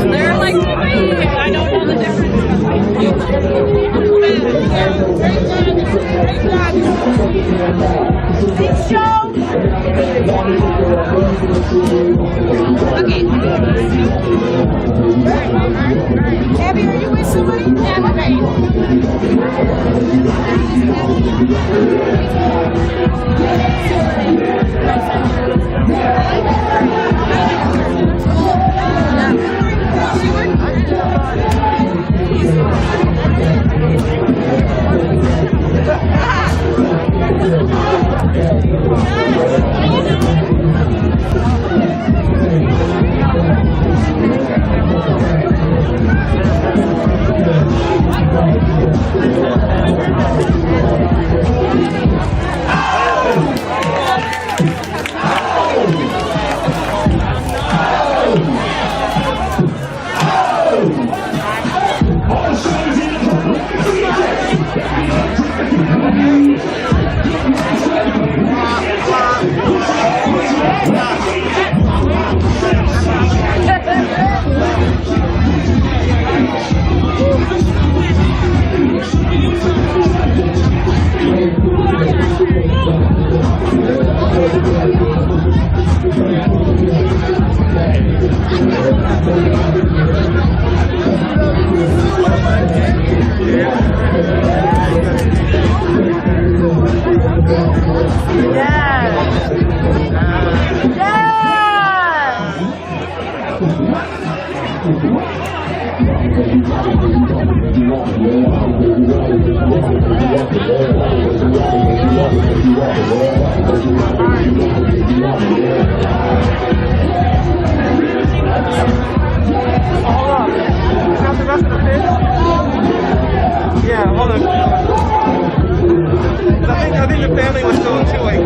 They're like, I don't know the difference. Big show. Okay. Abby, are you with somebody? I think the family was still chewing.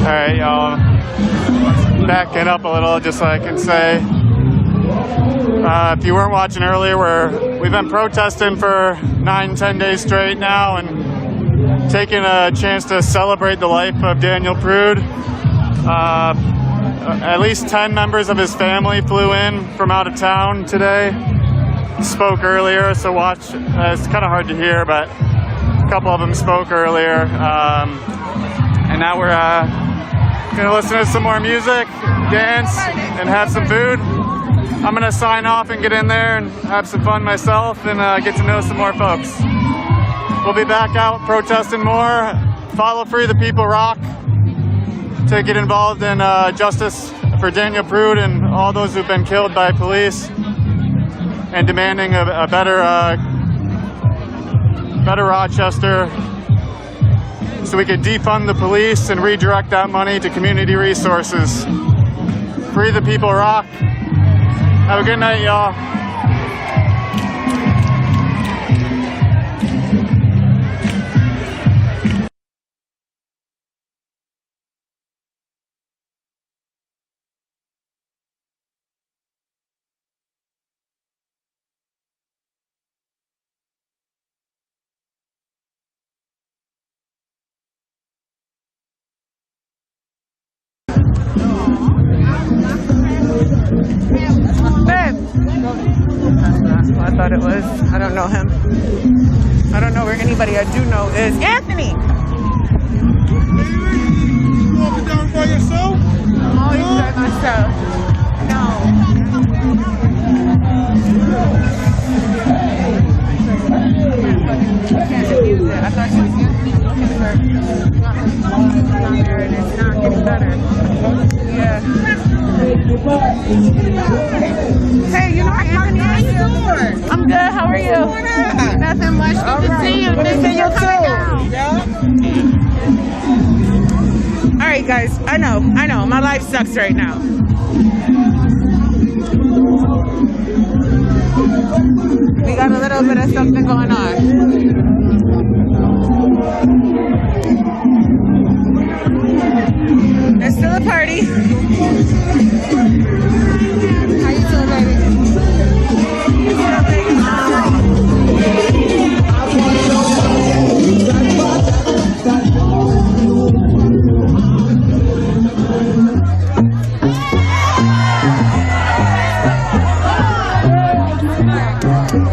Alright, y'all, backing up a little just so I can say, if you weren't watching earlier, we've been protesting for 9-10 days straight now and taking a chance to celebrate the life of Daniel Prude. At least 10 members of his family flew in from out of town today, spoke earlier, so watch, it's kind of hard to hear, but a couple of them spoke earlier, and now we're gonna listen to some more music, dance, and have some food. I'm gonna sign off and get in there and have some fun myself and get to know some more folks. We'll be back out protesting more. Follow Free the People Rock to get involved in justice for Daniel Prude and all those who've been killed by police, and demanding a better Rochester, so we could defund the police and redirect that money to community resources. Free the People Rock. Have a good night, y'all. I thought it was. I don't know him. I don't know where anybody I do know is. Anthony! You walking down by yourself? I'm always by myself. No. I can't diffuse it. I thought she was looking for down there, and it's not getting better. Yeah. Hey! are you? Nothing much. Good to see you. Missing you too. All right, guys. I know. My life sucks right now. We got a little bit of something going on. There's still a party. How you doing, baby?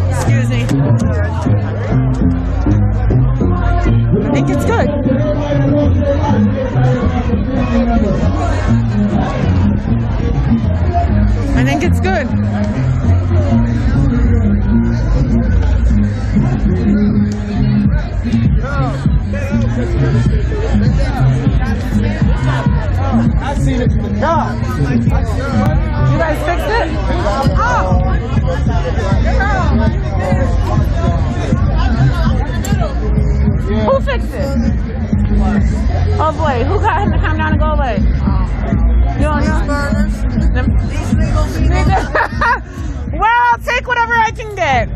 Excuse me. I think it's good. I think it's good. I seen it from the car. You guys fixed it? Oh! Who fixed it? Oh boy, who got him to come down and go away? You don't know? Well, take whatever I can get.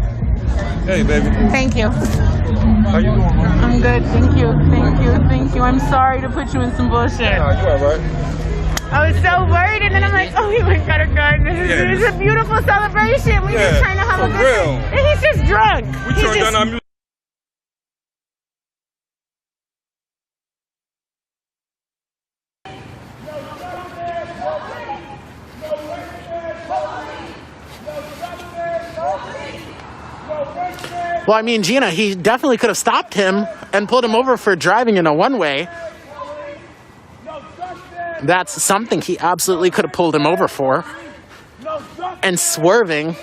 Hey, baby. Thank you. How you doing, man? I'm good. Thank you. I'm sorry to put you in some bullshit. Nah, you all right? I was so worried, and then I'm like, oh, he went got a gun. This is a beautiful celebration. We're just trying to have a good real. time. And he's just drunk. We turned down our music. Well, I mean, Gina, he definitely could have stopped him and pulled him over for driving in a one-way. That's something he absolutely could have pulled him over for. And swerving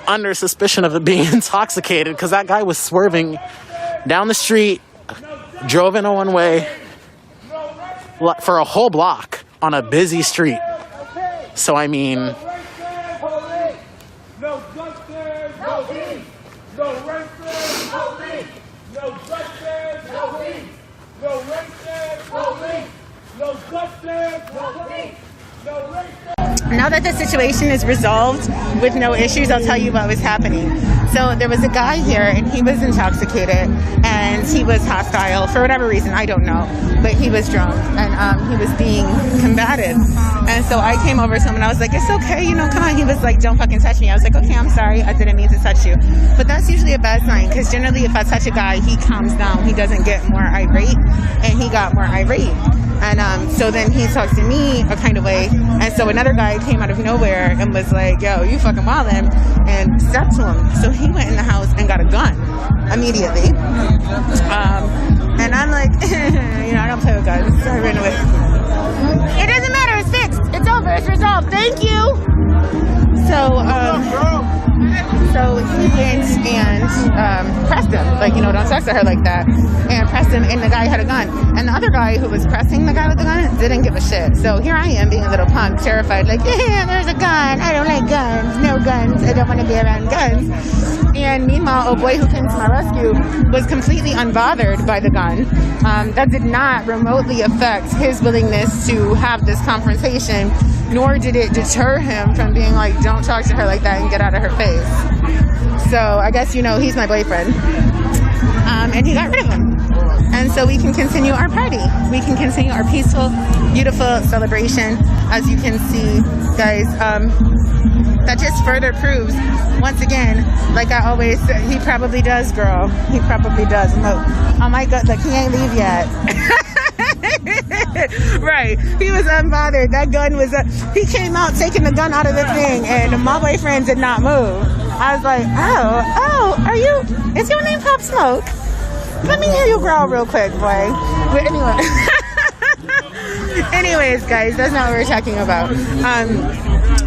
under suspicion of it being intoxicated, because that guy was swerving down the street, drove in a one-way for a whole block on a busy street. So, I mean... Now that the situation is resolved with no issues, I'll tell you what was happening. So there was a guy here, and he was intoxicated, and he was hostile for whatever reason, I don't know, but he was drunk, and he was being combative. And so I came over to him, and I was like, it's okay, come on. He was like, don't fucking touch me. I was like, okay, I'm sorry, I didn't mean to touch you. But that's usually a bad sign, because generally if I touch a guy, he calms down, he doesn't get more irate, and he got more irate. And so then he talks to me a kind of way, and so another guy came out of nowhere and was like, yo, you fucking wildin', and stepped to him. So he went in the house and got a gun immediately. And I'm like, I don't play with guns, so I ran away. It doesn't matter, it's fixed, it's over, it's resolved, thank you. So he went and pressed him, don't talk to her like that, and pressed him, and the guy had a gun. And the other guy who was pressing the guy with the gun didn't give a shit. So here I am being a little punk, terrified, like, yeah, there's a gun, I don't like guns, no guns, I don't want to be around guns. And meanwhile, a boy who came to my rescue was completely unbothered by the gun. That did not remotely affect his willingness to have this confrontation, nor did it deter him from being like, don't talk to her like that and get out of her face. So I guess, he's my boyfriend. And he got rid of him. And so we can continue our party. We can continue our peaceful, beautiful celebration. As you can see, guys, that just further proves, once again, like I always say, he probably does, girl. He probably does. No, oh my God, like he ain't leave yet. Right, he was unbothered. That gun was he came out taking the gun out of the thing, and my boyfriend did not move. I was like, oh, is your name Pop Smoke? Let me hear you growl real quick, boy. But anyway, anyways, guys, that's not what we're talking about.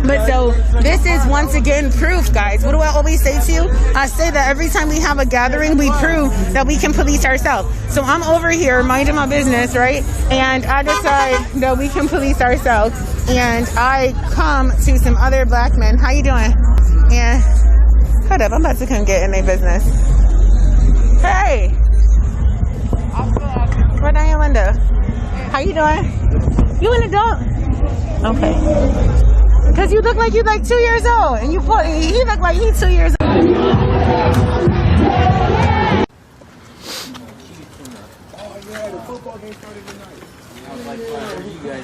But so this is once again proof, guys. What do I always say to you? I say that every time we have a gathering, we prove that we can police ourselves. So I'm over here minding my business, right? And I decide that we can police ourselves. And I come to some other black men. How you doing? And Hold up, I'm about to come get in their business. Hey! Roll down your window. How you doing? You an adult? Okay. Because you look like you're like 2 years old, and you he look like he's 2 years old.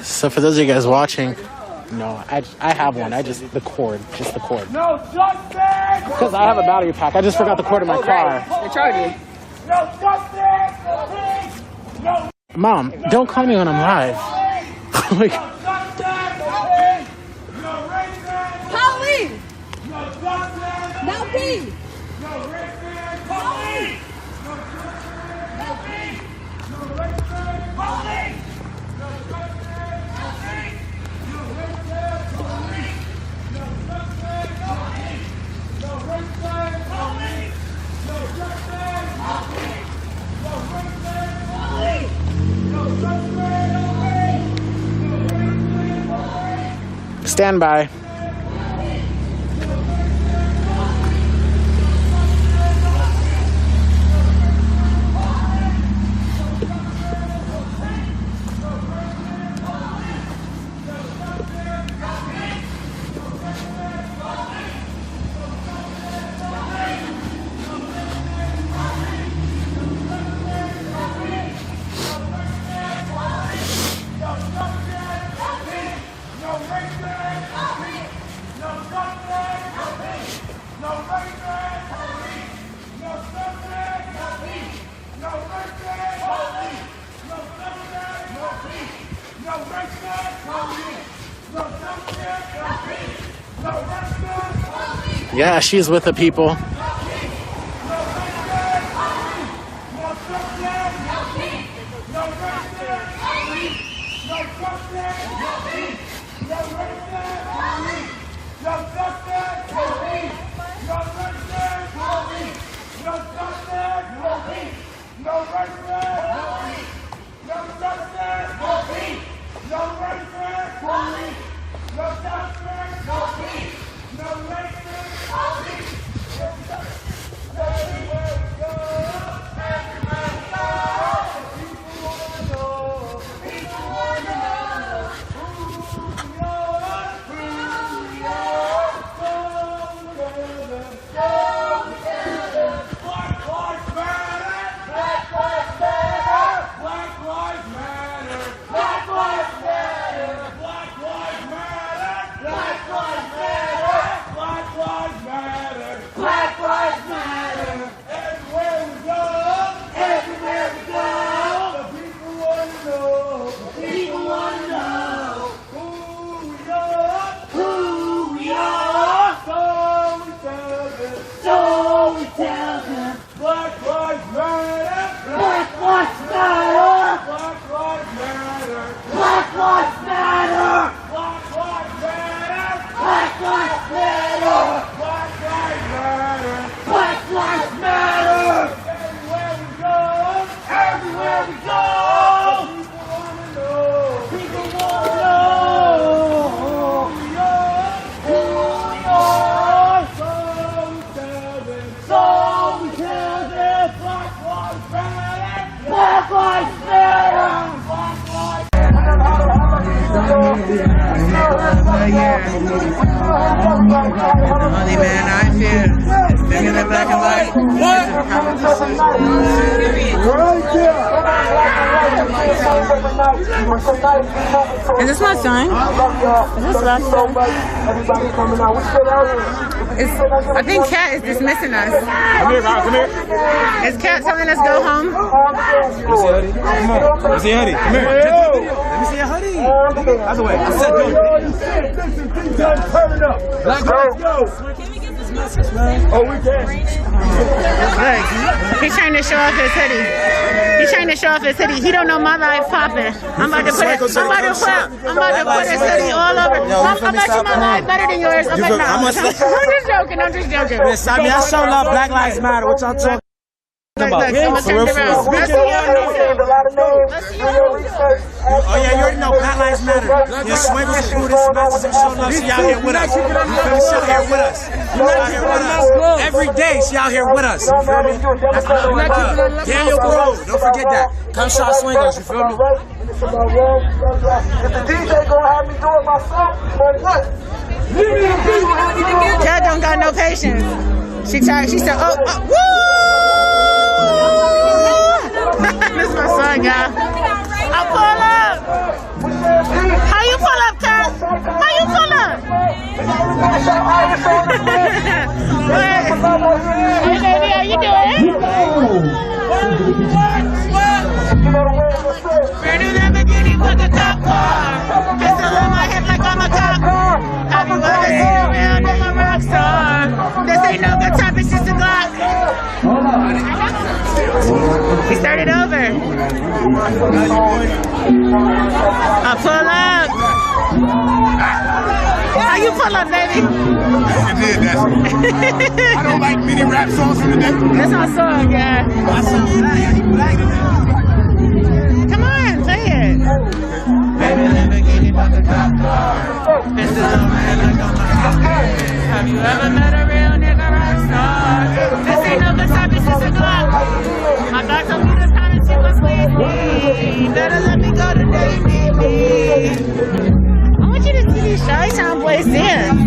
So for those of you guys watching, no, I have one. Just the cord. No justice! Because I have a battery pack. I just forgot the cord in my car. The charger. No justice! No peace! No Mom, don't call me when I'm live. Like, justice! No peace! No racism! Police! No justice! No peace! No racism! Police! No justice! No peace! No racism! Police! No justice! No peace! No racism! Police! No justice! No peace! No racism! Police! No justice! No peace! No racism! Police! No justice! No peace! No racism! Police! stand by. Yeah, she's with the people. Is this my son? Is this my son? I think Kat is dismissing us. Come here, Kyle, come here. Is Kat telling us go home? Let me see your hoodie. Come here. Let me see your hoodie. That's the way. I said go. Turn it up. Let's go. Can we get this message, Oh, we can. Look, he's trying to show off his hoodie. He's trying to show off his hoodie. He don't know my life popping. I'm about to put his hoodie all over. I bet you my life better than yours. I'm just joking. I'm just joking. I mean, I show love. Black Lives Matter. What y'all talking about? Look, someone turned around. Let's see your hoodie. Oh yeah, you already know Black Lives Matter. Your swingers and Buddhists, Marxism, show love. She out here with us. You feel me? She out here with us. She out here with us. Every day she out here with us. You feel me? That's how we love. Daniel Bro, don't forget that. Come shot swingers, you feel me? If the DJ gonna have me do it myself, or what? Cat don't got no patience. She said, oh, woo! This is my son, y'all. I pull up. How you pull up, Cat? How you pull up? Hey, baby, how you doing? Brand new Lamborghini with the top bar. Pistol on my hip like I'm a cop. Have you ever seen a real nigga rock star? This ain't no good time, it's just a Glock. We started over. I pull up. How you pull up, baby? I did that. I don't like many rap songs from the day. That's our song, yeah. Come on, play it. Baby, Lamborghini with the top car. Pistol on my head like I'm a cop. Have you ever met a real nigga rock star? This ain't no good time, it's just a Glock. My God told me to pound and see what's with me. Better let me go today, baby. I want you to see these Chi-Town boys dance.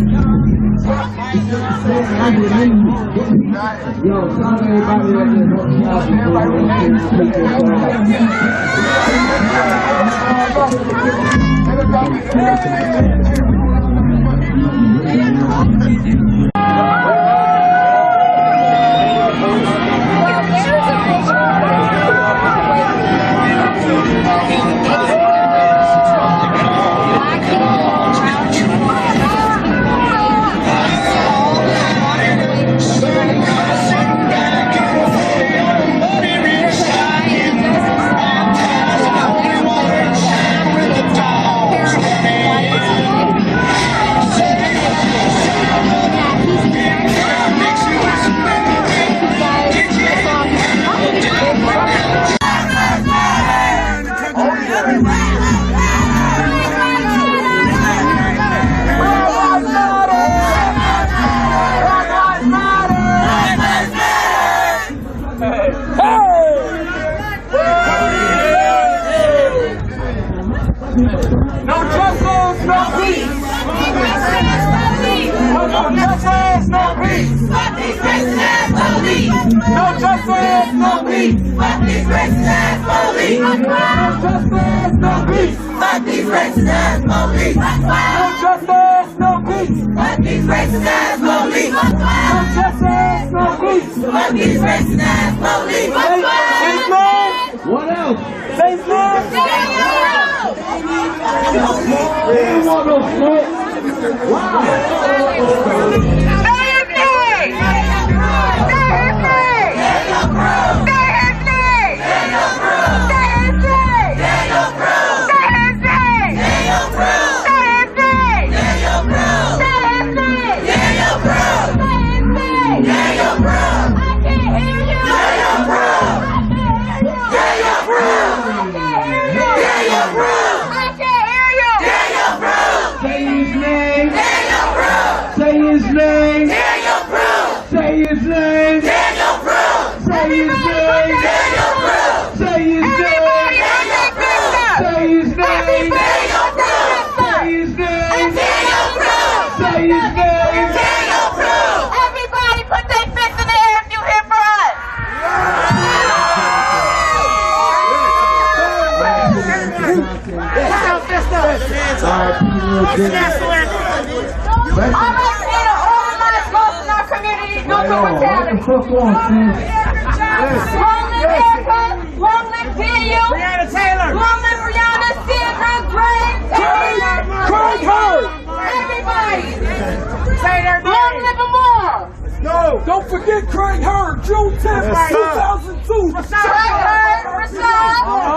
Don't forget Craig Hurd, June 10th, 2002.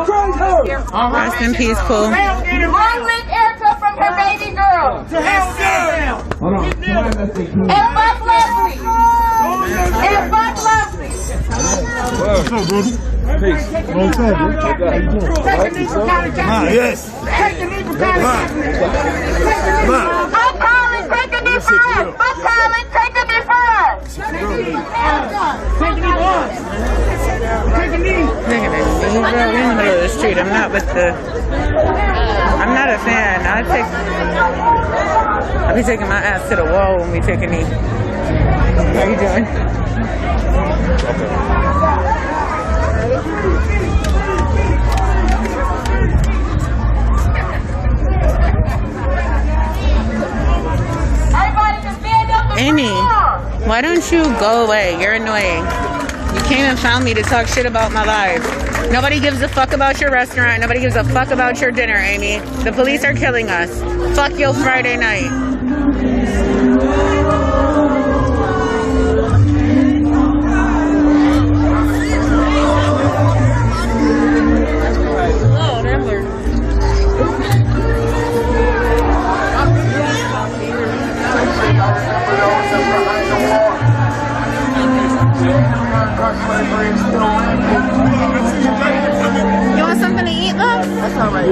Craig Hurd. Rest in peace, Pooh. Long live Erica from her baby girl. Hold on. And fuck Leslie. And fuck Leslie. What's up, brother? Peace. What's up, bro? Yes. I'm calling, take a knee for us. I'm calling, take a knee for us. Look at this. We're in the middle of the street. I'm not with the. I'm not a fan. I'll be taking my ass to the wall when we take a knee. How you doing? Amy, why don't you go away? You're annoying. You came and found me to talk shit about my life. Nobody gives a fuck about your restaurant. Nobody gives a fuck about your dinner, Amy. The police are killing us. Fuck your Friday night. You want something to eat, love? That's all right.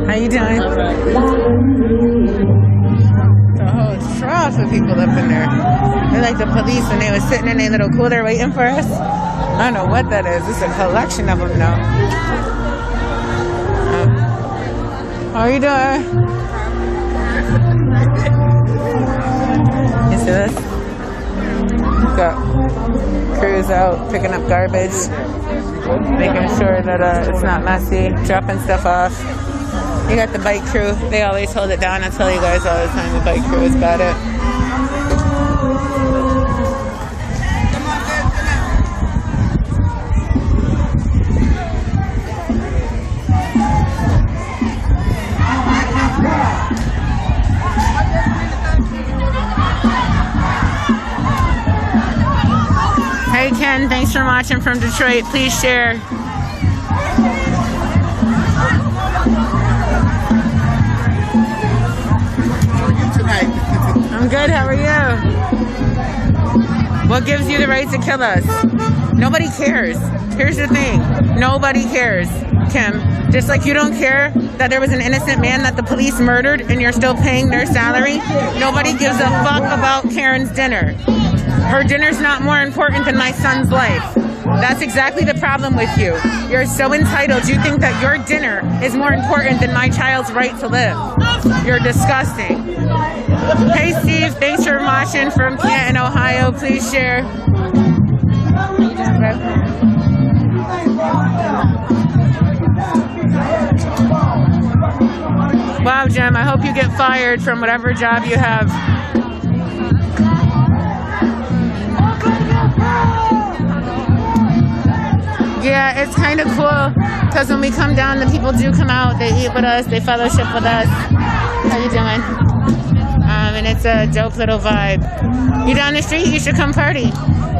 How you doing? The whole trough of people up in there. They're like the police when they was sitting in a little cooler waiting for us. I don't know what that is. It's a collection of them now. How are you doing? You see this? Got crews out picking up garbage, making sure that it's not messy, dropping stuff off. You got the bike crew. They always hold it down. I tell you guys all the time, the bike crew has got it. Hey Ken, thanks for watching from Detroit. Please share. I'm good, how are you? What gives you the right to kill us? Nobody cares. Here's the thing. Nobody cares, Kim. Just like you don't care that there was an innocent man that the police murdered and you're still paying their salary, nobody gives a fuck about Karen's dinner. Her dinner's not more important than my son's life. That's exactly the problem with you. You're so entitled. You think that your dinner is more important than my child's right to live. You're disgusting. Hey Steve, thanks for watching from Canton, Ohio. Please share. Wow, Jim, I hope you get fired from whatever job you have. Yeah, it's kind of cool because when we come down, the people do come out. They eat with us. They fellowship with us. How you doing? And it's a dope little vibe. You down the street? You should come party.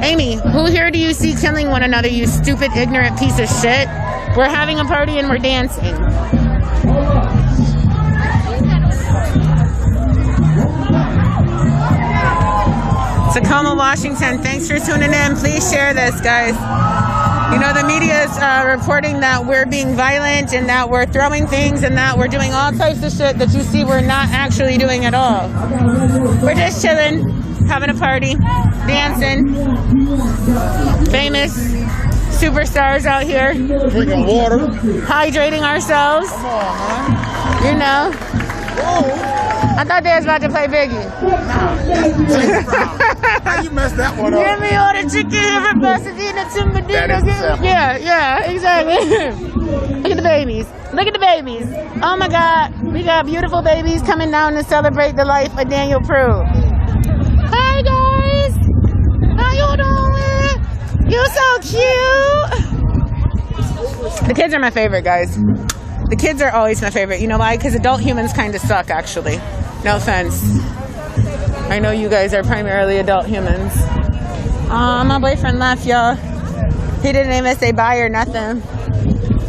Amy, who here do you see killing one another, you stupid, ignorant piece of shit? We're having a party and we're dancing. Tacoma, Washington, thanks for tuning in. Please share this, guys. You know, the media is reporting that we're being violent and that we're throwing things and that we're doing all types of shit that you see we're not actually doing at all. We're just chilling, having a party, dancing, famous superstars out here. Drinking water. Hydrating ourselves. Come on, man. You know. I thought they was about to play Biggie. How you messed that one up? Give me all the chicken here, Pasadena, Timbadina. Yeah, exactly. Look at the babies. Look at the babies. Oh my God. We got beautiful babies coming down to celebrate the life of Daniel Prue. Hi guys. How you doing? You're so cute. The kids are my favorite, guys. The kids are always my favorite. You know why? Because adult humans kind of suck, actually. No offense. I know you guys are primarily adult humans. My boyfriend left, y'all. He didn't even say bye or nothing.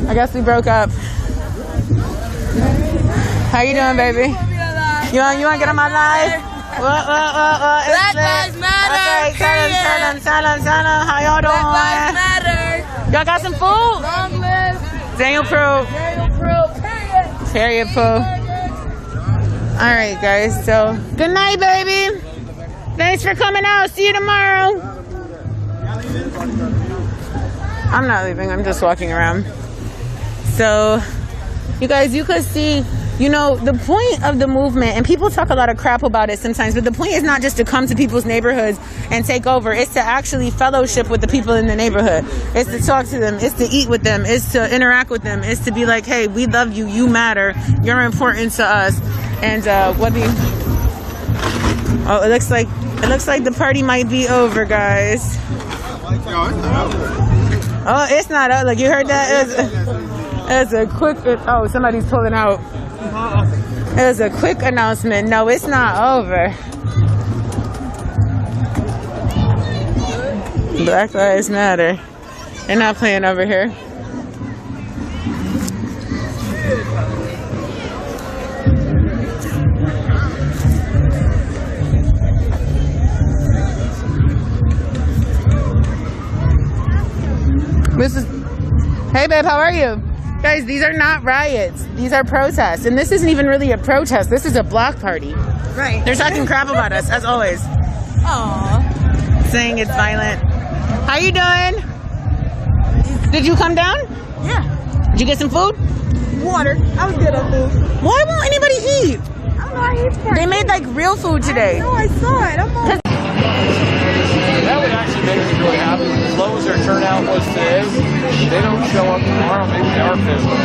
I guess we broke up. How you doing, baby? You want to get on my live? What? Black Lives Matter. Tell them. How y'all doing? Black Lives Matter. Y'all got some food? Long live Daniel Prue. Period, Pooh. All right, guys. So, good night, baby. Thanks for coming out. See you tomorrow. I'm not leaving. I'm just walking around. So, you guys, you could see, you know, the point of the movement, and people talk a lot of crap about it sometimes, but the point is not just to come to people's neighborhoods and take over. It's to actually fellowship with the people in the neighborhood. It's to talk to them. It's to eat with them. It's to interact with them. It's to be like, hey, we love you. You matter. You're important to us. And oh, it looks like the party might be over, guys. Oh, it's not over. Like, you heard that? It's a quick. Oh, somebody's pulling out. It was a quick announcement. No, it's not over. Black Lives Matter. They're not playing over here. Hey babe, how are you? Guys, these are not riots. These are protests. And this isn't even really a protest. This is a block party. Right. They're talking crap about us, as always. Aww. Saying it's violent. How you doing? Did you come down? Yeah. Did you get some food? Water. I was good on food. Why won't anybody eat? I don't know. I ate for They made like real food today. No, I saw it. I'm on. That would actually make me really happy. As low as their turnout was today, they don't show up tomorrow, maybe they are physical.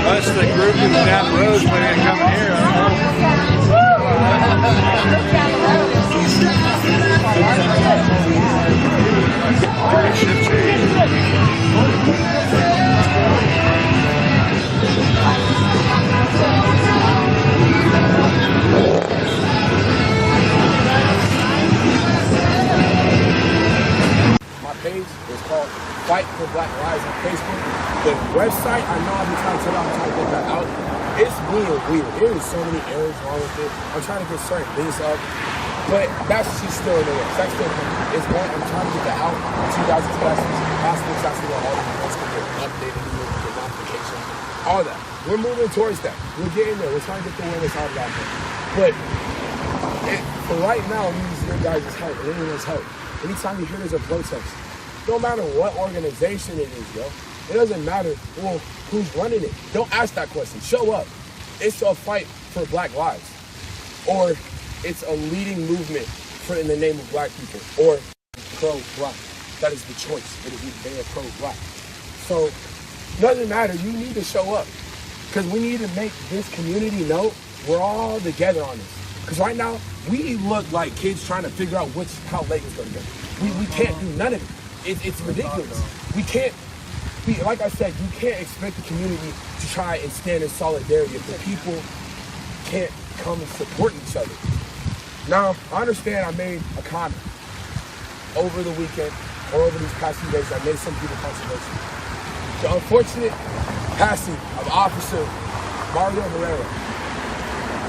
That's the group that's down the road when they come here. My page is called Fight for Black Lives on Facebook. The website, I know I've been trying to tell you, I'm trying to get that out. It's being weird. There is so many errors wrong with it. I'm trying to get certain things up, but that's just still in the works. That's still coming. It's going. I'm trying to get that out. You guys, aspects, that's what all the events can get updated, get notifications, all that. We're moving towards that. We're getting there. We're trying to get the awareness out of that. But for right now, we need your guys' help and anyone's help. Anytime you hear there's a protest, no matter what organization it is, yo. It doesn't matter, well, who's running it. Don't ask that question. Show up. It's a fight for black lives. Or it's a leading movement in the name of black people. Or pro-black. That is the choice. They are pro-black. So, doesn't matter. You need to show up. Because we need to make this community know we're all together on this. Because right now, we look like kids trying to figure out how late it's going to go. We can't do none of it. It's ridiculous. We can't, like I said, you can't expect the community to try and stand in solidarity if the people can't come and support each other. Now, I understand I made a comment over the weekend or over these past few days that made some people controversial. The unfortunate passing of Officer Mario Herrera,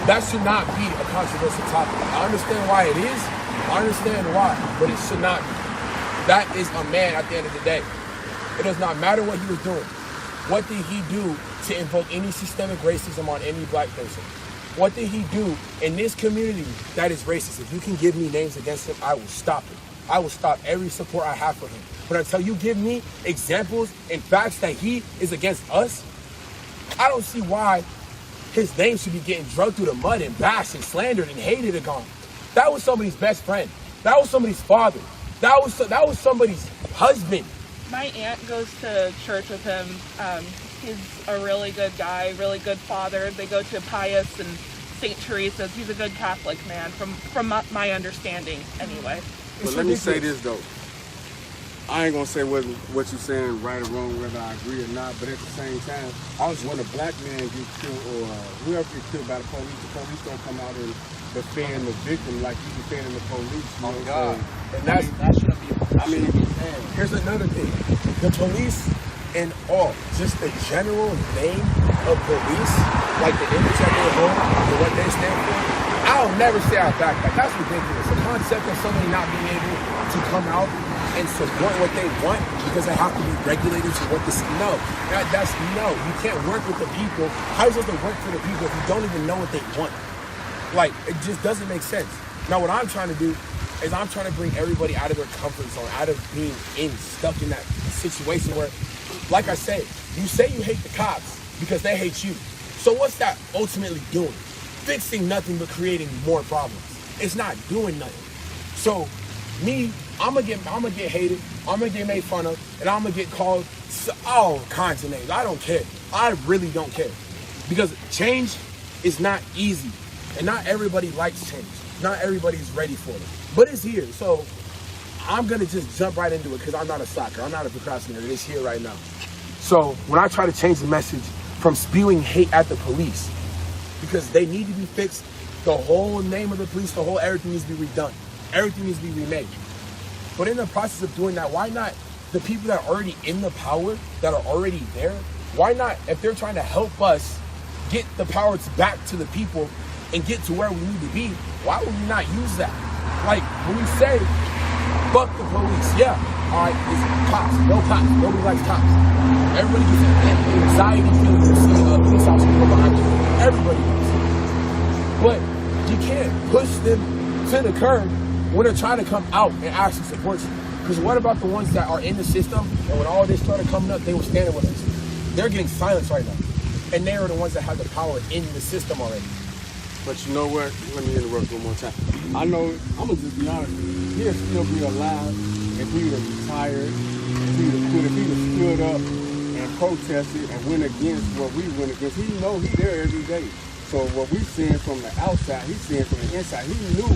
that should not be a controversial topic. I understand why it is. I understand why, but it should not be. That is a man at the end of the day. It does not matter what he was doing. What did he do to invoke any systemic racism on any black person? What did he do in this community that is racist? If you can give me names against him, I will stop it. I will stop every support I have for him. But until you give me examples and facts that he is against us, I don't see why his name should be getting drugged through the mud and bashed and slandered and hated and gone. That was somebody's best friend. That was somebody's father. That was somebody's husband. My aunt goes to church with him. He's a really good guy, really good father. They go to Pius and St. Teresa's. He's a good Catholic man, from my understanding, anyway. But let me say this, though. I ain't gonna say what you're saying right or wrong, whether I agree or not, but at the same time, when a black man gets killed or whoever gets killed by the police don't come out and defend the victim like you defending the police. You know what I'm saying? And that shouldn't be. I mean, here's another thing. The police and all, just the general name of police, like the image that they hold and what they stand for, I'll never say I back that. That's ridiculous. The concept of somebody not being able to come out and support what they want because they have to be regulated to what this. No. You can't work with the people. How are you supposed to work for the people if you don't even know what they want? Like, it just doesn't make sense. Now, what I'm trying to do is I'm trying to bring everybody out of their comfort zone, out of being stuck in that situation where, like I said, you say you hate the cops because they hate you. So what's that ultimately doing? Fixing nothing but creating more problems. It's not doing nothing. So me, I'm gonna get hated, I'm gonna get made fun of, and I'm gonna get called all kinds of names. I don't care. I really don't care. Because change is not easy. And not everybody likes change. Not everybody's ready for it. But it's here. So I'm gonna just jump right into it because I'm not a sucker. I'm not a procrastinator. It's here right now. So when I try to change the message from spewing hate at the police, because they need to be fixed, the whole name of the police, the whole everything needs to be redone. Everything needs to be remade. But in the process of doing that, why not the people that are already in the power, that are already there, why not, if they're trying to help us get the powers back to the people and get to where we need to be, why would we not use that? Like, when you say, fuck the police, yeah, all right, it's cops, no cops, nobody likes cops. Everybody gets an anxiety feeling to see a police officer go behind you. Everybody does. But you can't push them to the curb when they're trying to come out and actually support you. Because what about the ones that are in the system, and when all this started coming up, they were standing with us? They're getting silenced right now. And they are the ones that have the power in the system already. But you know what? Let me interrupt one more time. I know, I'm going to just be honest with you. He'll still be alive if he would have retired, if he would have stood up and protested and went against what we went against. He know he's there every day. So what we seeing from the outside, he's seeing from the inside. He knew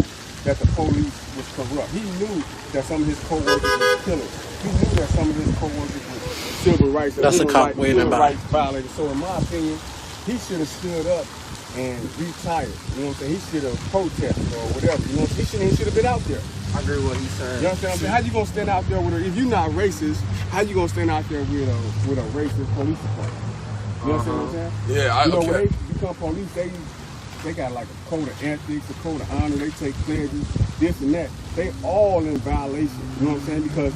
that the police was corrupt. He knew that some of his co-workers were killers. He knew that some of his co-workers were civil rights. That's a cop waving by. Violators. So in my opinion, he should have stood up and retired. You know what I'm saying? He should have protested or whatever. You know, he should have been out there. I agree with what he's saying. You understand what I'm saying? How you gonna stand out there with if you're not racist, how you gonna stand out there with a racist police department? You understand what I'm saying? Yeah, when they become police, they got like a code of ethics, a code of honor, they take pledges, this and that. They all in violation. You know what I'm saying? Because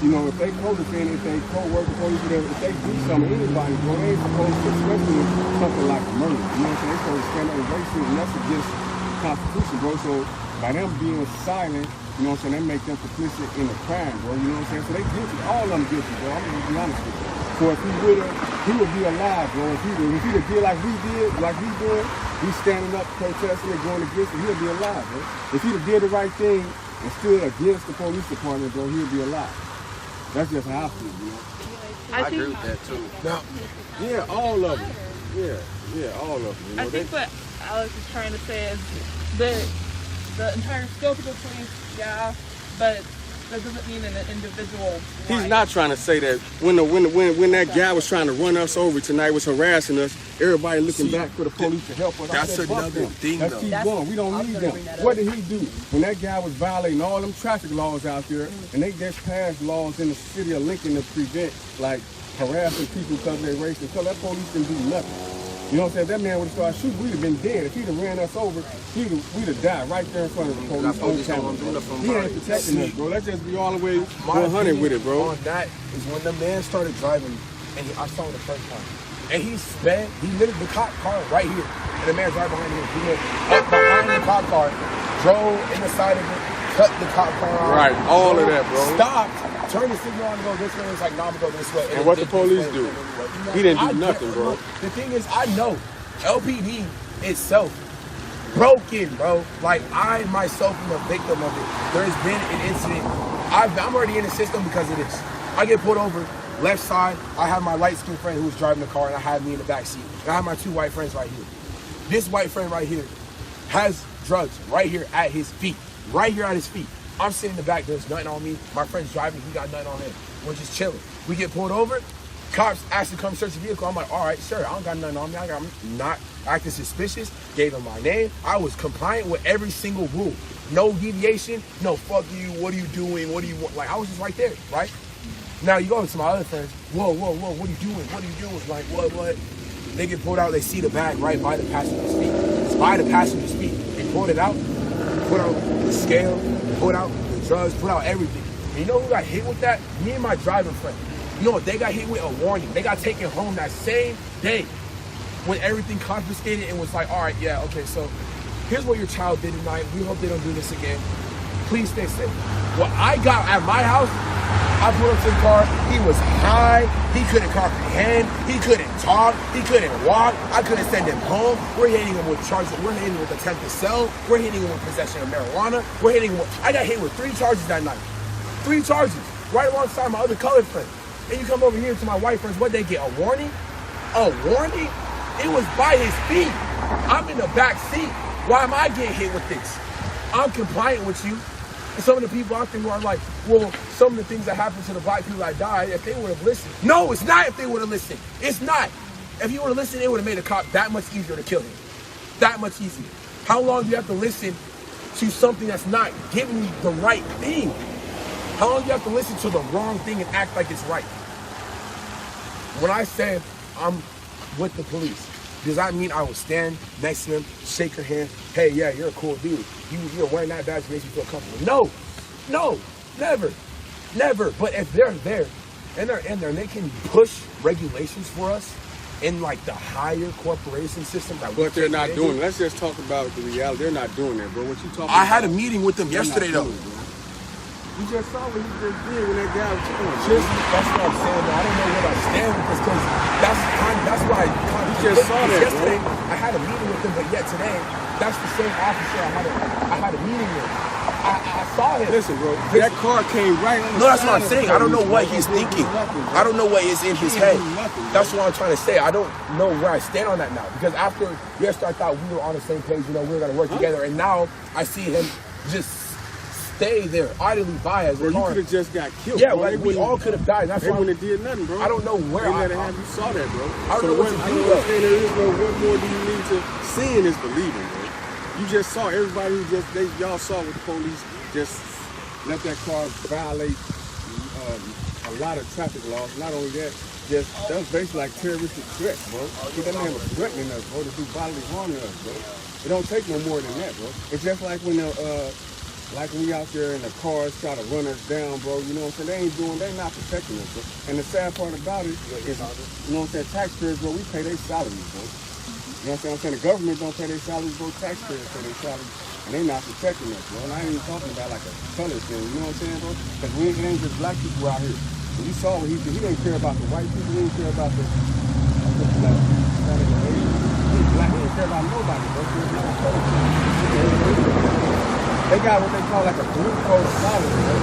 you know, if they co-defend, if they co-work, whatever, if they do something, anybody, bro, they ain't supposed to, especially something like murder. You know what I'm saying? They're supposed to stand up and racism, and that's against the Constitution, bro. So by them being silent, you know what I'm saying, they make them complicit in the crime, bro. You know what I'm saying? So they guilty, all of them guilty, bro. I'm gonna be honest with you. So if he would be alive, bro. If he'd have did like we did, like we standing up, protesting and going against it, he'll be alive, bro. If he'd have did the right thing and stood against the police department, bro, he'd be alive. That's just how I feel, you know. I agree with that too. Now, yeah, all of them. Yeah, all of them. You know, I think what Alex is trying to say is the entire scope of the police, yeah, but that doesn't mean an individual. He's not trying to say that when that guy was trying to run us over tonight, was harassing us, everybody looking back for the police to help us. That's another thing, though. Let's keep going. We don't need them. What did he do? When that guy was violating all them traffic laws out there, and they just passed laws in the city of Lincoln to prevent, like, harassing people because of their race and color, that police didn't do nothing. You know what I'm saying? That man would have started shooting, we'd have been dead. If he'd have ran us over, we'd have died right there in front of the police on camera. He ain't protecting us, bro. Let's just be all the way 100 with it, bro. On that is when the man started driving, and I saw him the first time. And he sped, he literally, the cop car right here, and the man right behind him. He went up behind the cop car, drove in the side of it, cut the cop car off. Right, all of that, bro. Stopped, turned the signal on to go this way. It's like, nah, I'm gonna go this way. And what the police do? He didn't do nothing, bro. The thing is, I know LPD itself broken, bro. Like, I myself am a victim of it. There's been an incident. I'm already in the system because of this. I get pulled over, left side. I have my light-skinned friend who was driving the car, and I had me in the back seat. And I have my two white friends right here. This white friend right here has drugs right here at his feet. Right here at his feet. I'm sitting in the back. There's nothing on me. My friend's driving. He got nothing on him. We're just chilling. We get pulled over. Cops asked to come search the vehicle. I'm like, all right, sure. I don't got nothing on me. I'm not acting suspicious. Gave him my name. I was compliant with every single rule. No deviation. No, fuck you. What are you doing? What do you want? Like, I was just right there, right? Now you go to my other friends. Whoa. What are you doing? What are you doing? Like, what? They get pulled out. They see the bag right by the passenger's feet. It's by the passenger's feet. They pulled it out. Put out the scale. Put out the drugs. Put out everything. And you know who got hit with that? Me and my driving friend. You know what? They got hit with a warning. They got taken home that same day when everything confiscated and was like, all right, yeah, okay, so here's what your child did tonight. We hope they don't do this again. Please stay safe. What I got at my house, I pulled up to the car. He was high. He couldn't comprehend. He couldn't talk. He couldn't walk. I couldn't send him home. We're hitting him with charges. We're hitting him with attempt to sell. We're hitting him with possession of marijuana. We're hitting him with, I got hit with 3 charges that night. 3 charges, right alongside my other colored friend. And you come over here to my white friends, what they get, a warning? A warning? It was by his feet. I'm in the back seat. Why am I getting hit with this? I'm compliant with you. And some of the people out there who are like, well, some of the things that happened to the black people that died, if they would have listened. No, it's not if they would have listened. It's not. If you would have listened, it would have made a cop that much easier to kill him. That much easier. How long do you have to listen to something that's not giving you the right thing? How long do you have to listen to the wrong thing and act like it's right? When I said I'm with the police, does that mean I will stand next to them, shake your hand, hey, yeah, you're a cool dude. You're wearing that badge makes you feel comfortable. No, never. But if they're there and they're in there and they can push regulations for us in like the higher corporation system that but they're not doing it. Let's just talk about the reality. They're not doing that, bro. What you talking about? I had a meeting with them yesterday though. You just saw what he just did when that guy was killing. That's what I'm saying. I don't know where I stand because that's why you just saw that yesterday. Bro. I had a meeting with him, but yet today, that's the same officer I had a meeting with. I saw him. Listen, bro, that car came right on the No, that's what I'm saying. I don't know what he's thinking. I don't know what is in his head. That's what I'm trying to say. I don't know where I stand on that now. Because after yesterday, I thought we were on the same page. You know, we were going to work together. And now I see him just stay there, idly by as a car. You could have just got killed. Yeah, like we all could have died. That's they wouldn't have did nothing, bro. I don't know where you saw that, bro. I don't know what to do, though. What more do you need to seeing is believing, bro? You just saw everybody y'all saw with the police just let that car violate a lot of traffic laws. Not only that, that was basically like terroristic threats, bro. That man was threatening us, bro, to do bodily harm to us, bro. It don't take no more than that, bro. It's just like when we out there in the cars try to run us down, bro, you know what I'm saying? They're not protecting us, bro. And the sad part about it is, you know what I'm saying, taxpayers, bro, we pay their salaries, bro. You know what I'm saying? The government don't pay their salaries, bro, taxpayers pay their salaries, and they're not protecting us, bro. And I ain't even talking about like a color thing, you know what I'm saying, bro? Because it ain't just black people out here. And you saw what he did. He didn't care about the white people, he didn't care about the black. He didn't care about nobody, bro. They got what they call like a blue code following, bro.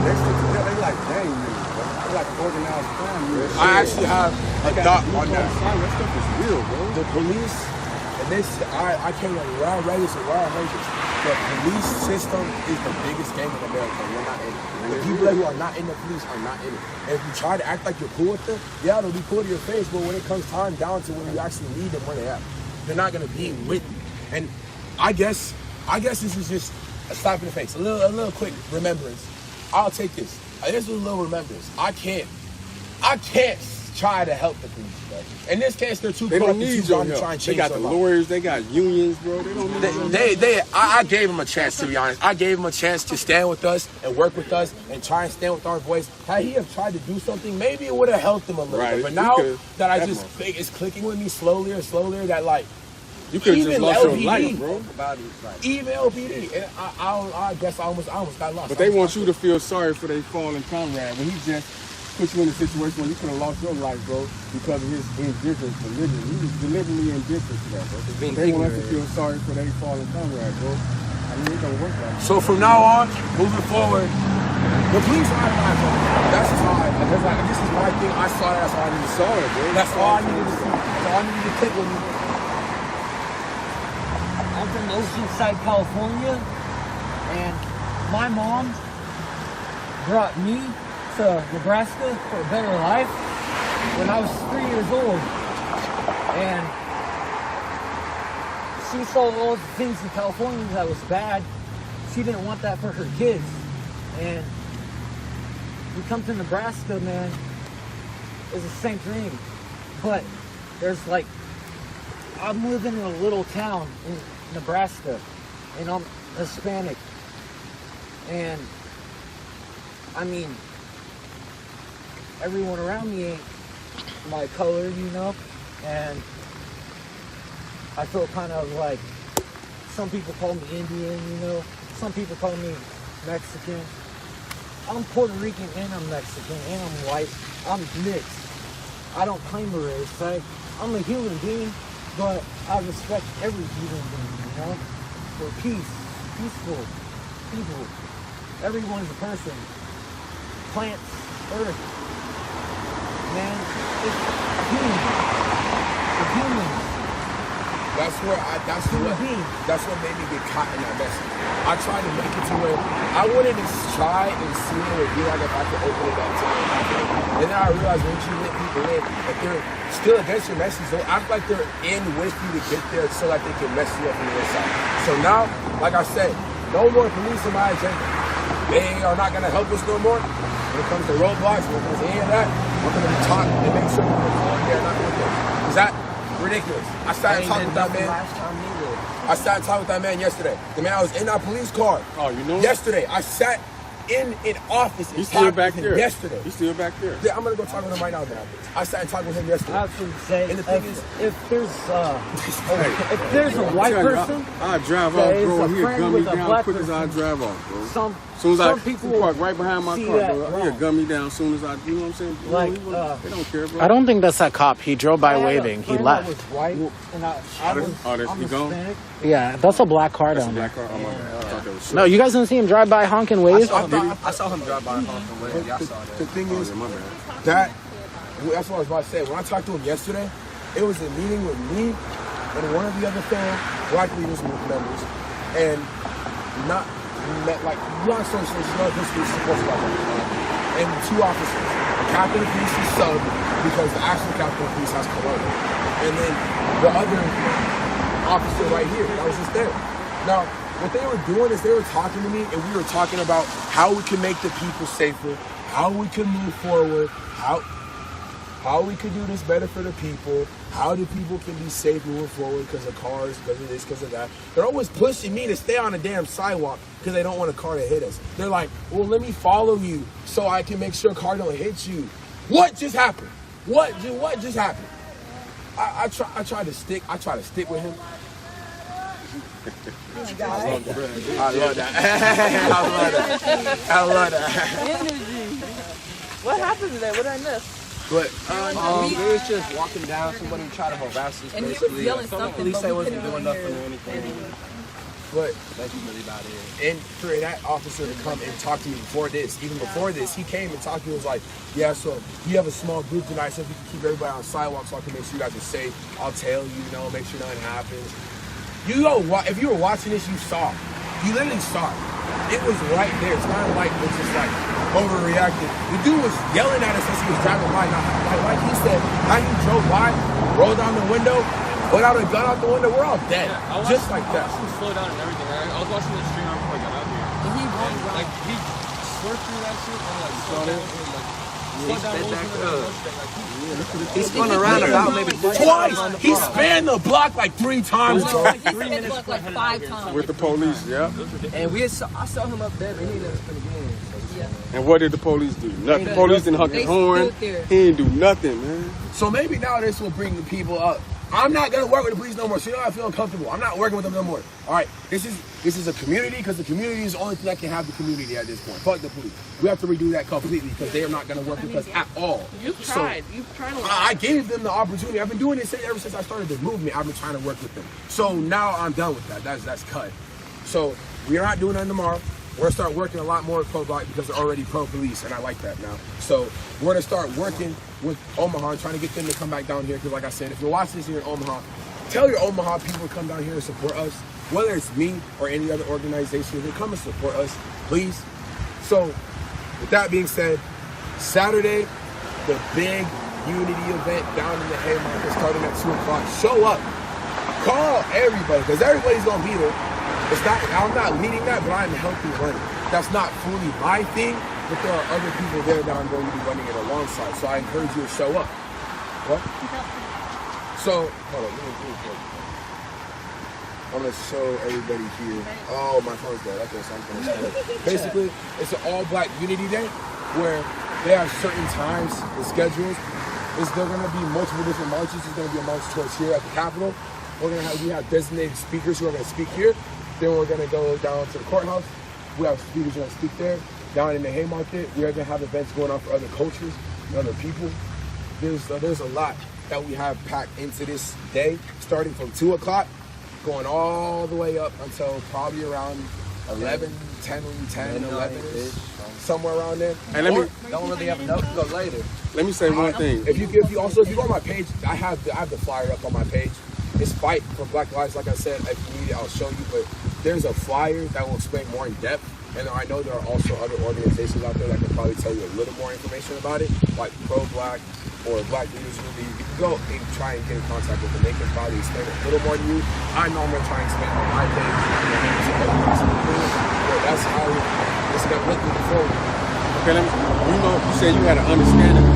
They stick together. They like gang niggas, bro. They like organized crime. I actually have a doc on that. That stuff is real, bro. The police, and this, I came around Vegas and around Vegas. The police system is the biggest gang in America. We're not in it. The people who are not in the police are not in it. And if you try to act like you're cool with them, yeah, they'll be cool to your face, but when it comes time down to when you actually need them, where they at, they're not gonna be with you. And I guess this is just a slap in the face, a little quick remembrance. I'll take this. This is a little remembrance. I can't try to help the police, bro. In this case, they're too. They don't need your help. They got the lawyers. They got unions, bro. They don't need. I gave them a chance, to be honest. I gave them a chance to stand with us and work with us and try and stand with our voice. Had he have tried to do something, maybe it would have helped them a little bit. But now that I just think it's clicking with me slowly, that like. You could have just lost your life, bro. Even LPD, and I guess I almost got lost. But they want you to feel sorry for their fallen comrade when he just put you in a situation where you could have lost your life, bro, because of his indifference to liberty. He was deliberately indifferent to that, bro. They want us to feel sorry for their fallen comrade, bro. I mean, it don't work like that. So from now on, moving forward, the police are my fault. That's just how because like this is my thing. I saw that. That's all I needed to see, bro. That's all I needed to see. That's all I needed to click with me. I'm from Oceanside, California, and my mom brought me to Nebraska for a better life when I was 3 years old. And she saw all the things in California that was bad. She didn't want that for her kids. And we come to Nebraska, man, it's the same thing. But there's like, I'm living in a little town in Nebraska, and I'm Hispanic, and I mean, everyone around me ain't my color, you know, and I feel kind of like, some people call me Indian, you know, some people call me Mexican. I'm Puerto Rican and I'm Mexican and I'm white. I'm mixed. I don't claim a race, right? I'm a human being, but I respect every human being, you know? For peace, peaceful people. Everyone's a person. Plants, earth. Man, it's human. It's human. That's what made me get caught in that message. I tried to make it to where I wanted to try and see what it would be like if I could open it up to them. And then I realized once you let people in, if they're still against your message, they'll act like they're in with you to get there so that they can mess you up from the inside. So now, like I said, no more police in my agenda. They are not going to help us no more. When it comes to roadblocks, when it comes to any of that, we're going to be taught and make sure they're not with us. Is that ridiculous? I sat and talked with that man. I sat and talked with that man yesterday. The man, I was in that police car. Oh, you know? Yesterday, I sat in an office and talked with him yesterday. He's still back there. Yeah, I'm gonna go talk with him right now. I sat and talked with him yesterday. I have to say, and the thing is, if there's a white person, I drive off, bro. He'll gun me down quick as I drive off, bro. Some people park right behind my car, bro. He'll gun me down as soon as I, you know what I'm saying? Like, they don't care, bro. I don't think that's that cop. He drove by waving. He left. Was white, and I'm Hispanic. Yeah, that's a black car down there. Black car. Oh, my bad. I thought that was no, you guys didn't see him drive by honking wave? I saw him drive by honking wave. Yeah, I saw that. The thing is, that's what I was about to say. When I talked to him yesterday, it was a meeting with me and one of the other fellow black leaders members, and not met like young social history supports black and the two officers. The captain of police is sub because the actual captain of police has corona, and then the other officer right here that was just there. Now, what they were doing is they were talking to me, and we were talking about how we can make the people safer, how we can move forward, how we could do this better for the people, how the people can be safe moving forward because of cars, because of this, because of that. They're always pushing me to stay on a damn sidewalk because they don't want a car to hit us. They're like, well, let me follow you so I can make sure a car don't hit you. What just happened? What just happened? I try to stick with him. I love that. I love that. Energy. What happened today? What did I miss? But it was just walking down. Somebody tried to harass us. And he was yelling something. Police say wasn't doing nothing or anything. But that's really about it. And for that officer to come and talk to me before this, even before this, he came and talked to me, was like, yeah, so you have a small group tonight, so if you can keep everybody on the sidewalk so I can make sure you guys are safe, I'll tell you, you know, make sure nothing happens. You know, if you were watching this, you saw. You literally saw it. It was right there. It's not like it's just like overreacted. The dude was yelling at us as he was driving by. Like he said, how he drove by, rolled down the window, put out a gun out the window, we're all dead. Yeah, just like that. I watched him slow down and everything. I was watching the stream before I got out here. And he rolled like he swerved through that shit and like slowed down and like he spun around about maybe twice. He spanned the block like 3 times. He spanned the block like 5 times. With the police, yeah. And I saw him up there, but he never spun again. Yeah. And what did the police do? Nothing. The police didn't honk his horn. He didn't do nothing, man. So maybe now this will bring the people up. I'm not gonna work with the police no more. So you know I feel uncomfortable. I'm not working with them no more. All right, this is a community because the community is the only thing that can have the community at this point. Fuck the police. We have to redo that completely because they are not gonna work with us at all. You've tried. You've tried a lot. I gave them the opportunity. I've been doing this ever since I started the movement. I've been trying to work with them. So now I'm done with that. That's cut. So we are not doing that tomorrow. We're gonna start working a lot more with pro-black because they're already pro-police, and I like that now. So we're gonna start working with Omaha and trying to get them to come back down here. Because like I said, if you're watching this here in Omaha, tell your Omaha people to come down here and support us. Whether it's me or any other organization, they come and support us, please. So with that being said, Saturday, the big unity event down in the Haymarket starting at 2 o'clock. Show up, call everybody because everybody's gonna be there. It's not, I'm not leading that, but I'm helping run it. That's not fully my thing, but there are other people there that I'm going to be running it alongside. So I encourage you to show up. What? So, hold on, let me do it. I'm going to show everybody here. Oh, my phone's dead. Okay, so I'm going to show it. Basically, it's an all-black unity day where they have certain times and schedules. There going to be multiple different marches. There's going to be a march towards here at the Capitol. We have designated speakers who are going to speak here. Then we're going to go down to the courthouse. We have speakers who are going to speak there. Down in the Haymarket, we are going to have events going on for other cultures and other people. There's a lot that we have packed into this day, starting from 2 o'clock, going all the way up until probably around 11, 11-ish, somewhere around there. And don't really have enough to go later. Let me say one thing. If you go on my page, I have the flyer up on my page. It's Fight for Black Lives. Like I said, if you need it, I'll show you. But there's a flyer that will explain more in depth. And I know there are also other organizations out there that can probably tell you a little more information about it, like Pro-Black or Black Leaders Unity. You can go and try and get in contact with them. They can probably explain it a little more to you. I know I'm going to try and explain it on my page. But that's how it's got looking forward. Okay, you said you had an understanding.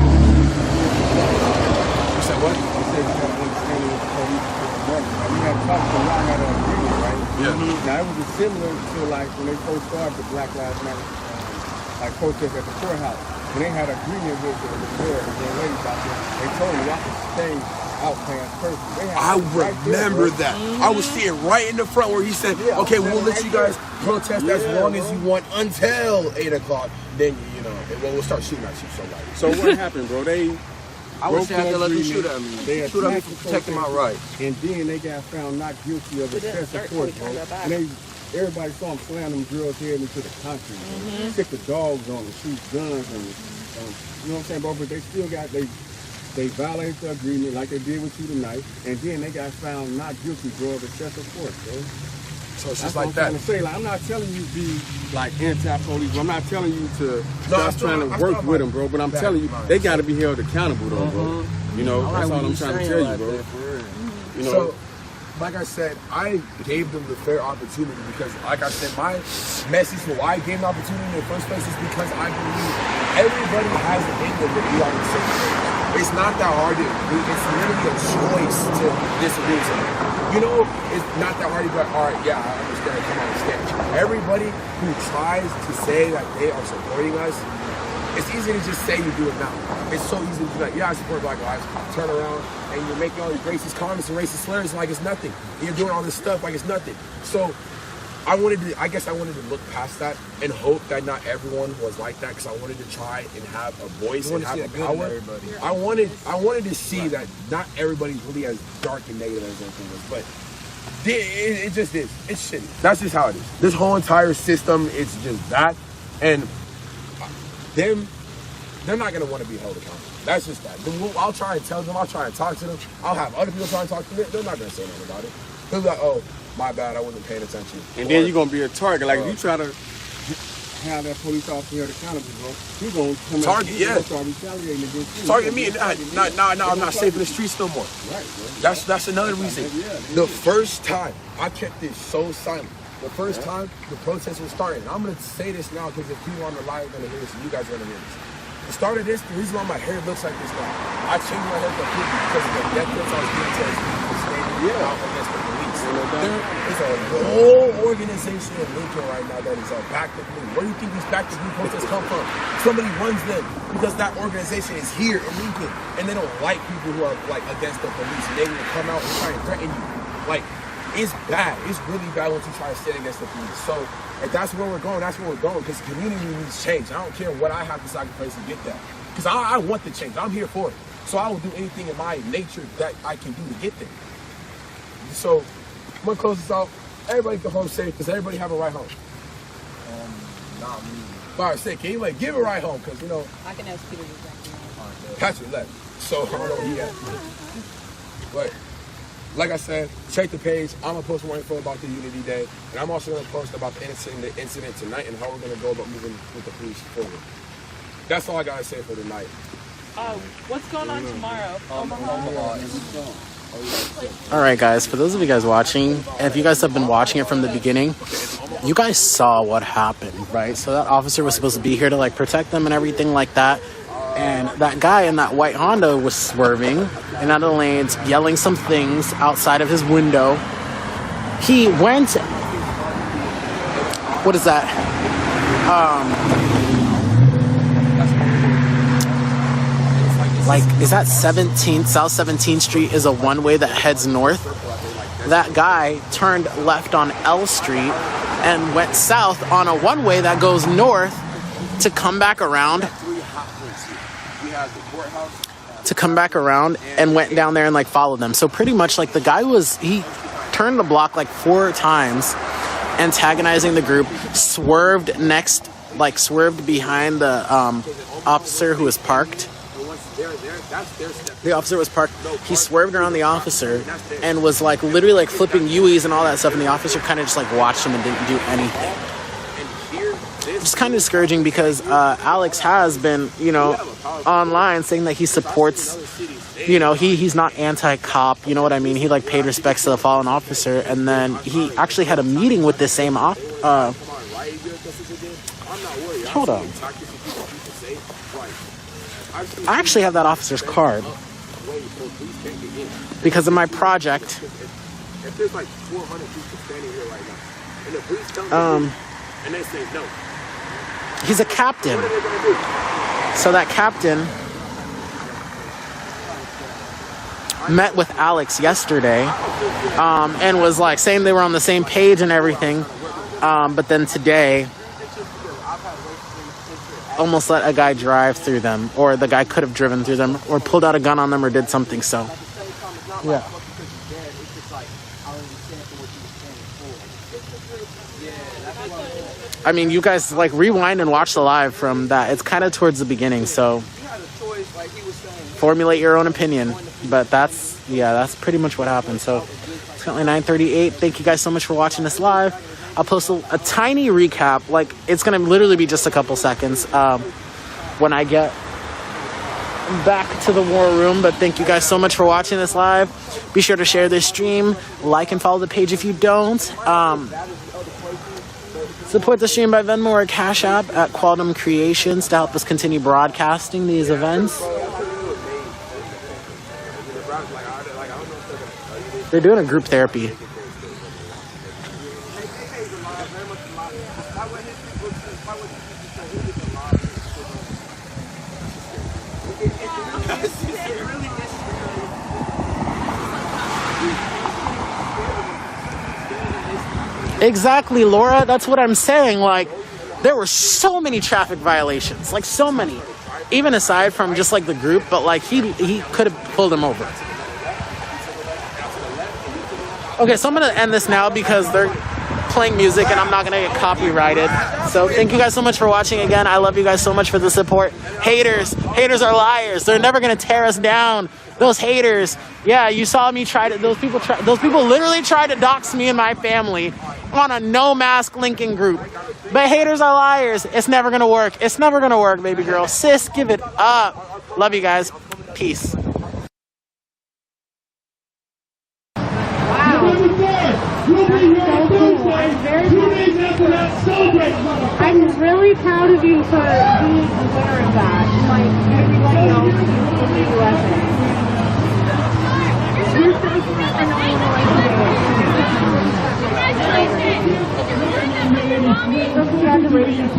You said what? You said you had an understanding of the police. We had talked a lot at an agreement, right? Yeah. Now it was similar to like when they first started the Black Lives Matter, like protest at the courthouse. When they had an agreement with the mayor and the ladies out there, they told them y'all can stay out past person. I remember that. I was sitting right in the front where he said, okay, we'll let you guys protest as long as you want until 8 o'clock. Then, we'll start shooting at you. So what happened, bro? I would say they let them shoot at me. Shoot at me for protecting my rights. And then they got found not guilty of excessive force, bro. And everybody saw them slam them girls head into the concrete. Stick the dogs on them, shoot guns, and you know what I'm saying, bro? But they still they violated the agreement like they did with you tonight. And then they got found not guilty, bro, of excessive force, bro. So it's just like that. I'm trying to say, I'm not telling you to be like anti-police. I'm not telling you to stop trying to work with them, bro. But I'm telling you, they got to be held accountable, though, bro. You know, that's all I'm trying to tell you, bro. You know. So, like I said, I gave them the fair opportunity because, like I said, my message for why I gave them the opportunity in the first place is because I believe everybody has an income to be on the same page. It's not that hard to do. It's literally a choice to disagree with something. It's not that hard to go, all right, yeah, I understand, come on the stage. Everybody who tries to say that they are supporting us, it's easy to just say you do it now. It's so easy to be like, yeah, I support Black Lives. Turn around and you're making all these racist comments and racist slurs like it's nothing. And you're doing all this stuff like it's nothing. So I guess I wanted to look past that and hope that not everyone was like that because I wanted to try and have a voice and have a power. I wanted to see that not everybody's really as dark and negative as everything was, but It just is. It's shitty. That's just how it is. This whole entire system, it's just that. And they're not going to want to be held accountable. That's just that. I'll try and tell them. I'll try and talk to them. I'll have other people try and talk to them. They're not going to say nothing about it. They'll be like, oh, my bad, I wasn't paying attention. And then you're going to be a target. Like, if you try to have that police officer held accountable, bro, he's going to come target, yeah. Start retaliating against you. Target me. No, I'm not safe in the streets no more. Right, bro. That's another reason. The first time, I kept this so silent. The first time the protest was starting, and I'm going to say this now because if people on the live are going to hear this, and you guys are going to hear this. The start of this, the reason why my hair looks like this now, I changed my hair completely because of the death threats I was getting to people standing out against the police. There is a whole organization in Lincoln right now that is back to blue. Where do you think these back to blue protests come from? Somebody runs them because that organization is here in Lincoln, and they don't like people who are like against the police, and they will come out and try and threaten you. Like, it's bad. It's really bad once you try to stand against the police. So if that's where we're going, that's where we're going. Because the community needs change. I don't care what I have to sacrifice to get that. Because I want the change. I'm here for it. So I will do anything in my nature that I can do to get there. So I'm going to close this out. Everybody go home safe because everybody have a ride home. Not me. All right, say, can you like give a ride home? Because, you know. I can ask Peter exactly. Patrick left. So I don't know what he got. But like I said, check the page. I'm going to post more info about the Unity Day. And I'm also going to post about the incident tonight and how we're going to go about moving with the police forward. That's all I got to say for tonight. What's going on tomorrow? All right, guys, for those of you guys watching, and if you guys have been watching it from the beginning, you guys saw what happened, right? So that officer was supposed to be here to like protect them and everything like that. And that guy in that white Honda was swerving in out of the lanes, yelling some things outside of his window. He went... What is that? Like, is that 17th? South 17th Street is a one-way that heads north. That guy turned left on L Street and went south on a one-way that goes north to come back around. And went down there and like followed them. So pretty much like the guy he turned the block like 4 times, antagonizing the group, swerved behind the officer who was parked. The officer was parked. He swerved around the officer and was like literally like flipping U's and all that stuff, and the officer kind of just like watched him and didn't do anything. It's kind of discouraging because Alex has been, online saying that he supports, he's not anti-cop, you know what I mean? He like paid respects to the fallen officer, and then he actually had a meeting with this same hold on. I actually have that officer's card because of my project. If there's like 400 people standing here right now, and the police tell me and they say no. He's a captain. What are they gonna do? So that captain met with Alex yesterday and was like saying they were on the same page and everything. But then today almost let a guy drive through them, or the guy could have driven through them, or pulled out a gun on them, or did something. So, yeah. I mean, you guys like rewind and watch the live from that. It's kind of towards the beginning, so formulate your own opinion. But that's pretty much what happened. So it's currently 9:38. Thank you guys so much for watching this live. I'll post a tiny recap. Like, it's going to literally be just a couple seconds when I get back to the war room. But thank you guys so much for watching this live. Be sure to share this stream. Like and follow the page if you don't. Support the stream by Venmo or Cash App at Quantum Creations to help us continue broadcasting these events. They're doing a group therapy. Exactly, Laura. That's what I'm saying. Like, there were so many traffic violations. Like, so many. Even aside from just, like, the group. But, like, he could have pulled him over. Okay, so I'm gonna end this now because they're playing music and I'm not gonna get copyrighted. So thank you guys so much for watching again. I love you guys so much for the support. Haters are liars. They're never gonna tear us down. Those haters. Yeah, you saw me try to. Those people literally tried to dox me and my family on a no mask linking group. But haters are liars. It's never gonna work. It's never gonna work, baby girl. Sis, give it up. Love you guys. Peace. I'm really proud of you for being aware of that. Like everybody else in the USA. You're so annoying so congratulations.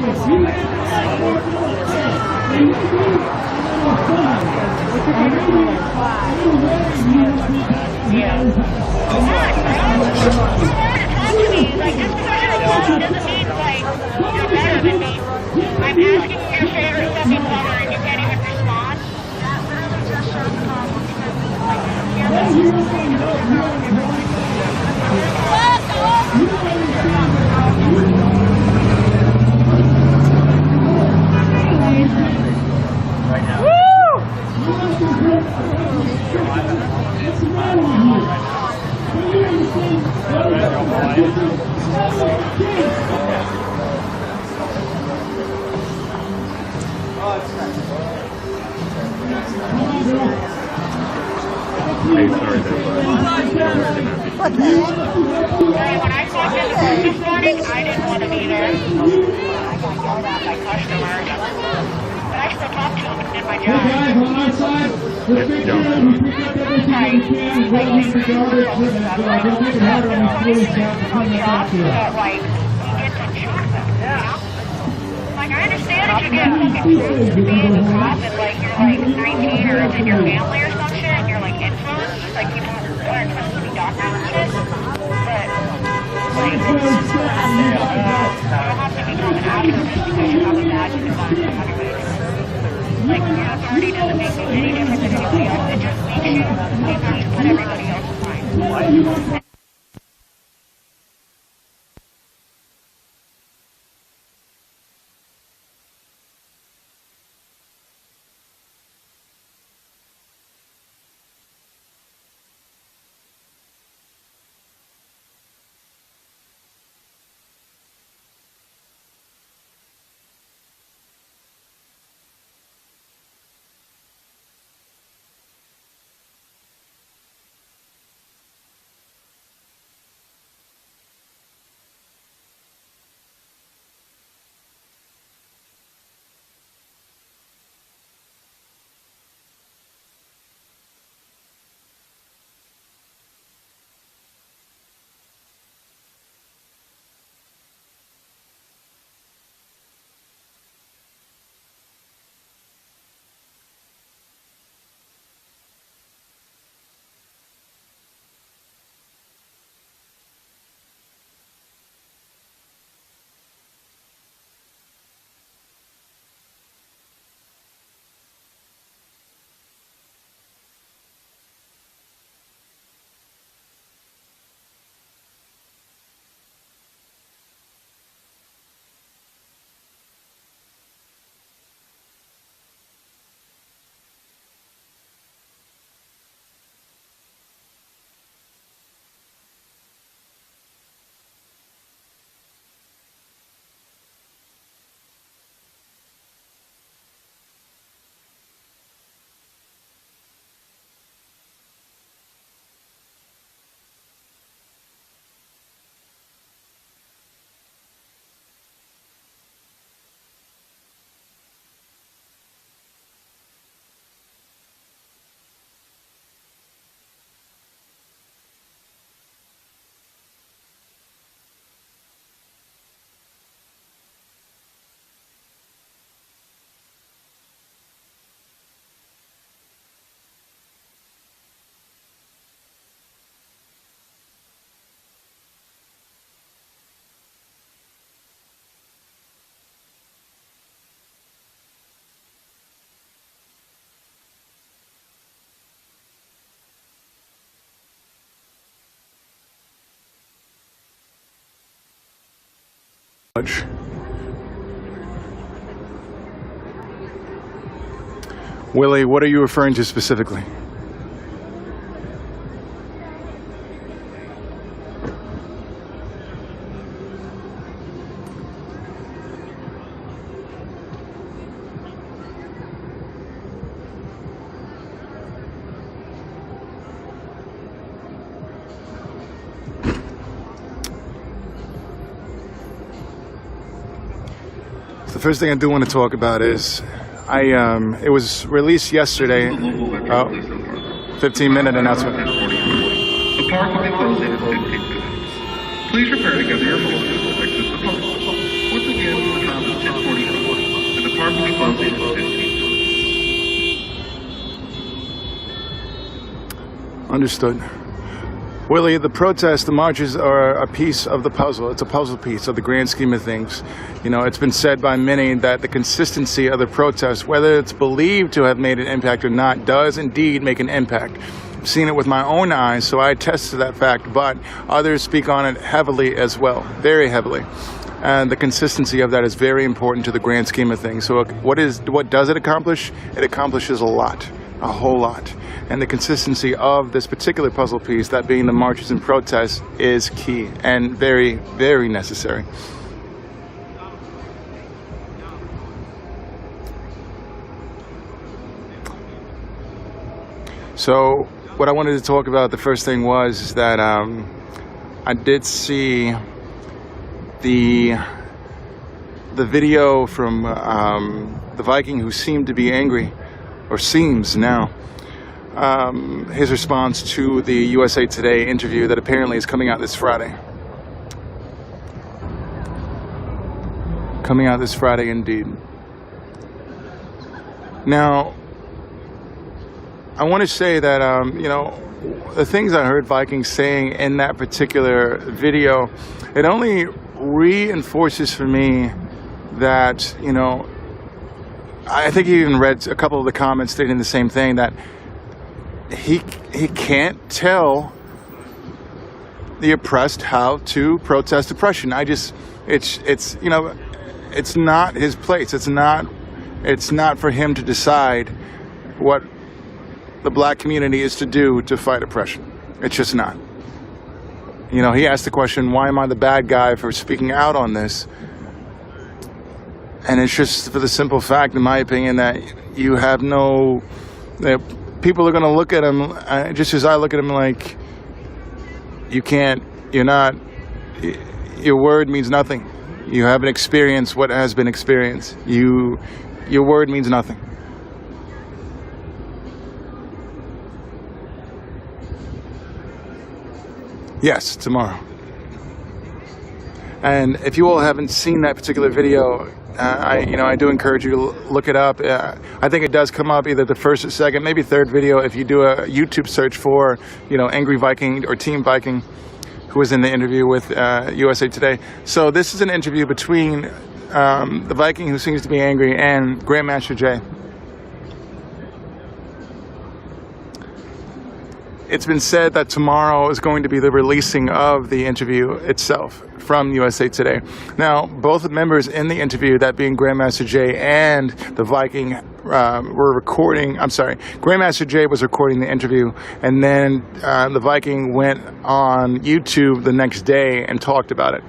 I'm asking your favorite something color and you can't even respond. That really just shows the problem Hey, sorry, when I talked to the group this morning, I didn't want to be there. I got yelled at by customers. But I still talk to them and did my job. Guys, on our side, we're big fans. We pick up everything we can. We're going to regardless. We'll make it harder on these police staff to come back to us. Like, you get to choose them, you know? Like, I understand if you get fucking chosen to be a cop and, like, you're, like, 19 or it's in your family or some shit and you're, like, influenced. Like, people aren't supposed to be doctors and shit. But, like, you don't have to become an actor just because you have a badge and a gun. Like, your authority doesn't make you any different than anybody else. It just makes you what everybody else is like. Willie, what are you referring to specifically? The first thing I do want to talk about is it was released yesterday. 15-minute announcement. The park will be closing in 15 minutes. Please prepare to gather your horses to exit the park. Once again, the time is 10:45, and the park will be closing in 15 minutes. Understood. Willie, the protests, the marches are a piece of the puzzle. It's a puzzle piece of the grand scheme of things. You know, it's been said by many that the consistency of the protests, whether it's believed to have made an impact or not, does indeed make an impact. I've seen it with my own eyes, so I attest to that fact, but others speak on it heavily as well, very heavily. And the consistency of that is very important to the grand scheme of things. So what does it accomplish? It accomplishes a lot, a whole lot. And the consistency of this particular puzzle piece, that being the marches and protests, is key and very, very necessary. So what I wanted to talk about, the first thing was that I did see the video from the Viking who seemed to be angry, or seems now. His response to the USA Today interview that apparently is coming out this Friday. Coming out this Friday indeed. Now, I want to say that, you know, the things I heard Vikings saying in that particular video, it only reinforces for me that, you know, I think he even read a couple of the comments stating the same thing, that he can't tell the oppressed how to protest oppression. It's you know, it's not his place. It's not for him to decide what the black community is to do to fight oppression. It's just not. You know, he asked the question, why am I the bad guy for speaking out on this? And it's just for the simple fact, in my opinion, that you have no... people are going to look at him, just as I look at him, like, you're not... Your word means nothing. You haven't experienced what has been experienced. Your word means nothing. Yes, tomorrow. And if you all haven't seen that particular video, I do encourage you to look it up. I think it does come up either the first or second, maybe third video if you do a YouTube search for, you know, Angry Viking or Team Viking, who was in the interview with USA Today. So this is an interview between the Viking who seems to be angry and Grandmaster Jay. It's been said that tomorrow is going to be the releasing of the interview itself from USA Today. Now, both members in the interview, that being Grandmaster Jay and the Viking, were recording. I'm sorry, Grandmaster Jay was recording the interview, and then the Viking went on YouTube the next day and talked about it.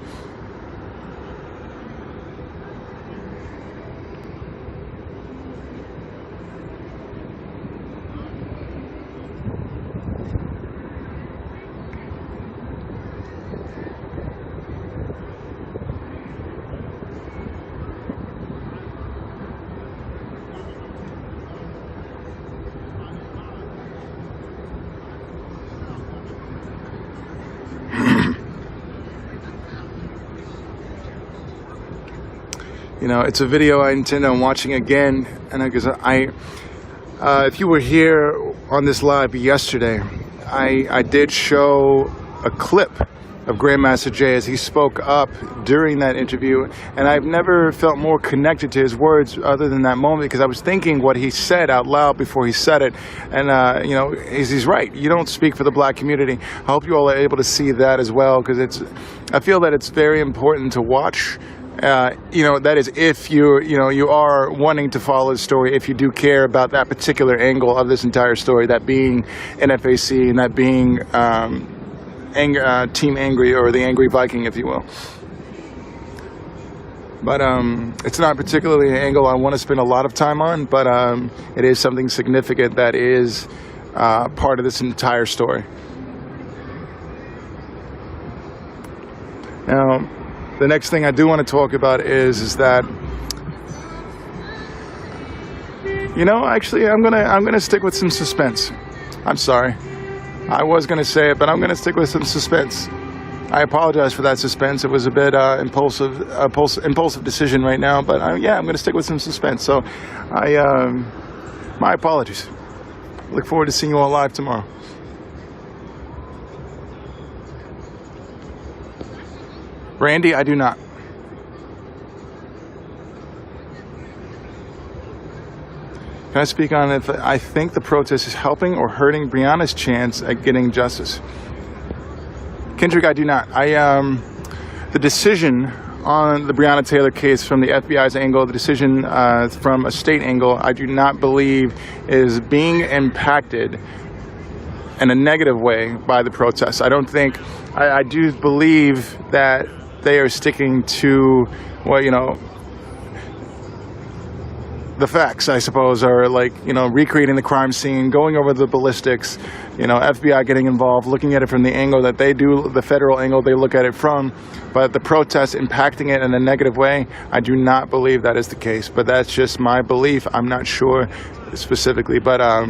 You know, it's a video I intend on watching again, and because if you were here on this live yesterday, I did show a clip of Grandmaster Jay as he spoke up during that interview, and I've never felt more connected to his words other than that moment, because I was thinking what he said out loud before he said it, and you know, he's right. You don't speak for the black community. I hope you all are able to see that as well, because I feel that it's very important to watch That is if you are wanting to follow the story, if you do care about that particular angle of this entire story, that being NFAC and that being Team Angry, or the Angry Viking, if you will. But it's not particularly an angle I want to spend a lot of time on, but it is something significant that is part of this entire story. Now, the next thing I do want to talk about is that, actually I'm gonna stick with some suspense. I'm sorry, I was gonna say it, but I'm gonna stick with some suspense. I apologize for that suspense. It was a bit impulsive decision right now, but I'm gonna stick with some suspense. So, my apologies. Look forward to seeing you all live tomorrow. Randy, I do not. Can I speak on if I think the protest is helping or hurting Breonna's chance at getting justice? Kendrick, I do not. The decision on the Breonna Taylor case from the FBI's angle, the decision from a state angle, I do not believe is being impacted in a negative way by the protests. I don't think, I do believe that they are sticking to, the facts, I suppose, are recreating the crime scene, going over the ballistics, FBI getting involved, looking at it from the angle that they do, the federal angle they look at it from. But the protests impacting it in a negative way, I do not believe that is the case. But that's just my belief. I'm not sure specifically. But, I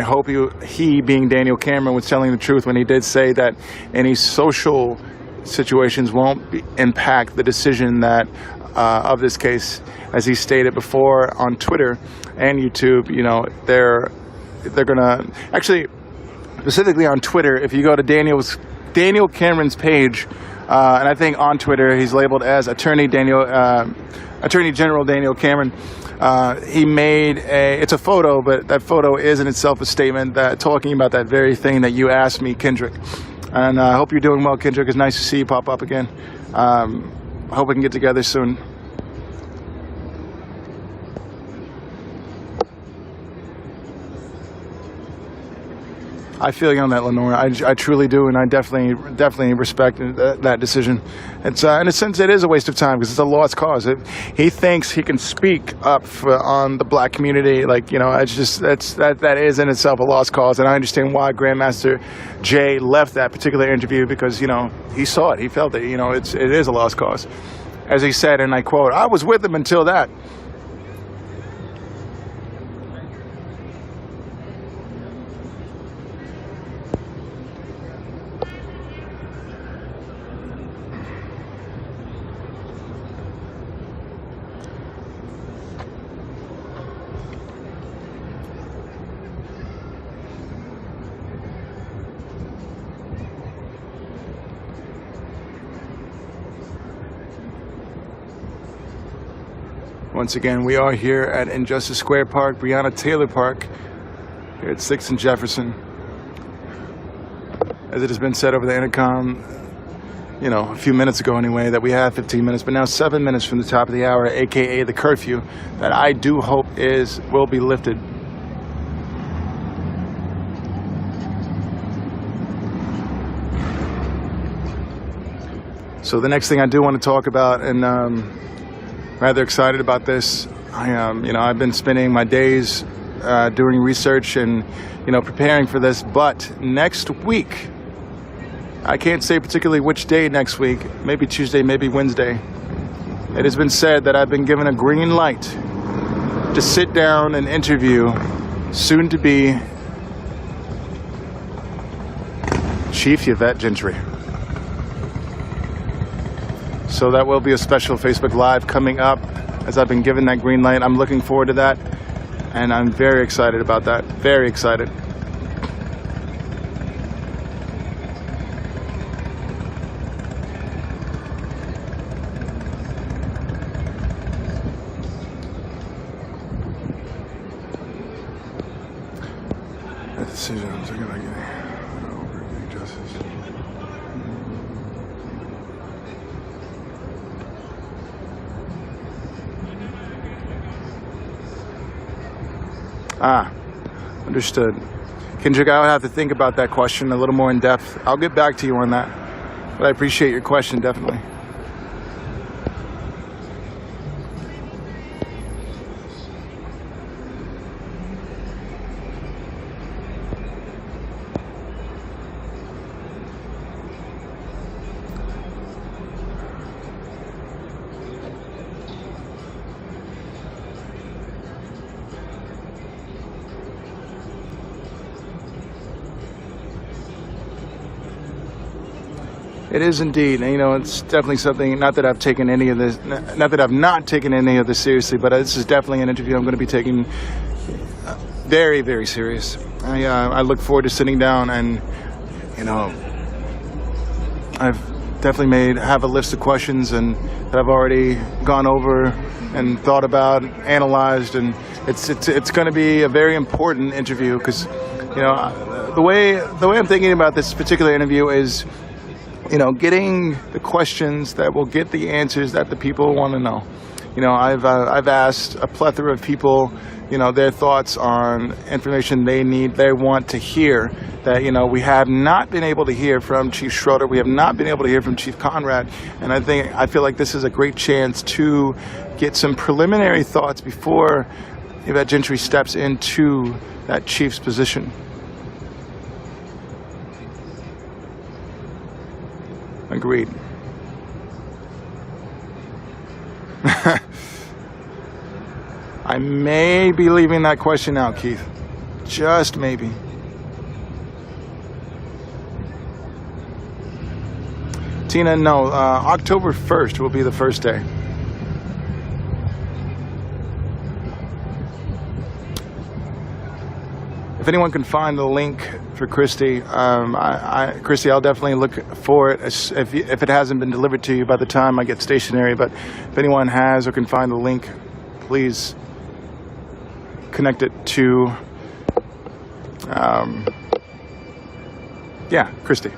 hope he, being Daniel Cameron, was telling the truth when he did say that any social situations won't impact the decision that of this case. As he stated before on Twitter and YouTube, they're gonna actually, specifically on Twitter, if you go to Daniel Cameron's page, and I think on Twitter he's labeled as Attorney General Daniel Cameron. He made it's a photo, but that photo is in itself a statement that talking about that very thing that you asked me, Kendrick. And I hope you're doing well, Kendrick. It's nice to see you pop up again. I hope we can get together soon. I feel you on that, Lenore. I truly do, and I definitely respect that decision. It's in a sense, it is a waste of time because it's a lost cause. He thinks he can speak up on the black community, it's just that is in itself a lost cause, and I understand why Grandmaster Jay left that particular interview because he saw it, he felt it. It is a lost cause, as he said, and I quote, "I was with him until that." Once again, we are here at Injustice Square Park, Breonna Taylor Park, here at 6th and Jefferson. As it has been said over the intercom, a few minutes ago anyway, that we have 15 minutes, but now 7 minutes from the top of the hour, aka the curfew, that I do hope will be lifted. So the next thing I do want to talk about, and rather excited about this. I've been spending my days doing research and, preparing for this. But next week, I can't say particularly which day next week, maybe Tuesday, maybe Wednesday. It has been said that I've been given a green light to sit down and interview soon-to-be Chief Yvette Gentry. So that will be a special Facebook Live coming up as I've been given that green light. I'm looking forward to that, and I'm very excited about that. Very excited. The decisions are going to get over justice. Understood. Kendrick, I would have to think about that question a little more in depth. I'll get back to you on that. But I appreciate your question, definitely. It is indeed. And, you know, it's definitely something, not that I've taken any of this, not that I've not taken any of this seriously, but this is definitely an interview I'm going to be taking very, very serious. I look forward to sitting down and, you know, I've definitely have a list of questions and that I've already gone over and thought about, analyzed, and it's going to be a very important interview because, you know, the way I'm thinking about this particular interview is, you know, getting the questions that will get the answers that the people want to know. You know, I've asked a plethora of people, you know, their thoughts on information they want to hear that, you know, we have not been able to hear from Chief Schroeder. We have not been able to hear from Chief Conrad. And I feel like this is a great chance to get some preliminary thoughts before Yvette Gentry steps into that chief's position. Agreed. I may be leaving that question out, Keith. Just maybe. Tina, no. October 1st will be the first day. If anyone can find the link for Christy, Christy, I'll definitely look for it if it hasn't been delivered to you by the time I get stationary. But if anyone has or can find the link, please connect it to, Christy.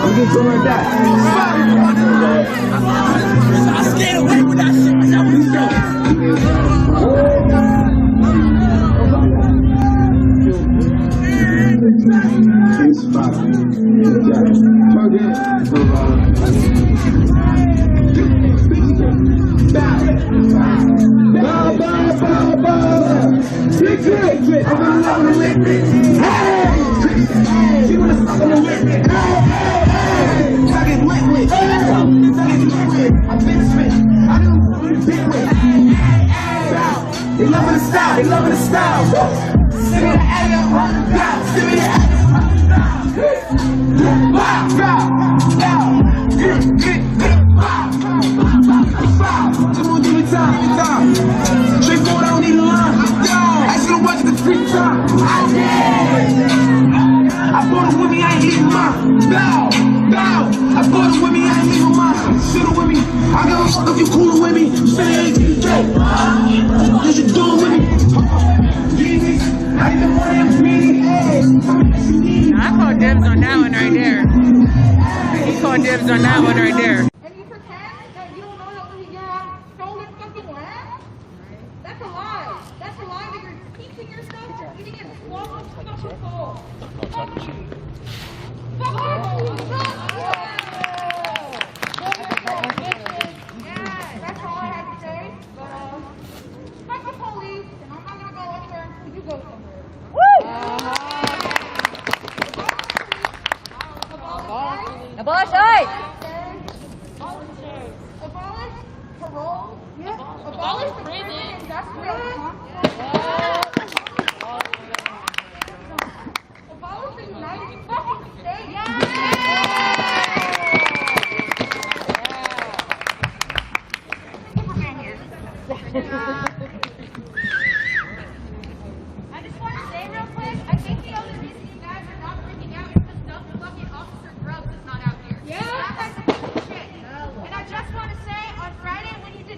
I'm just going like that. I skated away with that shit. That was They loving the style. Give me the alley, give me the Come on, give me time. Straightforward, I don't need a line. Ask you to watch the free time. I bought it with me, I ain't leaving mine. Bow. I bought it with me, I ain't leaving mine. Sit it with me. I give a fuck if you coolin' with me. Say it ain't DJ. You should do it with me. I call dibs on that one right there. He called dibs on that one right there. And you pretend that you don't know that when you got stolen fucking land? That's a lie. That's a lie that you're teaching yourself. You didn't get swallowed up your soul. That's all I had to say. Fuck the police, and I'm not gonna go anywhere until you go somewhere. Abolish ICE! Abolish parole. Abolish prison. Industrial. Abolish the United fucking States. Superman here. I just want to say real quick, I think the only reason you guys are not freaking out is because some fucking officer drugged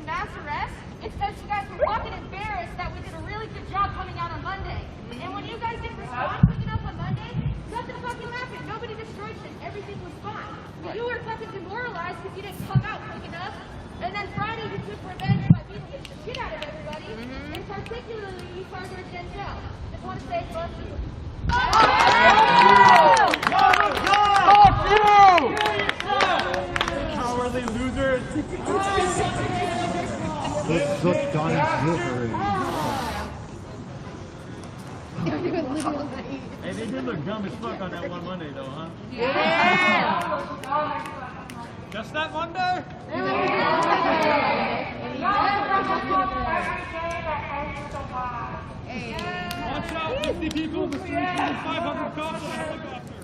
mass arrests, it's because you guys were fucking embarrassed that we did a really good job coming out on Monday. And when you guys didn't respond quick enough on Monday, nothing fucking happened. Nobody destroyed shit. Everything was fine. But you were fucking demoralized because you didn't come out quick enough. And then Friday you took revenge by beating the shit out of everybody. And particularly you targeted Denzel. Just want to say love you. Cowardly losers! Look, Donnie's Wolverine. Hey, they did look dumb as fuck on that one Monday, though, huh? Yeah! Just that Monday? Watch out, 50 people in the streets and 500 cops on a helicopter.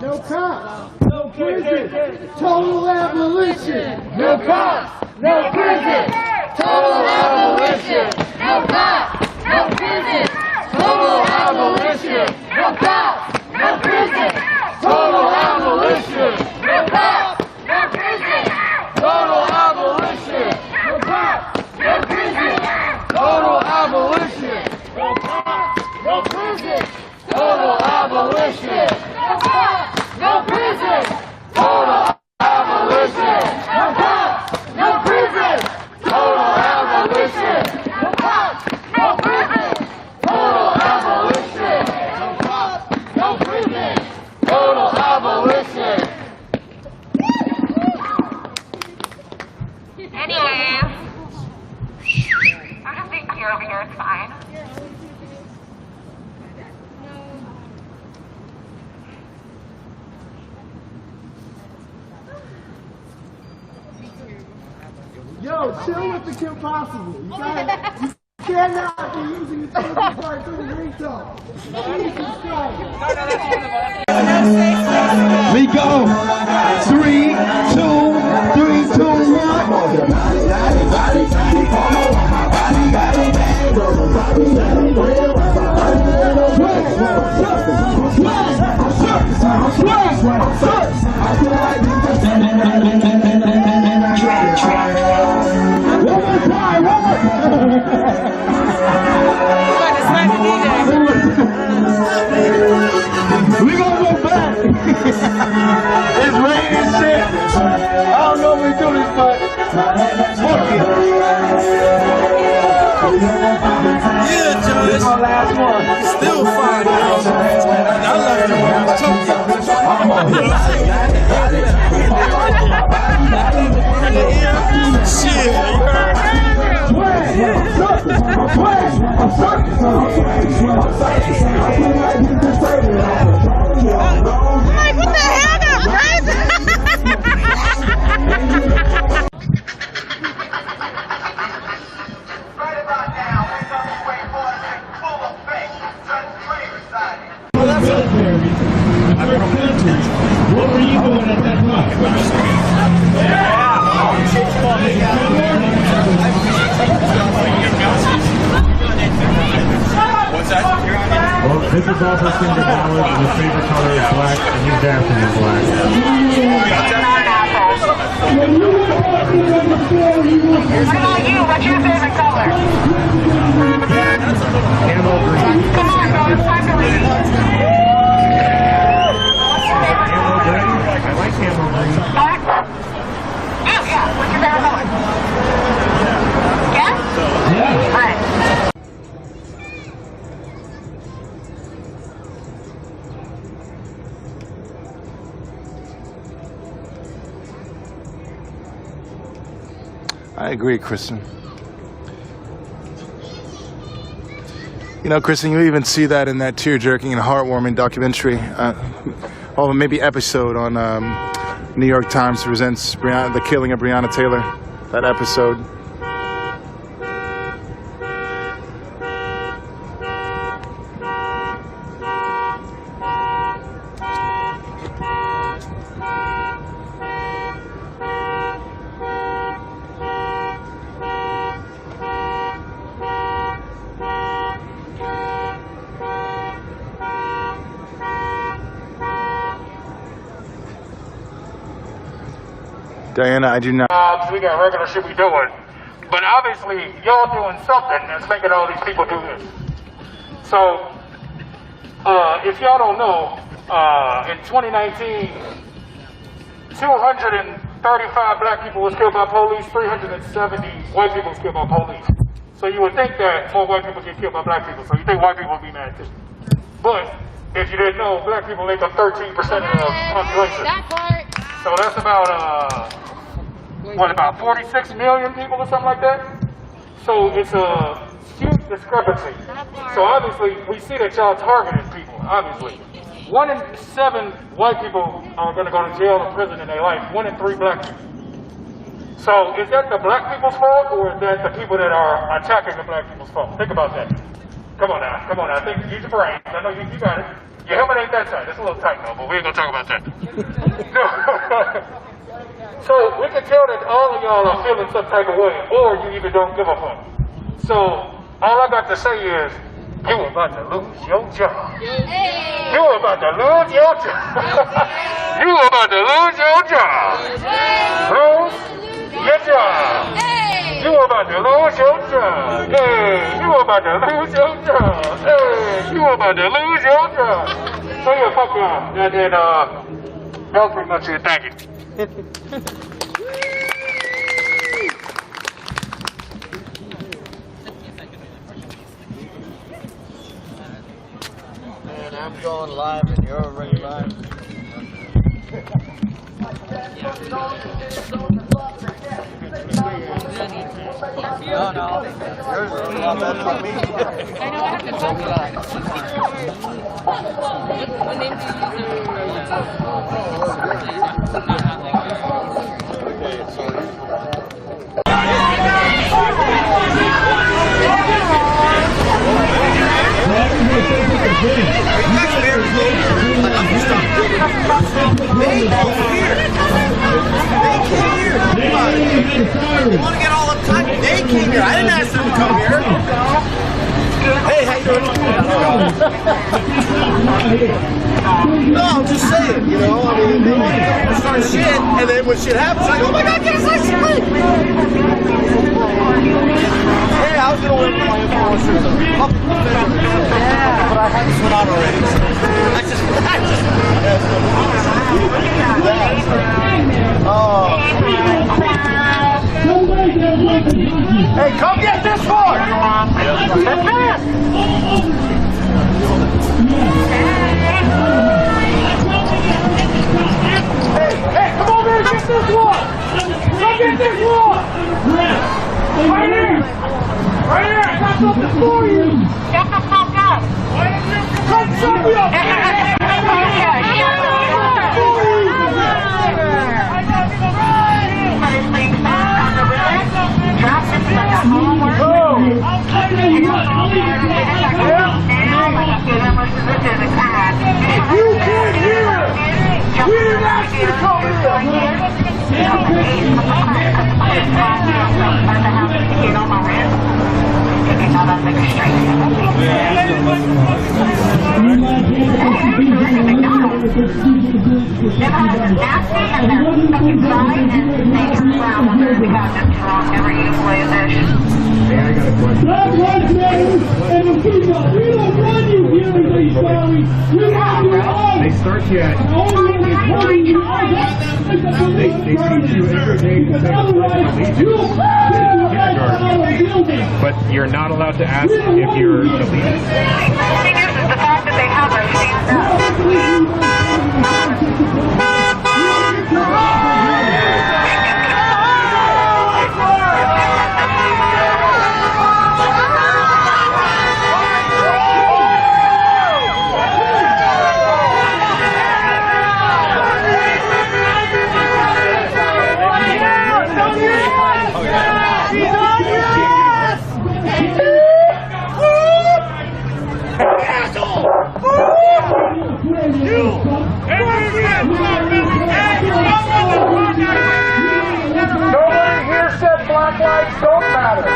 No cops, no prison, total abolition. No cops, no prison, total abolition. No cops, no prison, total abolition. No cops, no prison, total abolition. No cops, no prison, total abolition. No cops, no prison, total abolition. No cops, no prison, total abolition. No cops, no prison, total abolition. No cops, no prison, total abolition. No cops, no prison, total abolition. No cops, no prison, total abolition. Anyways, I'm just being clear over here, it's fine. Yo, chill with the Kim Possible. You cannot be using the telephone part to the ringtone. Jesus Christ. We go. 3, 2, 3, 2, 1. We gonna go back. It's raining shit. I don't know if we do this, but fuck it. Yeah, Judge. This is my last one. Still fine, girl. I love you when I was choking. Shit, you heard? Like, what the hell, that crazy? What were you doing at that time? What's that? Well, this is also Cinder Ballard, and his favorite color is black, and he's dancing in black. What about you? What's your favorite color? Camel green. Come on, bro, it's time to leave. Camel green? I like camel green. Black? Yeah, what's your favorite color? Yeah? Yeah. Alright. I agree, Kristen. You know, Kristen, you even see that in that tear-jerking and heartwarming documentary, or maybe episode on New York Times presents the killing of Breonna Taylor. That episode. Diana, I do not. We got regular shit we doing. But obviously, y'all doing something that's making all these people do this. So, if y'all don't know, in 2019, 235 black people was killed by police, 370 white people was killed by police. So you would think that more white people get killed by black people, so you think white people would be mad too. But if you didn't know, black people make up 13% of the population. So that's about, about 46 million people or something like that? So it's a huge discrepancy. So obviously, we see that y'all targeted people, obviously. 1 in 7 white people are going to go to jail or prison in their life. 1 in 3 black people. So is that the black people's fault, or is that the people that are attacking the black people's fault? Think about that. Come on now. Think, use your brain. I know you got it. Your helmet ain't that tight. It's a little tight though, but we ain't going to talk about that. So we can tell that all of y'all are feeling some type of way, or you even don't give a fuck. So all I got to say is, you about to lose your job. You about to lose your job. You about to lose your job. Lose your job. You about to lose your job. Hey, you about to lose your job. Hey, you about to lose your job. So yeah, fuck y'all. And then that was pretty much it. Thank you. And I'm going live and you're already live. No, yours is a lot better than me. I know, I have to talk about it. What name do you You want to get all uptight? They came here. I didn't ask them to come here. Hey, how you doing? No, I'm just saying, you know, I mean, they want to come and start shit, and then when shit happens, like, oh my God, get us like shit! Hey, I was going to win my influencers a couple of minutes, but I had this one out already. Hey, come get this one! Hey, come over here and get this one! Come get this one! Right here! Right here! I got something for you! Shut the fuck up! Come shut me up! You can't hear us! We didn't ask you to come here! Black Lives Matter and the people. We don't run you here in these valleys. We want you all. They start you at. They teach you every day to say kindergarten. But you're not allowed to ask if you're the leader. The thing is the fact that they have us stand Nobody here said black lives don't matter.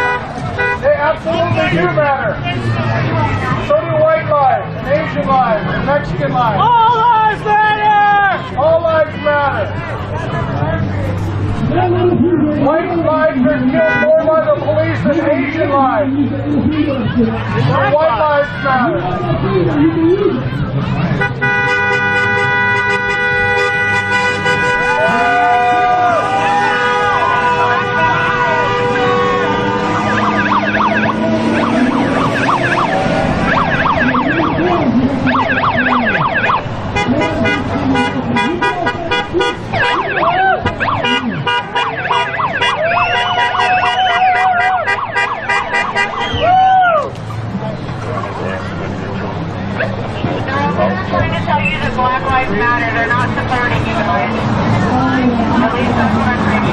They absolutely do matter. So do white lives, and Asian lives, and Mexican lives. All lives matter! All lives matter. lives. White lives matter. Trying to tell you that Black Lives Matter, they're not supporting you guys. At least that's what I'm pretty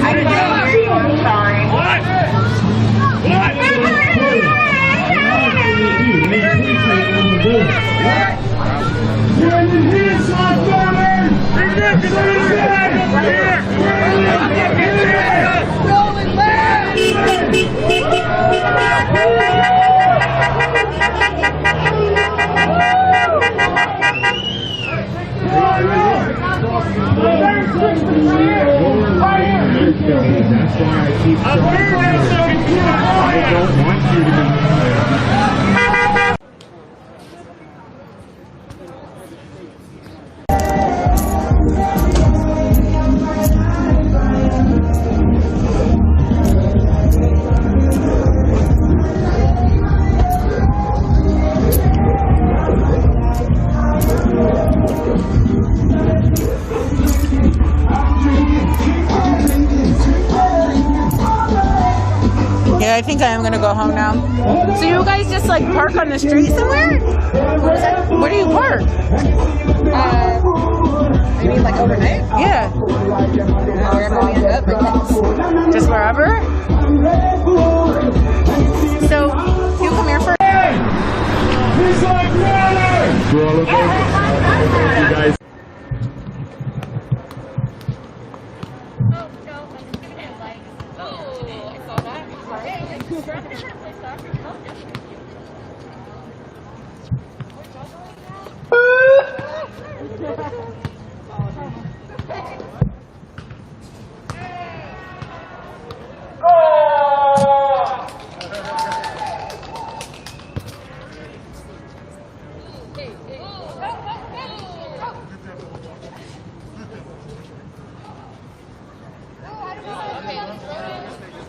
I can't hear you, I'm sorry. That's why I keep I don't want you to be Yeah, I think I am gonna go home now. So you guys just like park on the street somewhere? Where do you park? You mean like overnight? Yeah. Wherever we end up, I guess. Just wherever? So you come here for you guys.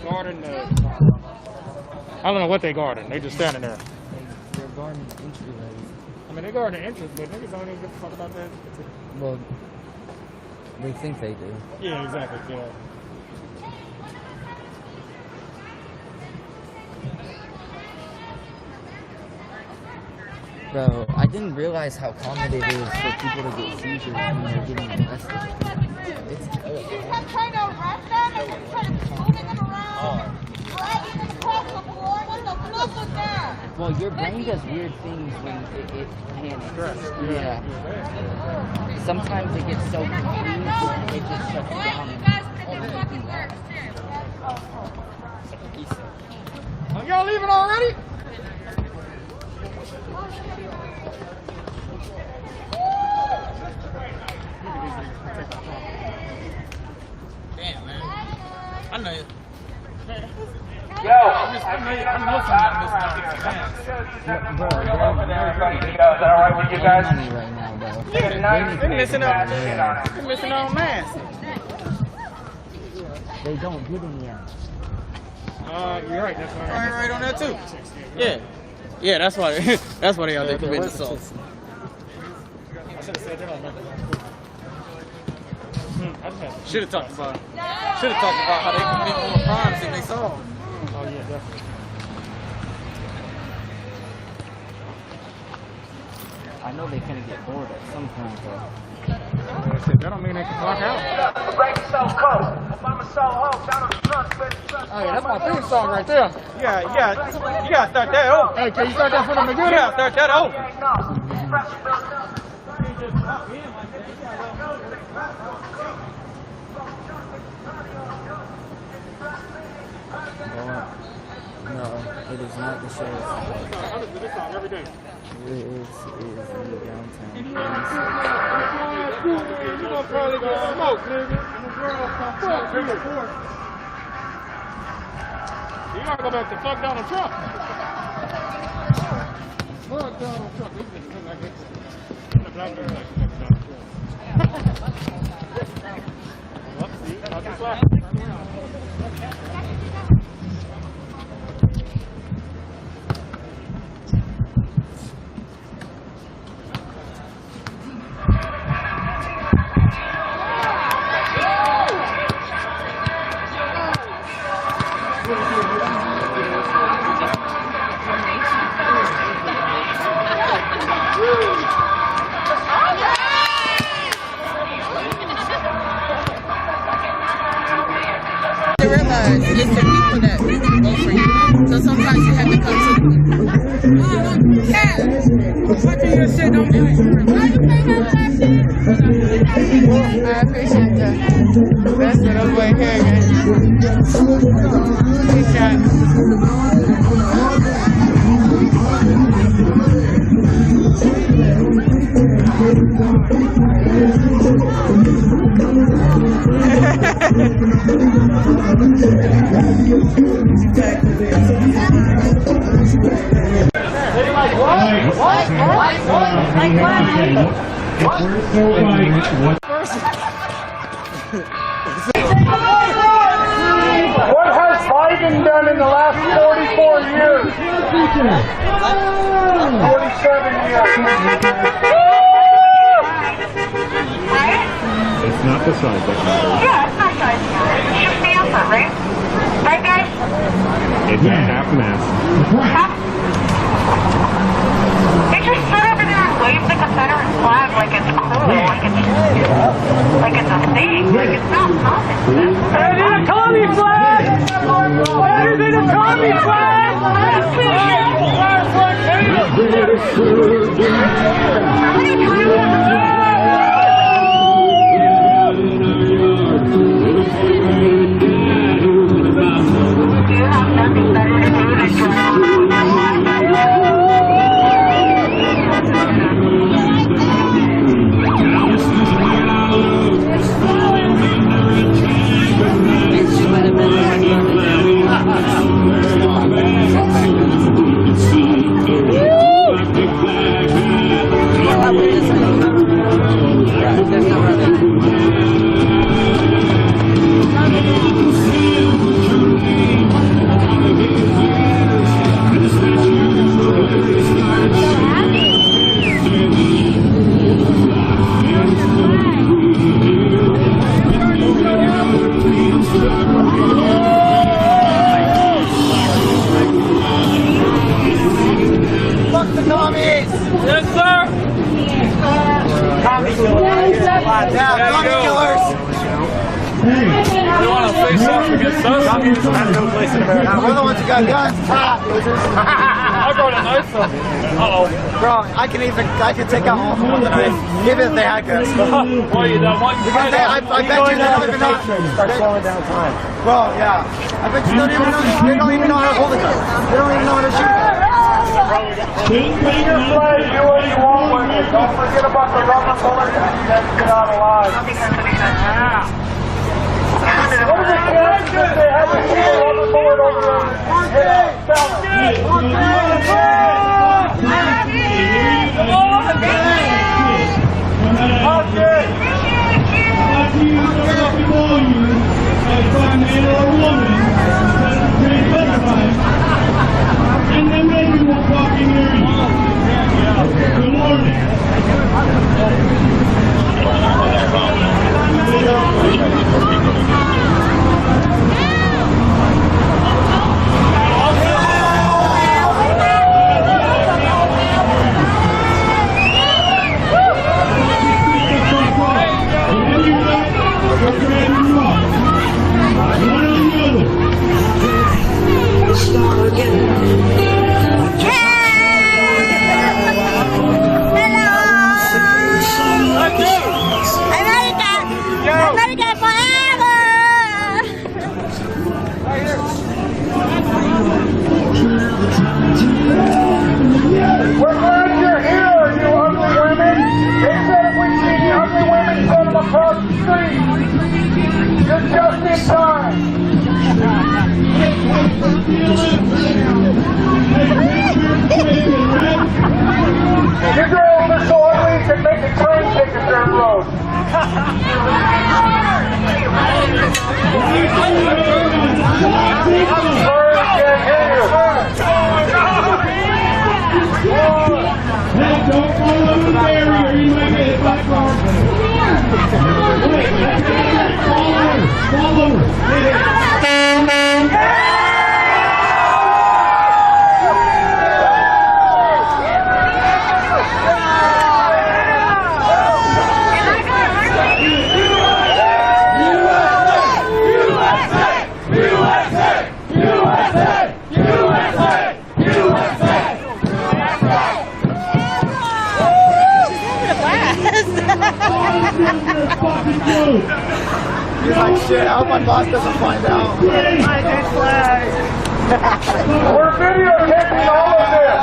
Guarding I don't know what they guarding. They just standing there. They're guarding the entryways. I mean, they guarding the entrance, but niggas don't even give a fuck about that. Well, they think they do. Yeah, exactly. Yeah. Bro, I didn't realize how common it is for people to get seizures when they're getting arrested. It's You kept trying to arrest them and then trying to be moving them around, dragging them across the floor. What the fuck was that? Well, your brain does weird things when it panics. Yeah. Sometimes it gets so confused that it just shuts down. You guys would have been fucking worse, too. Are y'all leaving already? Damn, man. I know you. Yo, I know somebody is that alright with you guys? Right now, bro. They're missing out. They're missing out on mass. They don't get any out. You're right. That's why. Right on that too. Yeah. Yeah, that's why. That's why they out there committing assaults. I should have said that on nothing. Should have talked about how they commit more crimes than they solve. Oh yeah, definitely. I know they finna get bored at some point, though. That don't mean they can clock out. Oh yeah, that's my theme song right there. Yeah, you gotta start that over. Hey, can you start that from the beginning? You gotta start that over. No, It is not the sheriff's department. Every day. It is the downtown police. You're gonna probably get smoked, nigga. You gotta go back to fuck Donald Trump. Fuck Donald Trump. To realize it's the people that vote for you. So sometimes you have to come to the people. Yeah. Watching your shit don't do it. I appreciate that. That's what I'm like here, guys. Good shot. What has Biden done in the last 44 years? 47 years. It's not the size that matters. Yeah, it's not size. It's just the effort, right? Right, guys? It's a half mast. They just sit over there and wave the Confederate flag like it's cool, like it's a thing, like it's not common. It is a commie flag! It is a commie flag! You have nothing better to do than drive. Fuck the commies! Yes, sir! Commie killers! Yeah, commie killers! You want to face off against us? Communism has no place in America. We're the ones who got guns. I brought a knife from. Uh-oh. Bro, I can take out all of them with a knife, even if they had guns. Well, you don't want Because I bet you they don't even know. Start slowing down time. Bro, yeah. I bet you they don't even know how to hold a gun. They don't even know how to shoot. Bring your flag, do what you want with it. Don't forget about the rubber bullets and you guys get out alive. What are the connections? They have a rubber bullet over there. And then maybe we'll fucking hear you. Good morning. You're just in time. You girls are so ugly you can make a train take a dirt road. Sorry, I can't hear you. Hey, don't fall over the barrier. You might get hit by a car. Wait, fall over. You're like, shit, I hope my boss doesn't find out. We're videotaping all of this.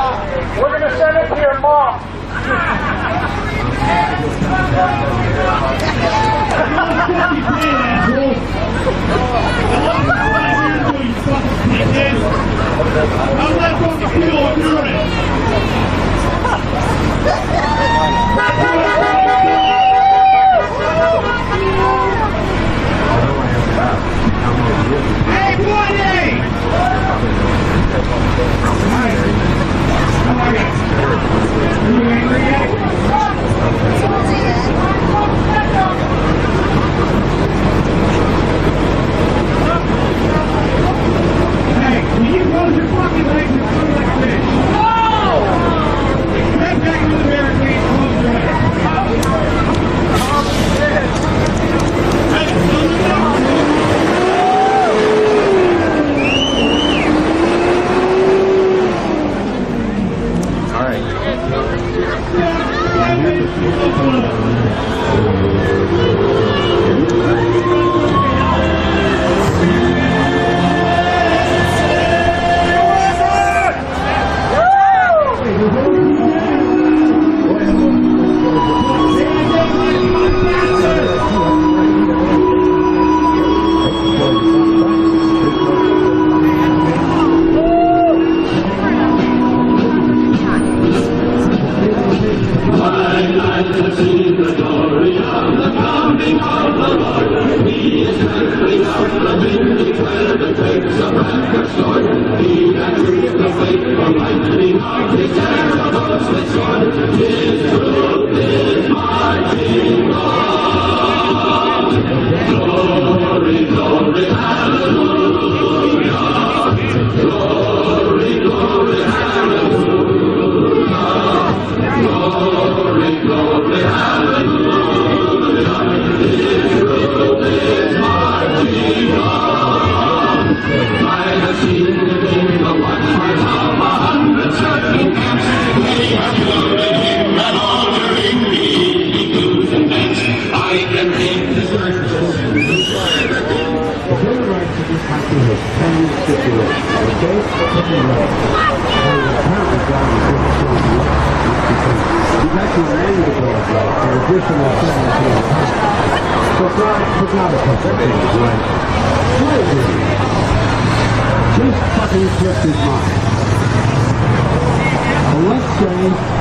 We're going to send it to your mom. I'm not going to feel I'm doing it. Hey, buddy! How are you? Are you angry yet? Hey, will you close your fucking legs and swim like a fish? No! Head back to the barricade, close your legs. Hey, close it up!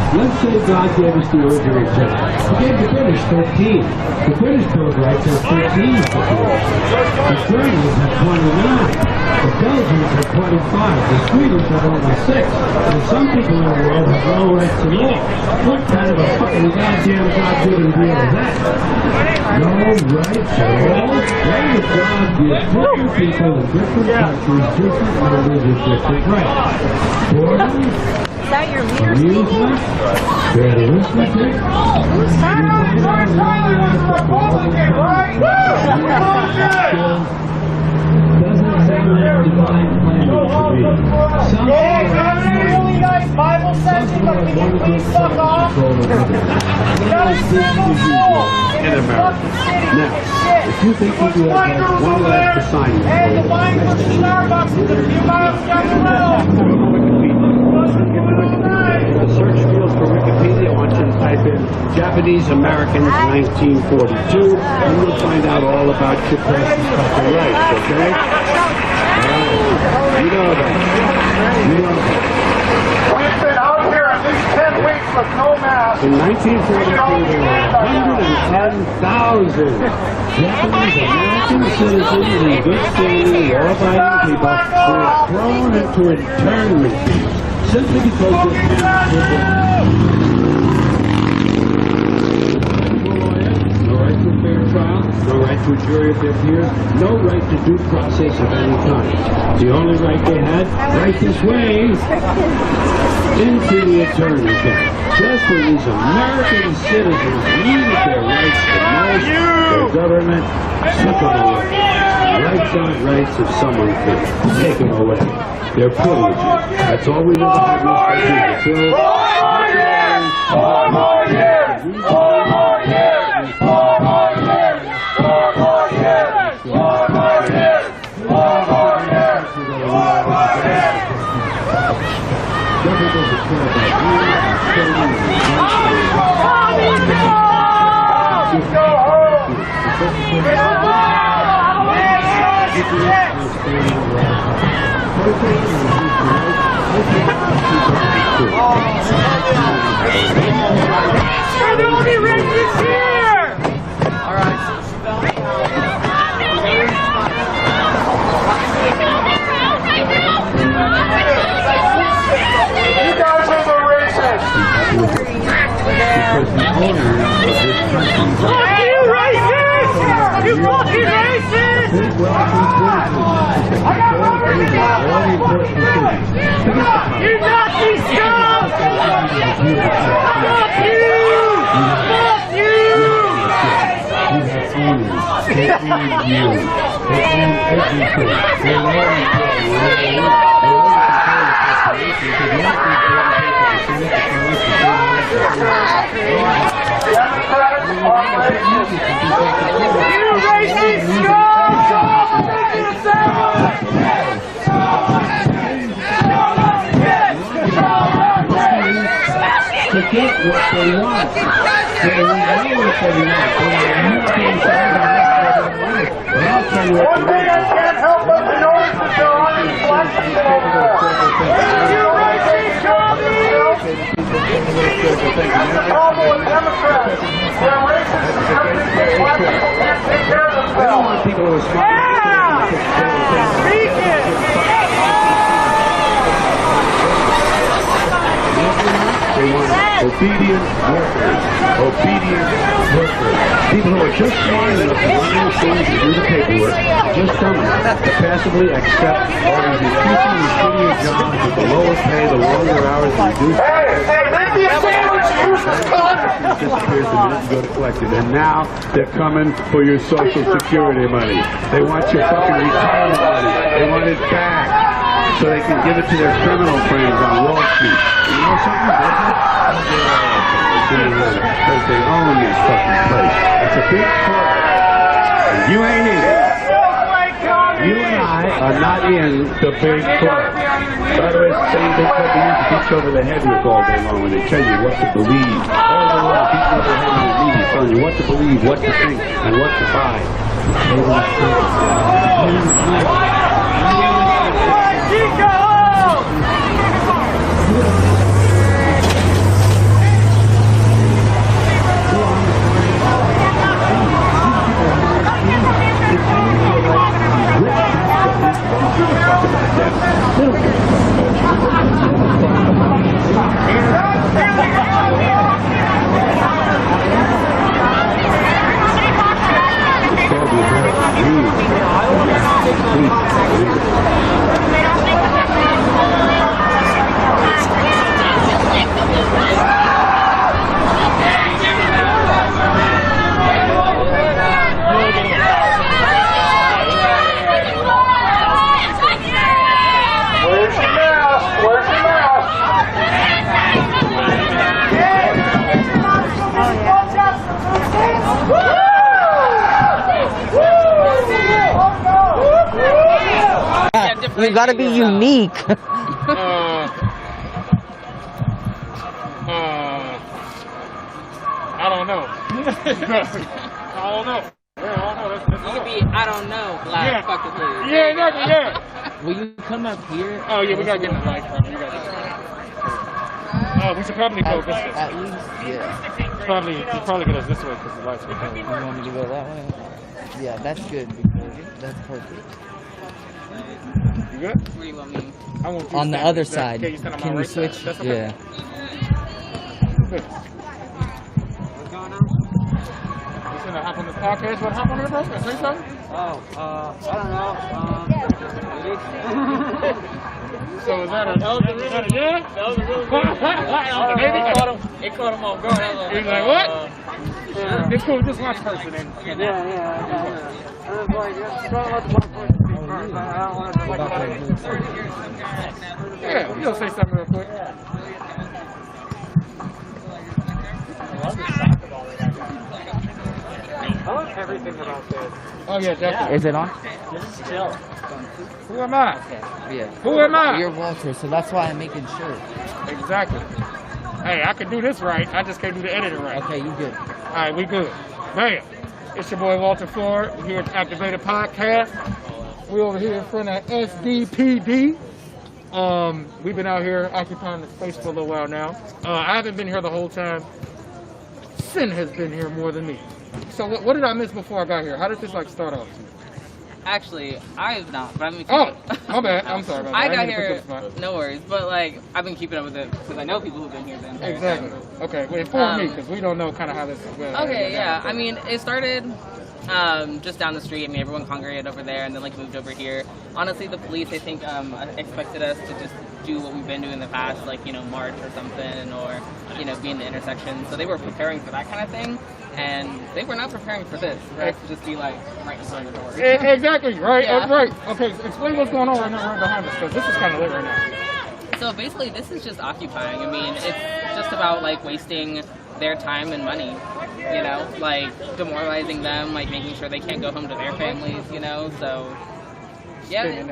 Let's say God gave us the original intent. He gave the British 13. The British Bill of Rights has 13 stipulations. The Germans have 29. The Belgians have 25. The Swedes have only 6. And some people in the world have no rights at all. What kind of a fucking goddamn God-given deal is that? No rights at all? Why would God give different people in different countries different numbers of different rights? Boredom? Is that your meter speaking? Really nice Bible session, but can you please fuck off? You gotta stand on the floor. In America. Now, if you think you do have one last assignment, and the line for the Starbucks is a few miles down the road. the search field for Wikipedia, I want you to type in Japanese Americans 1942, and you'll find out all about your person's fucking rights, okay? You know that. You know that. We've been out here at least 10 weeks with no mask. In 1942, there were 110,000 Japanese American citizens in good standing, law-abiding people who were thrown into internment simply because they no right to a fair trial, no right to a jury of their peers, no right to due process of any kind. The only right they had, right this way, into the attorney camp. Just when these American citizens needed their rights the most, their government took them away. Rights aren't rights if someone can take them away. They're privileges. That's all we ever had in this country until... 4 more years! 4 more years! 4 more years! 4 more years! 4 more years! 4 more years! 4 more years! We're the only racists here! All right. You guys are the racists! Fuck you, racist! You fucking racist! I got rubber to go! You Nazi scum! Fuck you! Fuck you! Forget what they want. They know what they want. But I'll tell you what One thing I can't help but to notice is there are these black people over there. You racist commies! The problem with Democrats, they're racist because they think black people can't take care of themselves. Yeah! Speak it! They want obedient workers. Obedient workers. People who are just smart enough to run their things and do the paperwork, just dumb enough to passively accept all these increasingly shittier jobs with the lower pay, the longer hours, the reduced... Hey, make me a sandwich, you useless cunt! Disappears the minute you go to collect it. And now they're coming for your Social Security money. They want your fucking retirement money. They want it back so they can give it to their criminal friends on Wall Street. You know something? Because they own this fucking place. It's a big club. And you ain't in it. You and I are not in the big club. By the way, it's the same big club they used to beat you over the head with all day long when they tell you what to believe. All day long, beating over the head with the media, telling you what to believe, what to think, and what to buy. You gotta be unique. I don't know. I don't know. Yeah, I don't know. You could be, I don't know, black fucking please. Yeah, exactly, yeah. Will you come up here? Oh, yeah, we gotta get in the light. We gotta get in the light. Oh, we should probably go this way. At least, yeah. You probably get us this way because the lights are coming. You want me to go that way? Yeah, that's good because that's perfect. You good? Where do you want me? I want you on to the stand. other Is that side. okay? You stand on my Can we right side? switch? That's okay. Yeah. Good. What's going on? You gonna hop on this podcast? What hop on here, bro? Say something? I don't know. So is that a yeah? That was a really good It caught him off guard. He's like, what? It's cool, just watch person. Yeah. I was like, yeah, you'll say something real quick. I love everything about this. Oh yeah, definitely. Is it on? Just chill. Who am I? Yeah. Who am I? You're Walter, so that's why I'm making sure. Exactly. Hey, I can do this right. I just can't do the editing right. Okay, you good. All right, we good. Bam. It's your boy Walter Ford here at the Activated Podcast. We over here in front of SDPD. We've been out here occupying the space for a little while now. I haven't been here the whole time. Sin has been here more than me. So what did I miss before I got here? How did this start off? Actually, I have not, but I've been my bad. I'm sorry about that. I got here, no worries, but I've been keeping up with it because I know people who've been here then. Exactly. Okay, well, inform me because we don't know kind of how this is going. Okay, yeah. I mean, it started just down the street. I mean, everyone congregated over there and then moved over here. Honestly, the police, I think, expected us to just do what we've been doing in the past, march or something, or be in the intersection. So they were preparing for that kind of thing. And they were not preparing for this. Right? To just be right in front of the door. Exactly, right? Yeah. Right. Okay, explain what's going on right now, right behind us, because this is kind of lit right now. So basically, this is just occupying. I mean, it's just about wasting their time and money. Demoralizing them, making sure they can't go home to their families. So yeah. Spending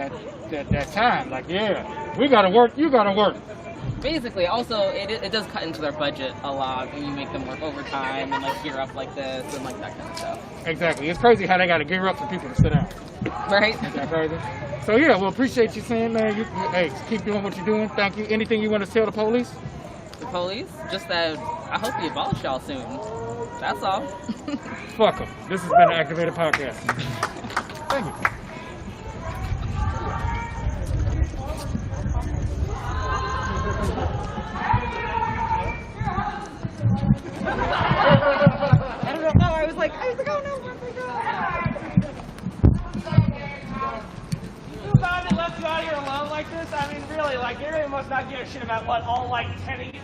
that time, yeah, we gotta work. You gotta work. Basically, also, it does cut into their budget a lot when you make them work overtime and gear up like this and that kind of stuff. Exactly. It's crazy how they got to gear up for people to sit down. Right? Isn't that crazy? So yeah, well, appreciate you saying, man. Hey, keep doing what you're doing. Thank you. Anything you want to tell the police? The police? Just that I hope we abolish y'all soon. That's all. Fuck them. This has been an Activated Podcast. Thank you. I don't know. I was like, oh no, where'd they go? You found it, left you out here alone like this? I mean, really, you really must not give a shit about what all 10 of you.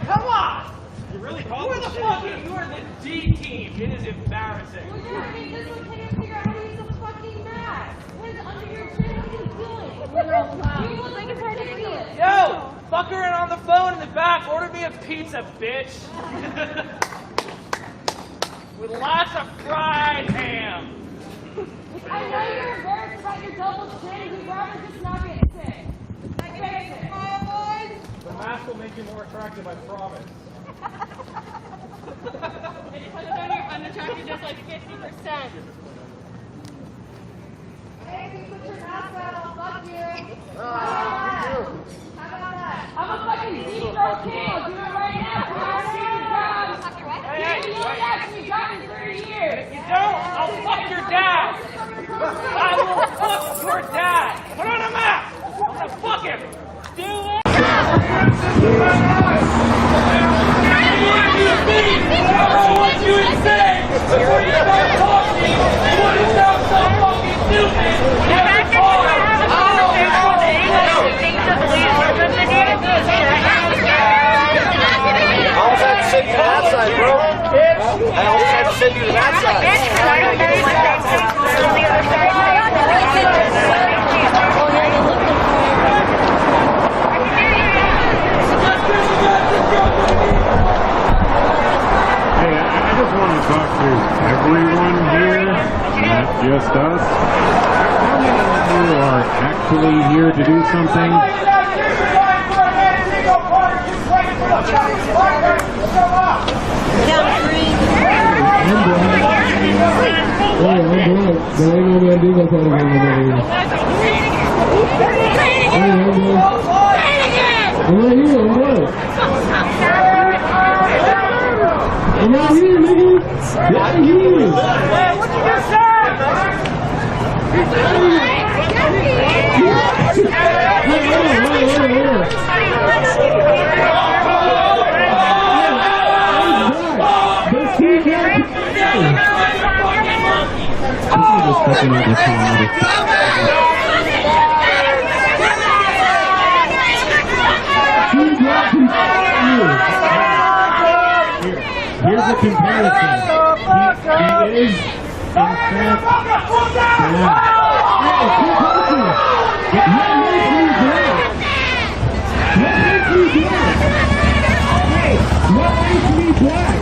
Come on! You really call the fucking, you are the D team. It is embarrassing. Well, yeah, I mean, this one can't figure out how to use a fucking mask. What is it under your chin? What are you doing? People think it's ridiculous. Yo! Fucker in on the phone in the back. Order me a pizza, bitch. With lots of fried ham. I know you're embarrassed about your double chin. You'd rather just not get sick. Face it. The mask will make you more attractive, I promise. It puts on your unattractiveness 50%. Hey, you put your mask on. Fuck you. How about that? I'm a fucking zero king. I'll do it right now. Hey, you don't actually got me 30 years. If you don't, I'll fuck your dad. I will fuck your dad. Put on a mask. I'm gonna fuck him. Do it. What you say? Before you start talking, what is that so fucking stupid? You have to call it. I also had to send you to that side, bro. I also had to send you to that side. Hey, I just want to talk to everyone here, not just us. How many of you are actually here to do something? Here's a comparison. He is, in fact, What makes me black?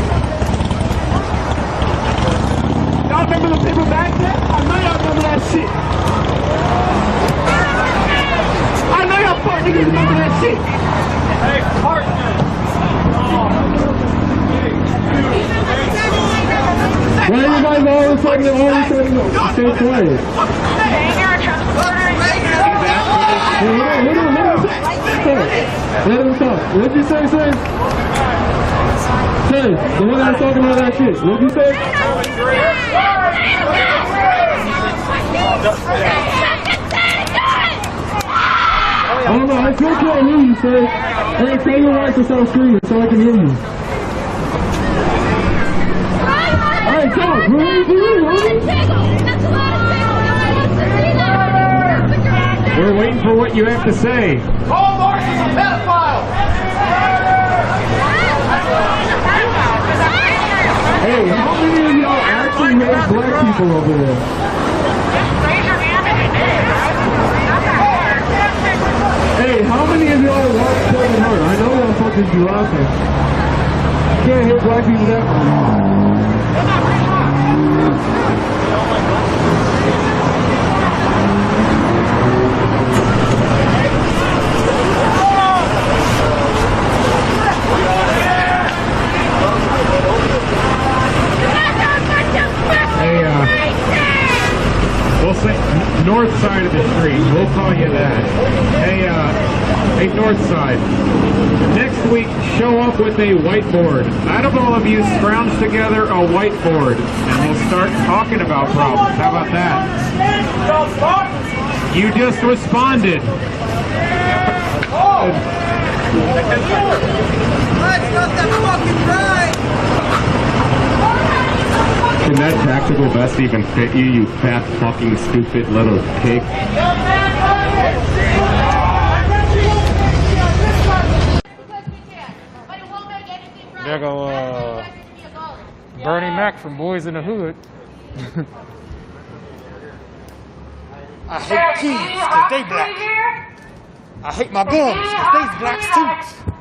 Y'all remember the people back there? I know y'all remember that shit. I know y'all fuck niggas remember that shit. Hey, partner. Why are you guys all of a sudden stay quiet? Let him talk. What'd you say, Say? Say, the one that was talking about that shit. What'd you say? Oh no, I still can't hear you, Say. Hey, tell your wife to stop screaming so I can hear you. Alright, talk. What are you doing, We're waiting for what you have to say. Call Mark is a pedophile! Hey, how many of y'all actually hate black people over there? Hey, how many of y'all watch Kevin Hart? I know y'all fucking be laughing. You can't hate black people that much. We'll say north side of the street. We'll call you that. Hey, north side. Next week, show up with a whiteboard. Out of all of you, scrounge together a whiteboard, and we'll start talking about problems. How about that? You just responded. Let's not that fucking right! Can that tactical vest even fit you, you fat fucking stupid little pig? There go Bernie Mac from Boys in the Hood. I hate kids because they black. I hate my guns because they's blacks too.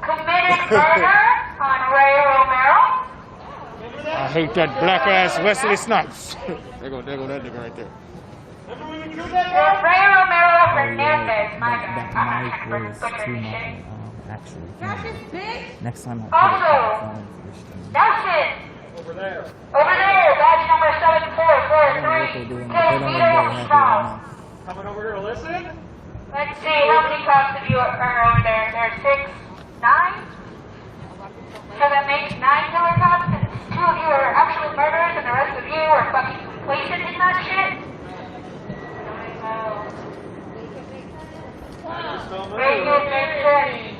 Committed murder on Ray Romero. I hate that black ass Wesley Snipes. there go that nigga right there. Ray Romero Hernandez, my That mic was too much, actually. Next time I'll also, Nelson. Over there, badge number 7443. Take Vito Strong. Coming over here to listen? Let's see, how many cops of you are over there? There's 6, 9? So that makes 9 killer cops, and 2 of you are actual murderers, and the rest of you are fucking complacent in that shit? Very good, makes sense.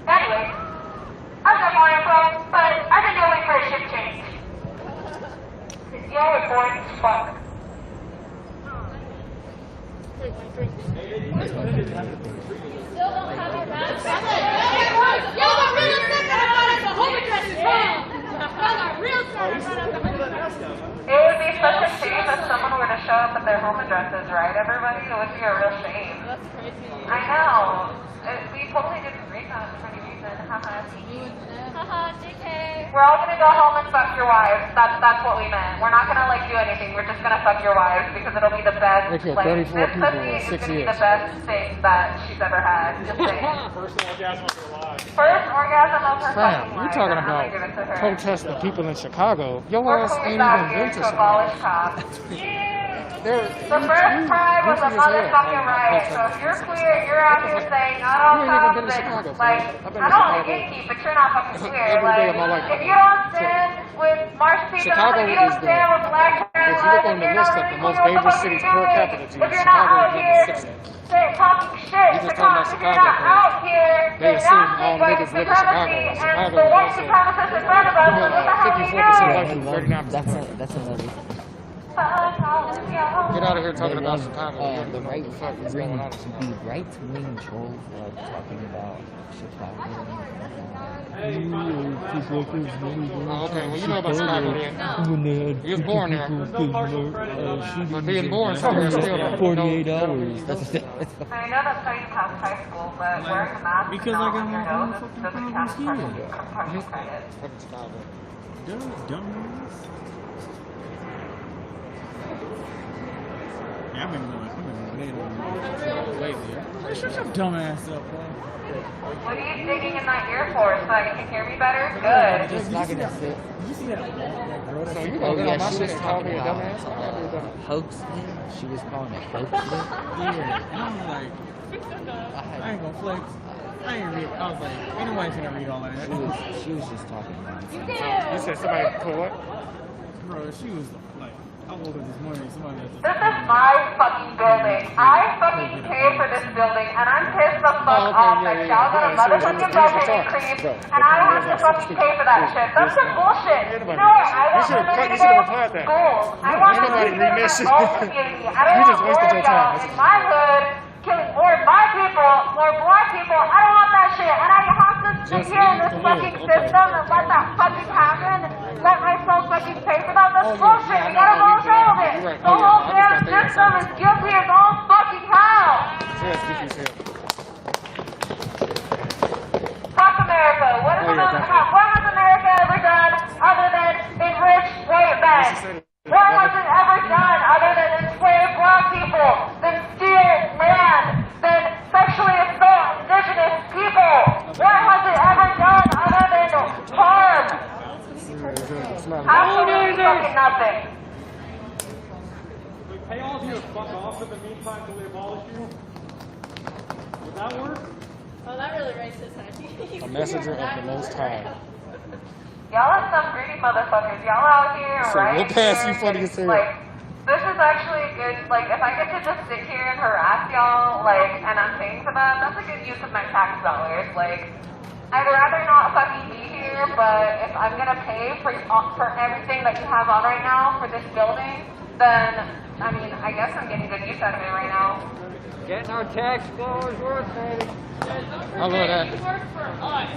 Anyway, I've got more info, but I think I'll wait for a shift change. Because y'all are boring as fuck. It would be such a shame if someone were to show up at their home addresses, right, everybody? It would be a real shame. That's crazy. I know. We totally didn't read that for any reason. Haha. We're all gonna go home and fuck your wives. That's what we meant. We're not gonna like do anything. We're just gonna fuck your wives because it'll be the best. They killed Like 34 this people pussy in is 6 gonna be years. the best thing that she's ever had. Just saying. First orgasm of her life. First orgasm of her Fam, fucking you're life. talking I'm gonna about give it to her. protesting people in Chicago. Your We're ass queers ain't out even here been to to Chicago. abolish cops. The first pride was a motherfucking riot. So if you're queer, you're out here saying, I don't cops, and like, I don't want to gatekeep, but you're not fucking queer. Like, if you don't stand with march people, if you don't stand with black trans lives, if you're not really cool, what the fuck are you doing? If you're not out here talking shit to cops, if you're not out here denouncing white supremacy and the white supremacists in front of us, what the hell are you doing? That's another thing. Get out of here talking about Chicago. The right wing trolls like talking about Chicago. Oh, okay, well, you know about Chicago then. You was born there. But being born somewhere still 48 hours. I know that's how you pass high school, but wearing a mask Because not I got on your my nose doesn't count as partial credit. Dumbass. Yeah, I've been lately. Shut your dumb ass up, bro. What are you digging in my ear for? So you can hear me better? Good. Just not gonna sit. Did you see that girl? So you Oh gonna get on yeah, my she shit was and call talking me a about dumbass? I'm not being dumb. hoaxing. She was calling it hoaxing. Yeah, and I'm like, I ain't gonna flex. I ain't read. I was like, ain't nobody finna read all that. She was just talking nonsense. You said somebody put what? Bro, she was like, I woke up this morning. Somebody was This is my fucking building. I fucking pay for this building, and I'm pissed the fuck off that y'all got a motherfucking budget increase, and I have to fucking pay for that shit. That's some bullshit. You know what? I want women to go to schools. I want women to go to my own community. I don't want more of y'all in my hood killing more white people, more black people. I don't want that shit. And I have to sit here in this fucking system and let that fucking happen. Let myself fucking pay for that. That's bullshit. We gotta abolish all of it. The whole damn system is guilty as all fucking hell. Fuck America. What has America ever done other than enrich white men? What has it ever done other than enslave black people, than steal land, than sexually assault indigenous people? What has it ever done other than harm? Absolutely fucking nothing. Pay all of you to fuck off in the meantime till we abolish you? Would that work? Oh, that really racist, huh? A messenger of the Most High. Y'all are some greedy motherfuckers. Y'all out here, So right? we'll pass you here, funny as hell. Like, this is actually good. Like, if I get to just sit here and harass y'all, like, and I'm paying for that, that's a good use of my tax dollars. Like, I'd rather not fucking be here, but if I'm gonna pay for everything that you have on right now for this building, then, I mean, I guess I'm getting good use out of it right now. Getting our tax dollars worth, baby. I love that. Work for us.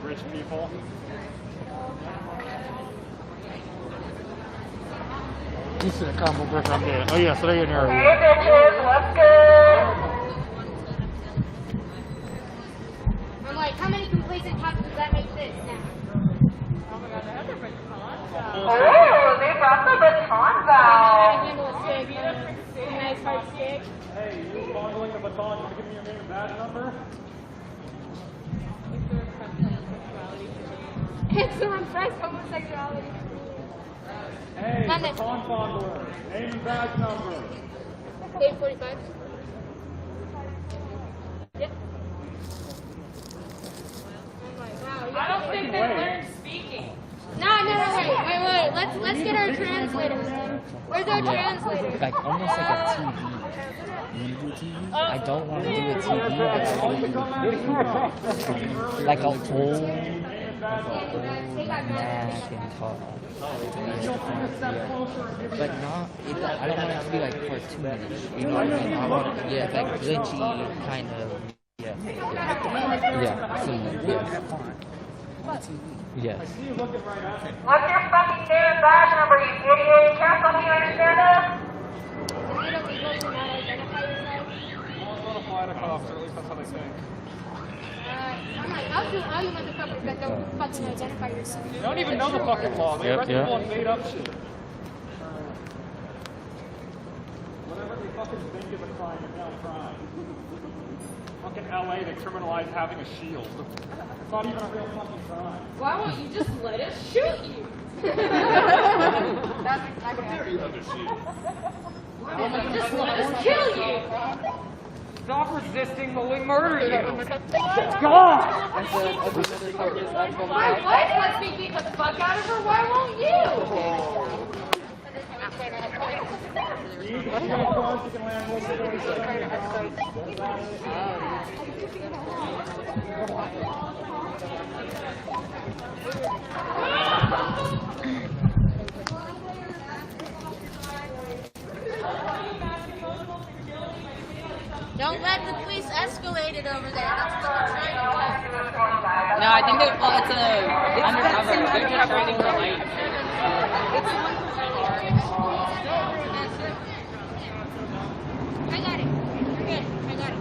Rich people. You said comic book, I'm dead. Oh yeah, so they in there. Hey bitches, what's good? I'm like, how many complacent cops does that make this now? Oh, they brought the batons out. Handle a stick, a nice hard stick. Hey, you boggling the baton, you give me your name and badge number? It's to repress homosexuality. Hey, Monday. baton fondler, name and badge number. 845. Yep. I'm like, wow. I don't think they learned speaking. No, wait. Let's get our translators. Where's our translator? Like almost like a TV. You want to do a TV? I don't want to do a TV, but like a old Mac and talk. But not, I don't want it to be like cartoonish. You know what I mean? I want it, yeah, like glitchy kind of. Yeah. So, yes. What's your fucking name and badge number, you idiot? You can't fucking understand us? You don't need to identify yourself. Well, it's not a flight across, or at least that's how they say. I'm like, all you motherfuckers that don't fucking identify yourself. You don't even know the fucking law. They arrest people on made up shit. Whatever they fucking think of a crime, it's not a crime. Fucking LA, they criminalize having a shield. It's not even a real fucking crime. Why won't you just let us shoot you? That's exactly what just let us kill you. Stop resisting when we murder you. God! My wife lets me beat the fuck out of her. Why won't you? Don't let the police escalate it over there. That's what they're trying to do. No, I think that, well, it's undercover. They're just waiting for light. I got it. You're good. I got it.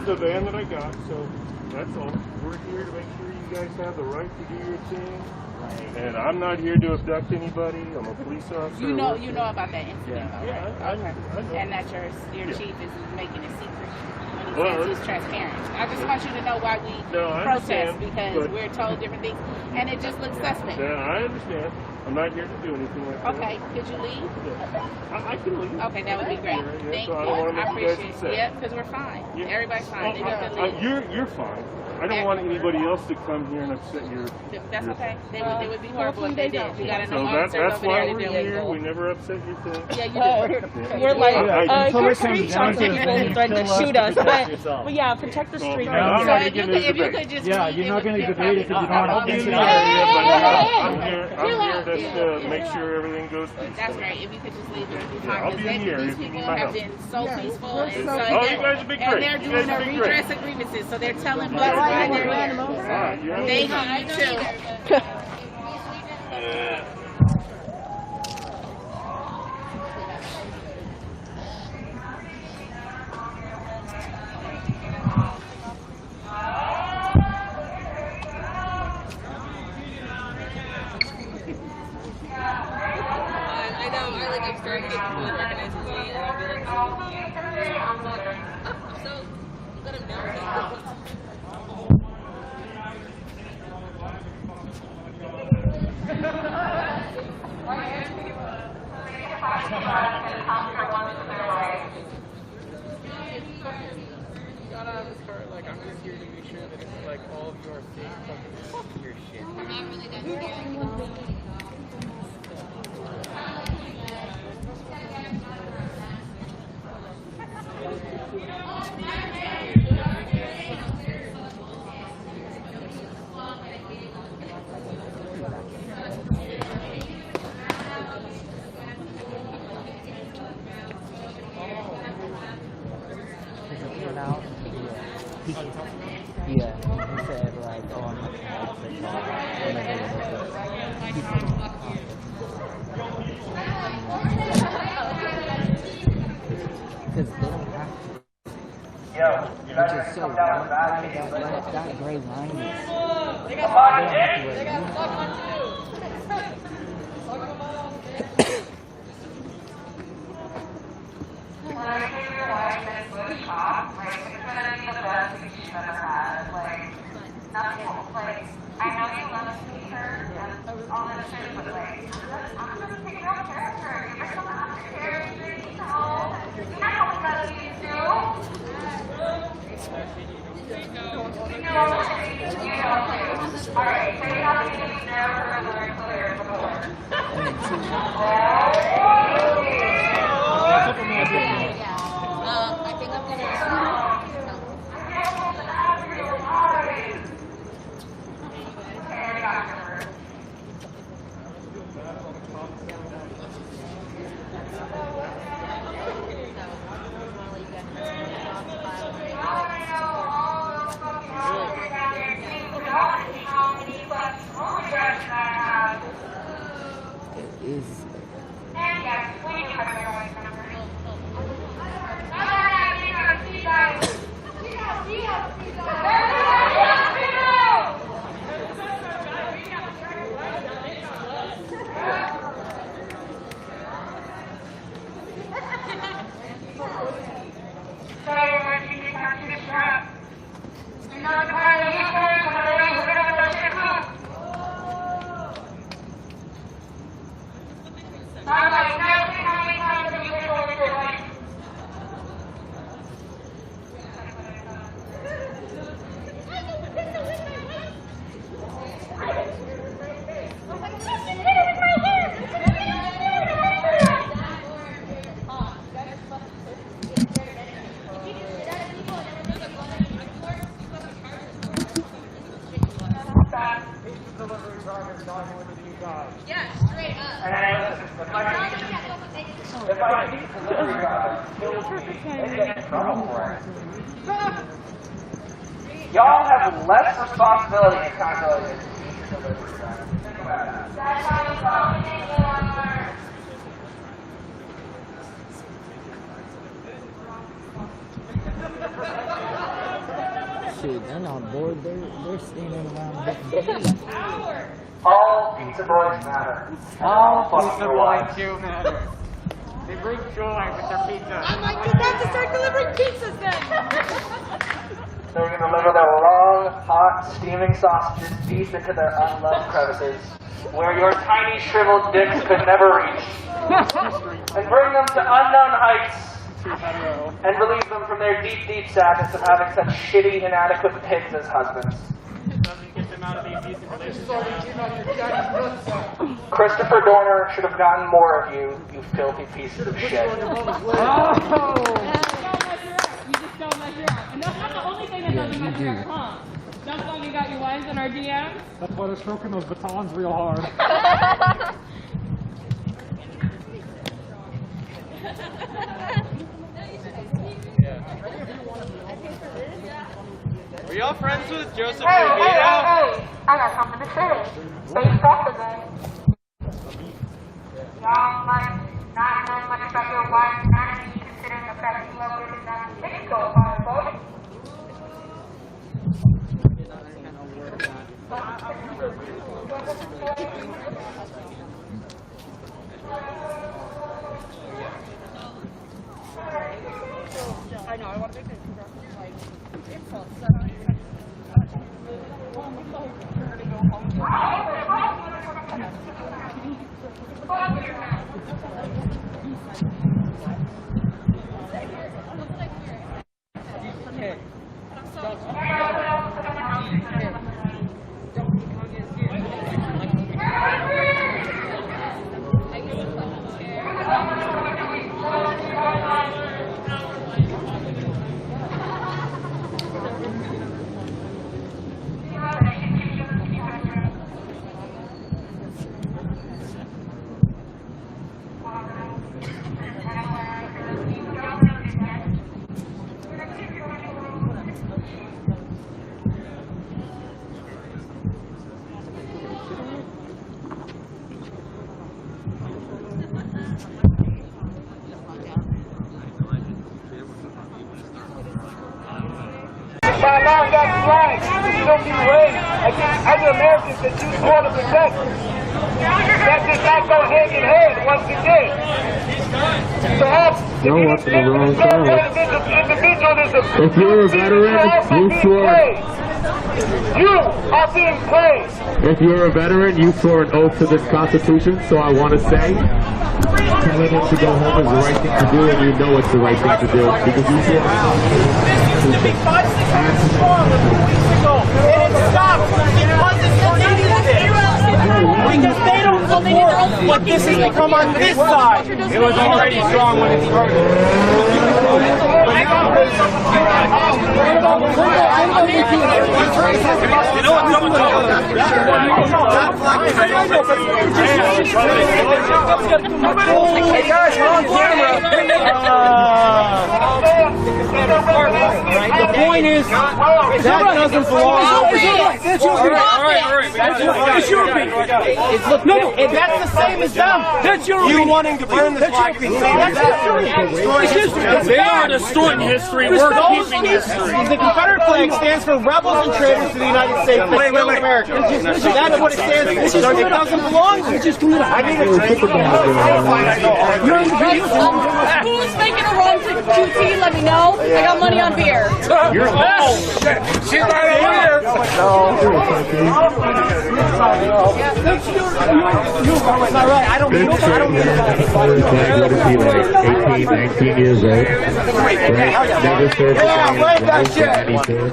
The van that I got, so that's all. We're here to make sure you guys have the right to do your thing. And I'm not here to abduct anybody. I'm a police officer. You know about that incident, though, Yeah, right? I know. And that your chief is making it secret. Well, Says he's transparent. I just want you to know why we protest, because we're told different things, and it just looks suspect. Yeah, I understand. I'm not here to do anything like that. Okay, could you leave? Yeah. I can leave. Okay, that would be great. Thank so you. I don't want to make you guys appreciate upset. it. Yeah, because we're fine. Yeah. Everybody's fine. They need to leave. You're fine. I don't want anybody else to come here and upset your. That's okay. It would be horrible if they did. You got So enough officers that's over why there to we're deal here. with. We never upset your thing. Yeah, you do. We're like, here's screenshots of people who threatened to shoot us, but yeah, protect the street. I'm not going to get into this If you debate. could just Yeah, leave, you're not going to you're debate it because you don't I'll want be to in the get area, but I'm Chill here out. just to make sure everything goes peaceful. That's great. If you could just leave, it would be Yeah, fine. I'll be in here These if you people need my have help. been so peaceful, and so Oh, you guys have been and great. they're You doing guys a have been great. redress of grievances, so they're telling us why they're here. Thank you, you too. I know, I'm starting to get people that recognize me, and I'll be like, oh, so, let him know. Like, I'm just here to make sure that it's like all of your things, your shit. I'm not really that scared. Yeah, he said like, oh, I'm not because they don't have to. Which is so that gray line is. They got fucking one too. When I hear your wife is with Pop, like, it's gonna be the best thing she's ever had. Like, nothing will, like, I know you love to see her and all that shit, but, like, I'm gonna take it over character. You're just gonna have to carry me, you know? You're not gonna let me do. Alright, so you have to be never very clear before. I think I'm gonna. It is. And yes, please have your voice number. Yeah, straight up. If I see delivery driver kills me, they get in trouble for it. Y'all have less responsibility and accountability than teacher delivery drivers. Think about that. That's why we call it anymore. Shit, they're not bored. They're standing around. All pizza boys matter. All pizza boys do matter. They bring joy with their pizza. I'm like, you have to start delivering pizzas then. They're going to deliver their long, hot, steaming sausages deep into their unloved crevices, where your tiny, shriveled dicks could never reach, and bring them to unknown heights, and relieve them from their deep, deep sadness of having such shitty, inadequate pigs as husbands. Christopher Dorner should have gotten more of you, you filthy pieces of shit. And that's not the only thing that doesn't mess you up, huh? That's why we got your wives in our DMs. That's why they're stroking those batons real hard. Are y'all friends with Joseph Hey, Rivera? hey, I got something to say. Face off today. Y'all might not know much about your wife's anatomy, considering the fact that you love her in that Mexico, folks. I know, I want to make it like insults. My mom got flagged. She'll be raised against other Americans that you swore to protect. That does not go hand in hand once again. Perhaps individualism. If you're a veteran, you swore. You are being praised. If you're a veteran, you swore an oath to this Constitution, so I want to say, telling him to go home is the right thing to do, and you know it's the right thing to do, because you swore. This used to be 5, 6 years strong a few weeks ago, and it stopped. It wasn't for because they don't support what this has become on this side. It was already strong when it started. You know what someone told us? Hey guys, we're on camera. The point point is, that doesn't belong. That's your opinion. All right. That's your opinion. No, that's the same as them. That's your opinion. You wanting to burn the flag. That's history. They are destroying history. We're keeping history. The Confederate flag stands for rebels and traitors to the United States. Wait. America. That's what it stands for. It doesn't belong there. I need a drink. Who's making a run to QT? Let me know. I got money on beer. You're she's right over here. It's not right. I don't need to be like 18, 19 years old. Right? Never served anything.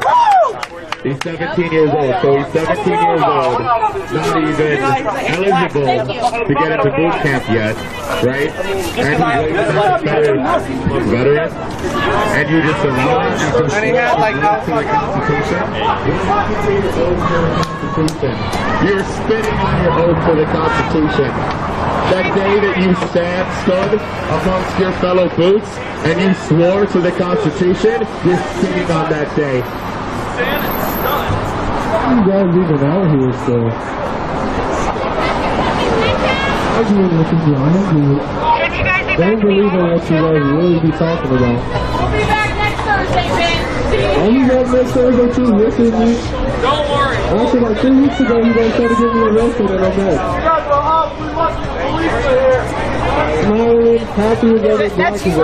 He's 17 years old, so he's 17 years old, not even eligible to get into boot camp yet, right? And he's a veteran, and you just allow him to go to the Constitution. You're spitting on your oath to the Constitution. That day that you stood amongst your fellow boots and you swore to the Constitution, you're spitting on that day. You guys even out here still. I agree with you, John. Don't believe in what you guys really be talking about. We'll be back next Thursday, man. I'll be back next Thursday too. Yes, me. Don't worry. Also, like 3 weeks ago, you guys tried to get me arrested and I'm back. Smiling, happy as ever, black is there.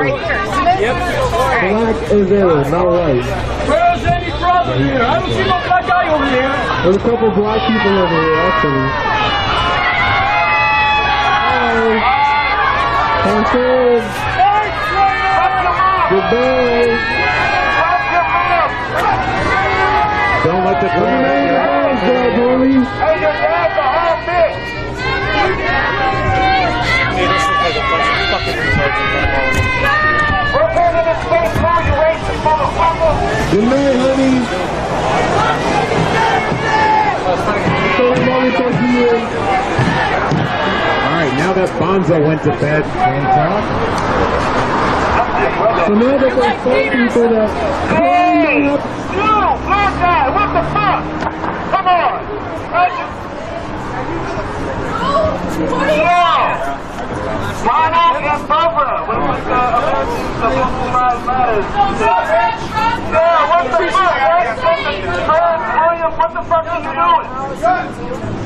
Black is there, not white. Where's any brother here? I don't see no black guy over here. There's a couple black people over here, actually. Hi. Console. Goodbye. Don't let the train hit your house, boys. Hey, your dad's a hot bitch. Hey, this looks like a bunch of fucking retards. We're putting in space for you, racist motherfucker. Good night, honey. Alright, now that Bonzo went to bed, so now that there's some people that Hey! You! Black guy! What the fuck? Come on! Yeah! Why not get Barbara? With the Blue Lives Matter. Yeah, what the fuck? William, what the fuck are you doing?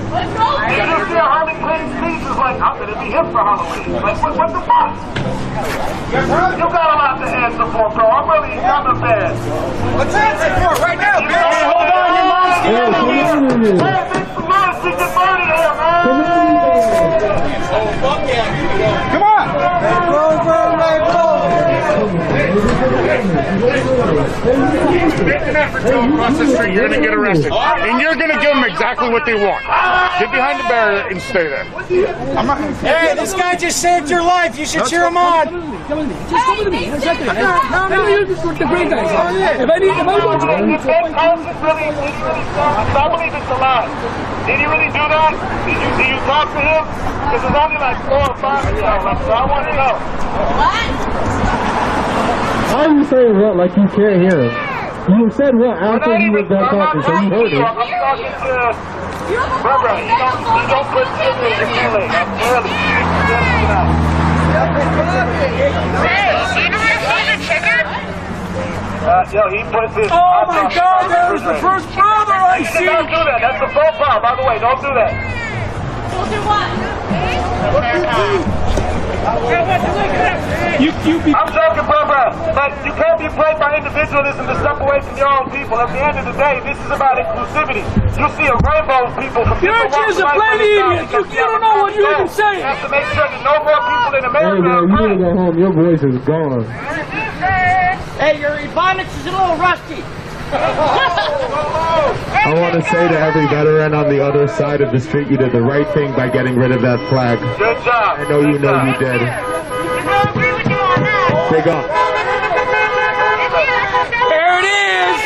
You just see a Harley Quinn speech is like, I'm gonna be hip for Halloween. Like, what the fuck? You got a lot to answer for, bro. I'm really not a bad. Let's answer for it right now, bitch. Hey, hold on, your mom's still here. Hey, Big Samara, see your body here, man. Come on. Make an effort to cross the street, you're going to get arrested. And you're going to give them exactly what they want. Get behind the barrier and stay there. Hey, this guy just saved your life. You should cheer him on. Come with me. Exactly. No, you're just the great guys. If I want to... I believe it's a lie. Did he really do that? Did you talk to him? Because there's only like 4 or 5 of y'all, so I want to know. Why are you saying what like you can't hear him? You said what after he was done talking, so you heard it. I'm talking to... Barbara, you don't put shit in your belly. I'm really... Hey, do you know how to feed a chicken? Yo, he puts his... Oh my God, that was the first brother I see. Don't do that. That's the faux pas, by the way. Don't do that. We'll do what? I'm joking, Barbara, but you can't be played by individualism to step away from your own people. At the end of the day, this is about inclusivity. You'll see a rainbow of people from different walks of life. You don't know what you're even saying. You have to make sure that no more people in America Hey man, you need to go home. Your voice is gone. Hey, your Ebonics is a little rusty. I want to say to every veteran on the other side of the street, you did the right thing by getting rid of that flag. Good job. I know you know you did. Big up. There it is.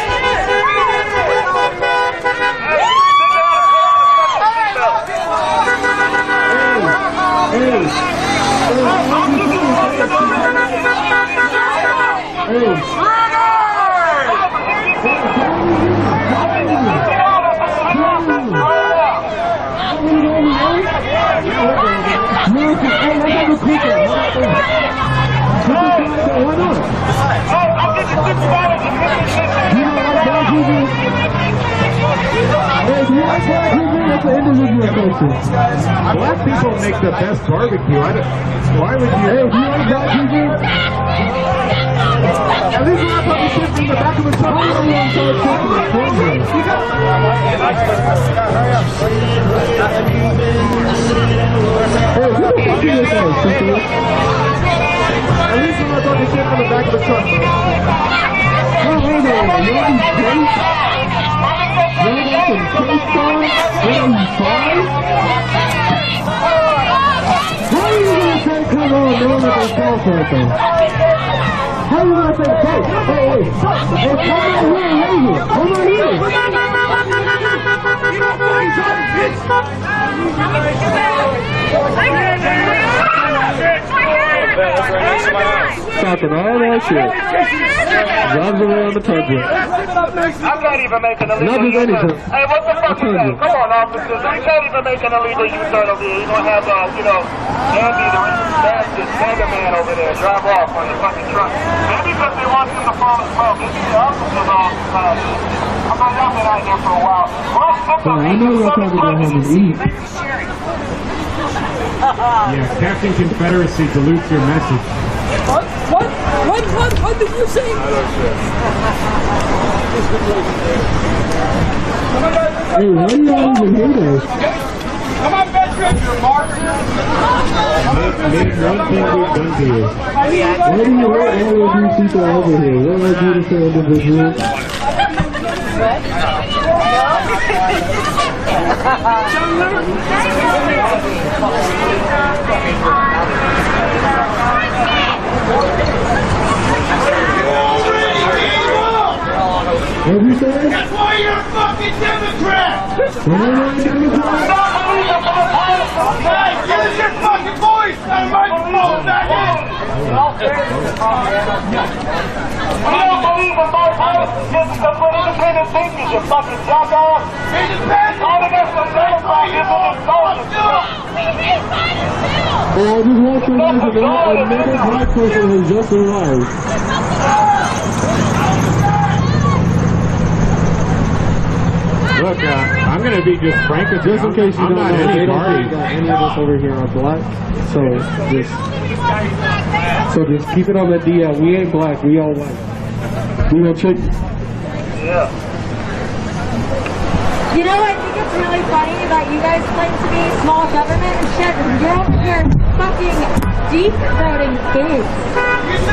Hey. That's an individual question. Black people make the best barbecue. Why would you? Hey, do you like black people? At least we're not talking shit from the back of a truck. I'm the one talking shit from the front. Hey, who the fuck is this guy, Cynthia? At least we're not talking shit from the back of a truck, bro. Oh, hold on. You want these crates? You want some crates on? What are you, 5? How are you gonna say come on knowing that they fall for it though? How are you gonna say hey, hey, come on here. Stopping all that shit. Drives around the tundra. I'm not even making a legal Not U-turn. anything. Hey, what the fuck is that? Come on, officers. We can't even make an illegal U-turn over here. You're gonna have, Andy, the racist bastard, Mega Man over there, drive off on your fucking truck. Maybe because they want him to fall as well. This is the officers all the time. I'm not y'all been out here for a while. We're sick of I know you're talking about having to eat. Yeah, Captain Confederacy dilutes your message. What did you say? Hey, why do y'all even hate us? Come on, veteran, you're martyr. Name one thing we've done to you. Why do you hate all of these people over here? What are beautiful individuals? What did you say? That's why you're a fucking Democrat! Hey, give us your fucking voice! That microphone back in! You don't believe in my voice? Just to put independent thinkers, you fucking jackass! Independent! All of us are Democrats, Well, I just want to mention another black person who just arrived. Look, I'm going to be just frank with you. Just in case you I'm don't not know, any they don't party. think that any of us over here are black. So just keep it on the DL. We ain't black. We all white. We don't trick you. Yeah. You know, I think it's really funny that you guys claim to be small government and shit, and you're over here fucking deep-throating pigs.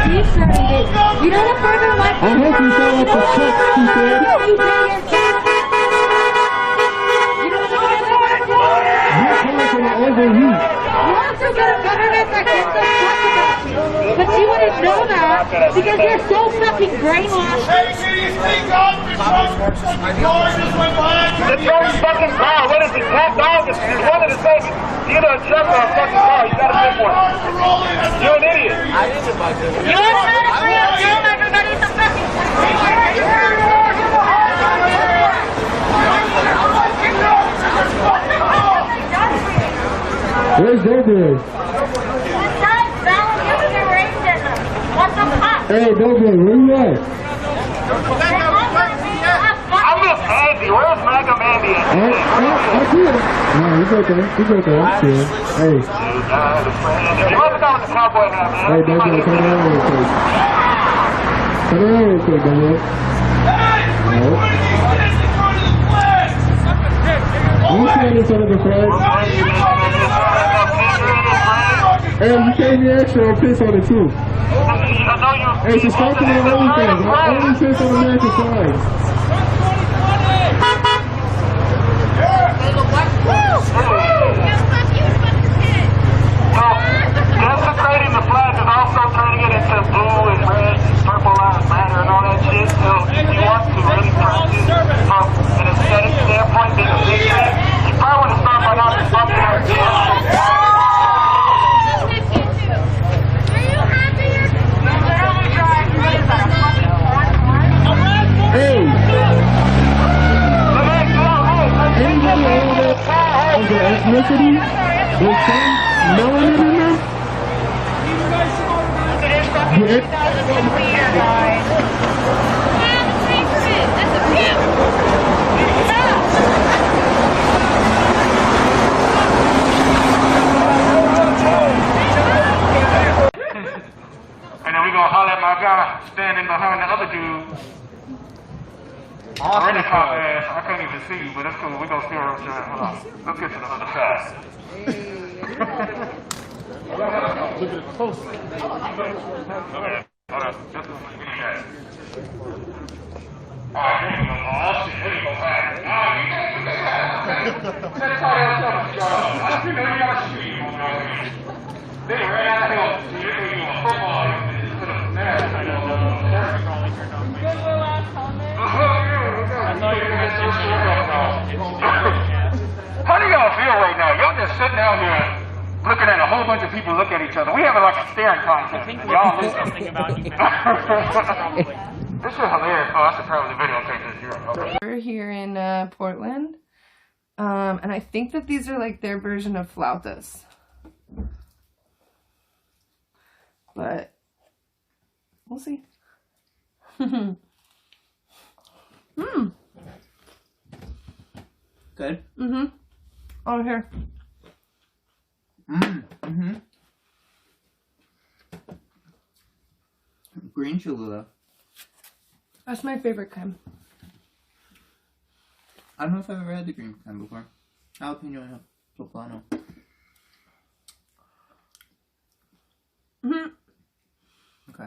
Deep-throating pigs. You know the further left... I hope you sound like the chick, she said. You also got a government that gives a fuck about you. But you wouldn't know that because you're so fucking brainwashed. Hey, can you speak up? The car just went by. The truck's fucking car. What is it? Cat dog? It's one of the things. You're either a truck or a fucking car. You gotta pick one. You're an idiot. I didn't buy this. You don't know how to play a game. Everybody's a fucking... Where's Doughboy? Hey, Doughboy, where you at? I'm just Andy. Where's Mega Mandy? I see it. No, he's okay. He's okay. I'm chill. Hey. You must have gone with the cowboy hat, man. Hey, Doughboy, turn around real quick. Turn around real quick, Doughboy. No. You stand in front of the flag. Hey, you came here extra and piss on it too. Hey, subscribe to my OnlyFans. I only piss on American flags. Desecrating the flag is also turning it into blue and red, purple lives matter and all that shit. So if you want to really practice from an aesthetic standpoint, being a big man, you probably want to start by not fucking our kids. Hey! Anybody over there of the ethnicity? They say melanin in them? I'm in the car, man. I can't even see you, but it's cool. We're going to steer over to it. Hold on. Let's get to the other side. Look at it close. Okay. Hold on. Just a minute. Oh, there you go. Oh, shit. There you go. Oh, you can't do that. That's all they'll tell us, y'all. You know you got to shoot him on our way. They ran out of hell. So you're going to do a football. Put a snap. I don't know. Good little ass comment. I thought you were going to say How do y'all feel right now? Y'all just sitting out here looking at a whole bunch of people look at each other. We having like a staring contest. I think y'all something about you. This is hilarious. Oh, I should probably videotape this. Okay. We're here in Portland, and I think that these are like their version of flautas. But we'll see. Good? Mm-hmm. On here. Mm-hmm. Green Cholula. That's my favorite kind. I don't know if I've ever had the green kind before. Jalapeno and poblano. Mm-hmm. Okay.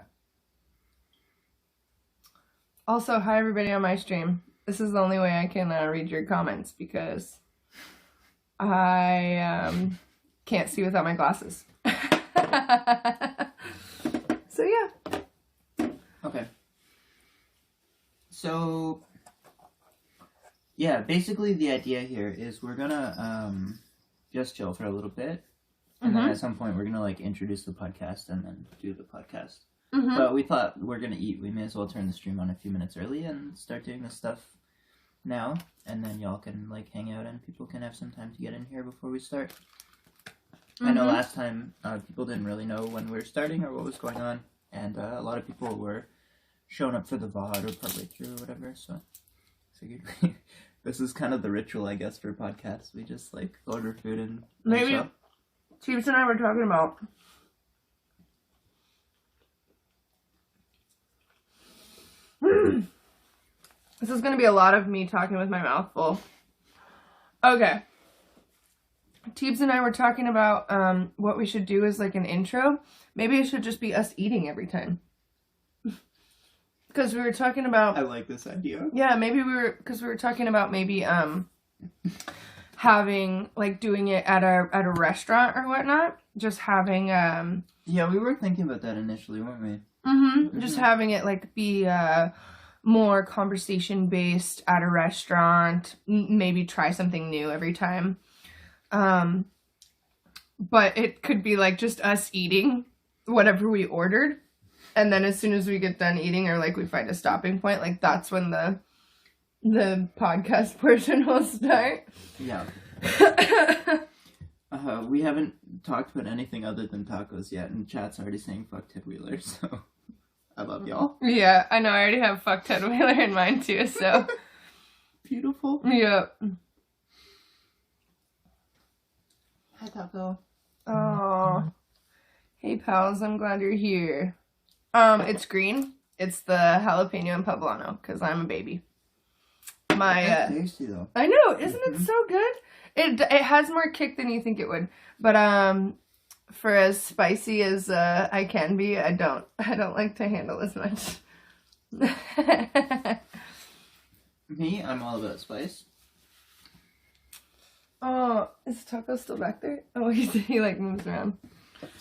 Also, hi everybody on my stream. This is the only way I can read your comments because I can't see without my glasses. So yeah. Okay. So yeah, basically the idea here is we're gonna just chill for a little bit, and then at some point we're gonna like introduce the podcast and then do the podcast. But we thought we're gonna eat. We may as well turn the stream on a few minutes early and start doing this stuff now, and then y'all can like hang out and people can have some time to get in here before we start. I know last time people didn't really know when we were starting or what was going on, and a lot of people were showing up for the VOD or partway through or whatever, so figured this is kind of the ritual, I guess, for podcasts. We just like order food and maybe Chiefs and I were talking about this is going to be a lot of me talking with my mouth full. Okay. Teebs and I were talking about what we should do as like an intro. Maybe it should just be us eating every time. Because we were talking about... I like this idea. Yeah, maybe we were talking about maybe having, like, doing it at a restaurant or whatnot. Just having... Yeah, we were thinking about that initially, weren't we? Just having it, like, be more conversation-based at a restaurant. Maybe try something new every time. But it could be, like, just us eating whatever we ordered. And then as soon as we get done eating or, like, we find a stopping point, like, that's when the podcast portion will start. Yeah. We haven't talked about anything other than tacos yet, and chat's already saying fuck Ted Wheeler, so I love y'all. Yeah, I know, I already have fuck Ted Wheeler in mind, too, so. Beautiful. Yep. Hi, Taco. Oh. Hey, pals, I'm glad you're here. It's green. It's the jalapeno and poblano, because I'm a baby. That's tasty, though. I know, isn't it so good? It has more kick than you think it would. But, for as spicy as I can be, I don't like to handle as much. Me, I'm all about spice. Oh, is Taco still back there? Oh, he like moves around.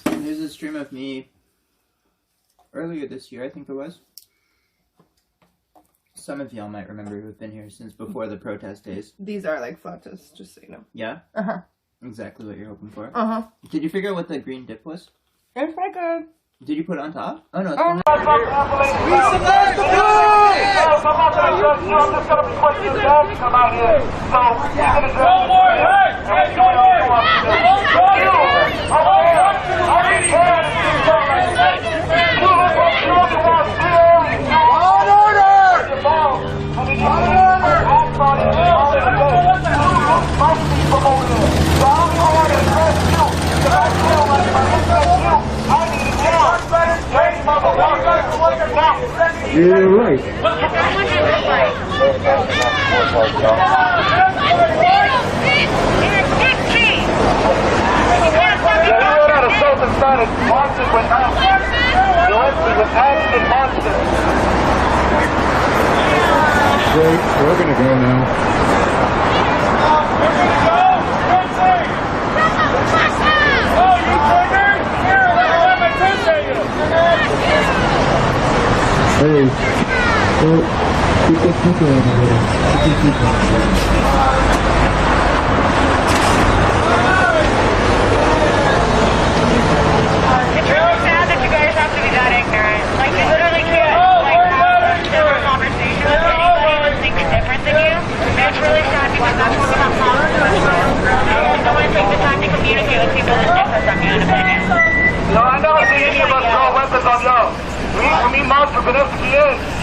There's a stream of me earlier this year, I think it was. Some of y'all might remember who have been here since before the protest days. These are like flautas, just so you know. Yeah? Uh-huh. Exactly what you're hoping for. Uh-huh. Did you figure out what the green dip was? If I could. Did you put it on top? Oh, no. It's I'm just gonna be questioning the dogs come out here. So, don't worry, hey, don't worry. You're right. Assault and started monsters with Zelensky with ads and monsters. Great, we're gonna go now. Oh, you triggered? Here, let me tell you. Hey, well, keep the people over there. Keep the people over there. It's really sad that you guys have to be that ignorant. Like, you literally can't, like, have a civil conversation with anybody that thinks different than you. And it's really sad because that's what we have problems with. And no one takes the time to communicate with people that differ from you in opinion. No, I never see any of us throw weapons on y'all. We marched for Zelensky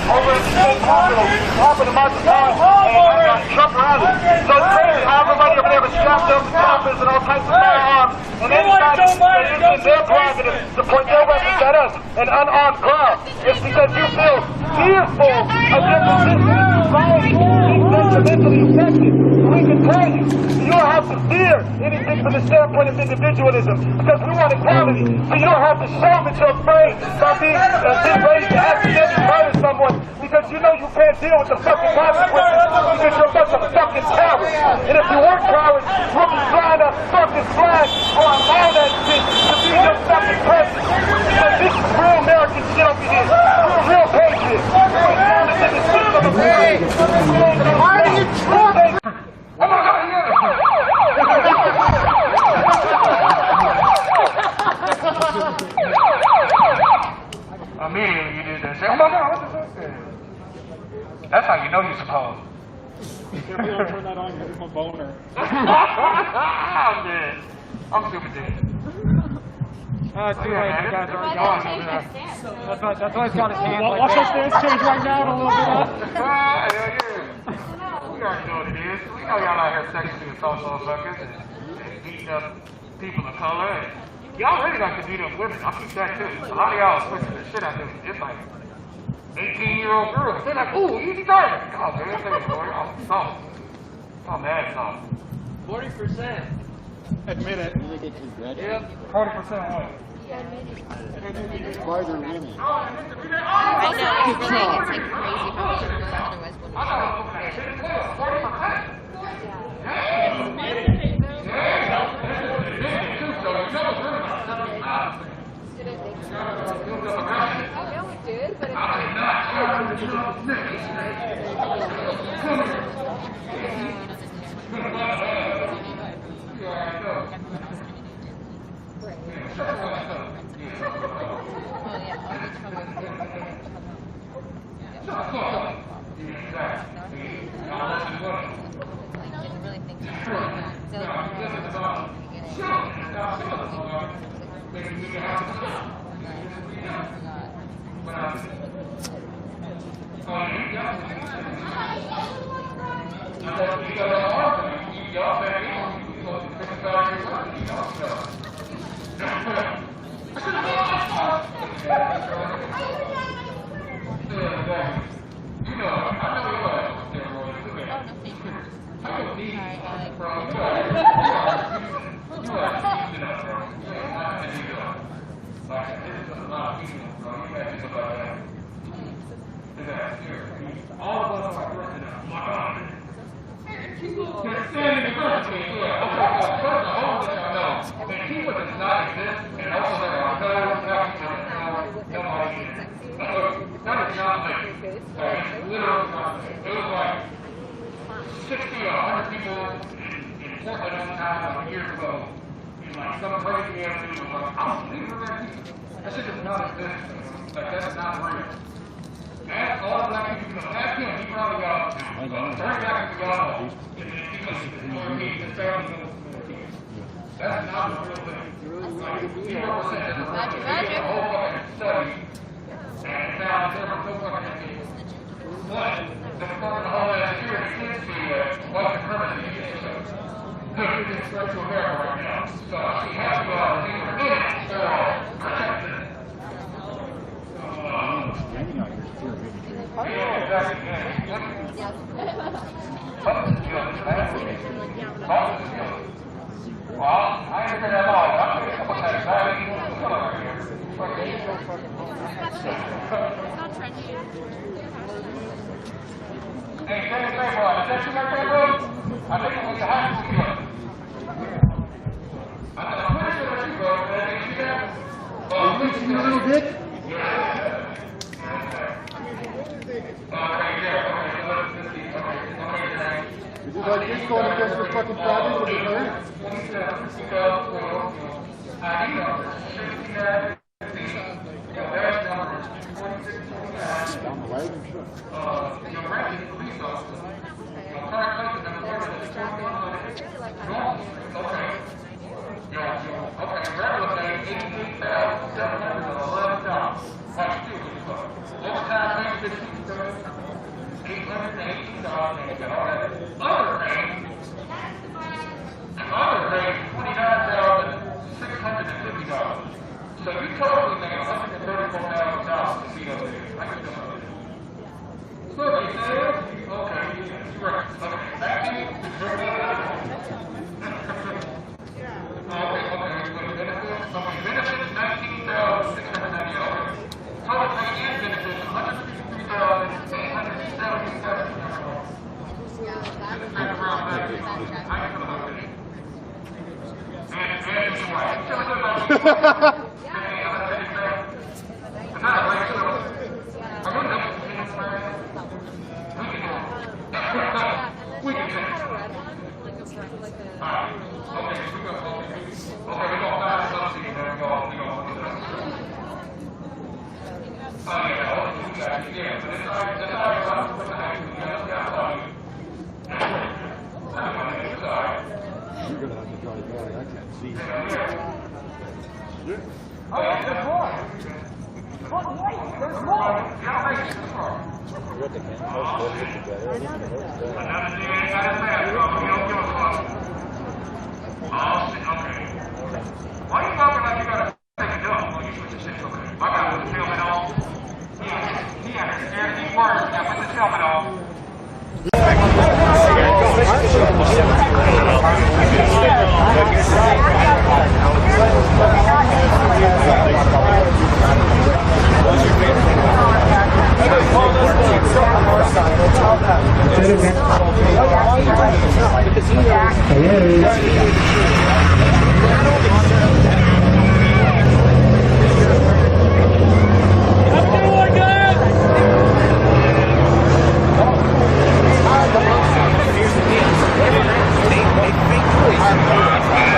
over at the state capitol, top of the marching line, and Trump rally. So it's crazy how everybody over there was strapped up with weapons and all types of firearms. And anybody that is in their prerogative to point their weapons at us, an unarmed crowd, it's because you feel fearful of your position in society. It's detrimentally affected. We can tell you, you don't have to fear anything from the standpoint of individualism, because we want equality. So you don't have to show that you're afraid by being raised to accidentally murder someone, because you know you can't deal with the fucking consequences, because you're a bunch of fucking cowards. And if you weren't cowards, you'll be flying a fucking flag or allow that shit to be your fucking president. Because this is real American shit over here. We're real patriots. Hey, why are you tripping? Immediately you did that. Say, oh my God, what the fuck? That's how you know you're supposed. Turn that on, because it's my boner. I'm dead. I'm super dead. It's too late. You guys already gone. That's why it's got his hand like Watch that. our stance change right now in a little bit. Hell yeah. We already know what it is. We know y'all out here sexually assault motherfuckers and beating up people of color. And y'all really like to beat up women. I'll keep that too. A lot of y'all are switching the shit out there. It's like 18-year-old girls. They're like, ooh, easy target. Oh, man, thank you, boy. Oh, soft. Oh, mad soft. 40%. Admit it. Yep. 40% what? Why they're women? I know, it's really, it's like crazy how much it otherwise You little dick? Is it like this going against the fucking fabric with the bird? So you totally make $134,000 to see over there. So they said, okay, right, okay, back to you. Benefits 19,690. Total paid-in benefits 153,877. Why are you talking like you gotta take a dump when you switch the shit? Okay, I got the helmet on. He had a scared of these words. Now put the helmet on.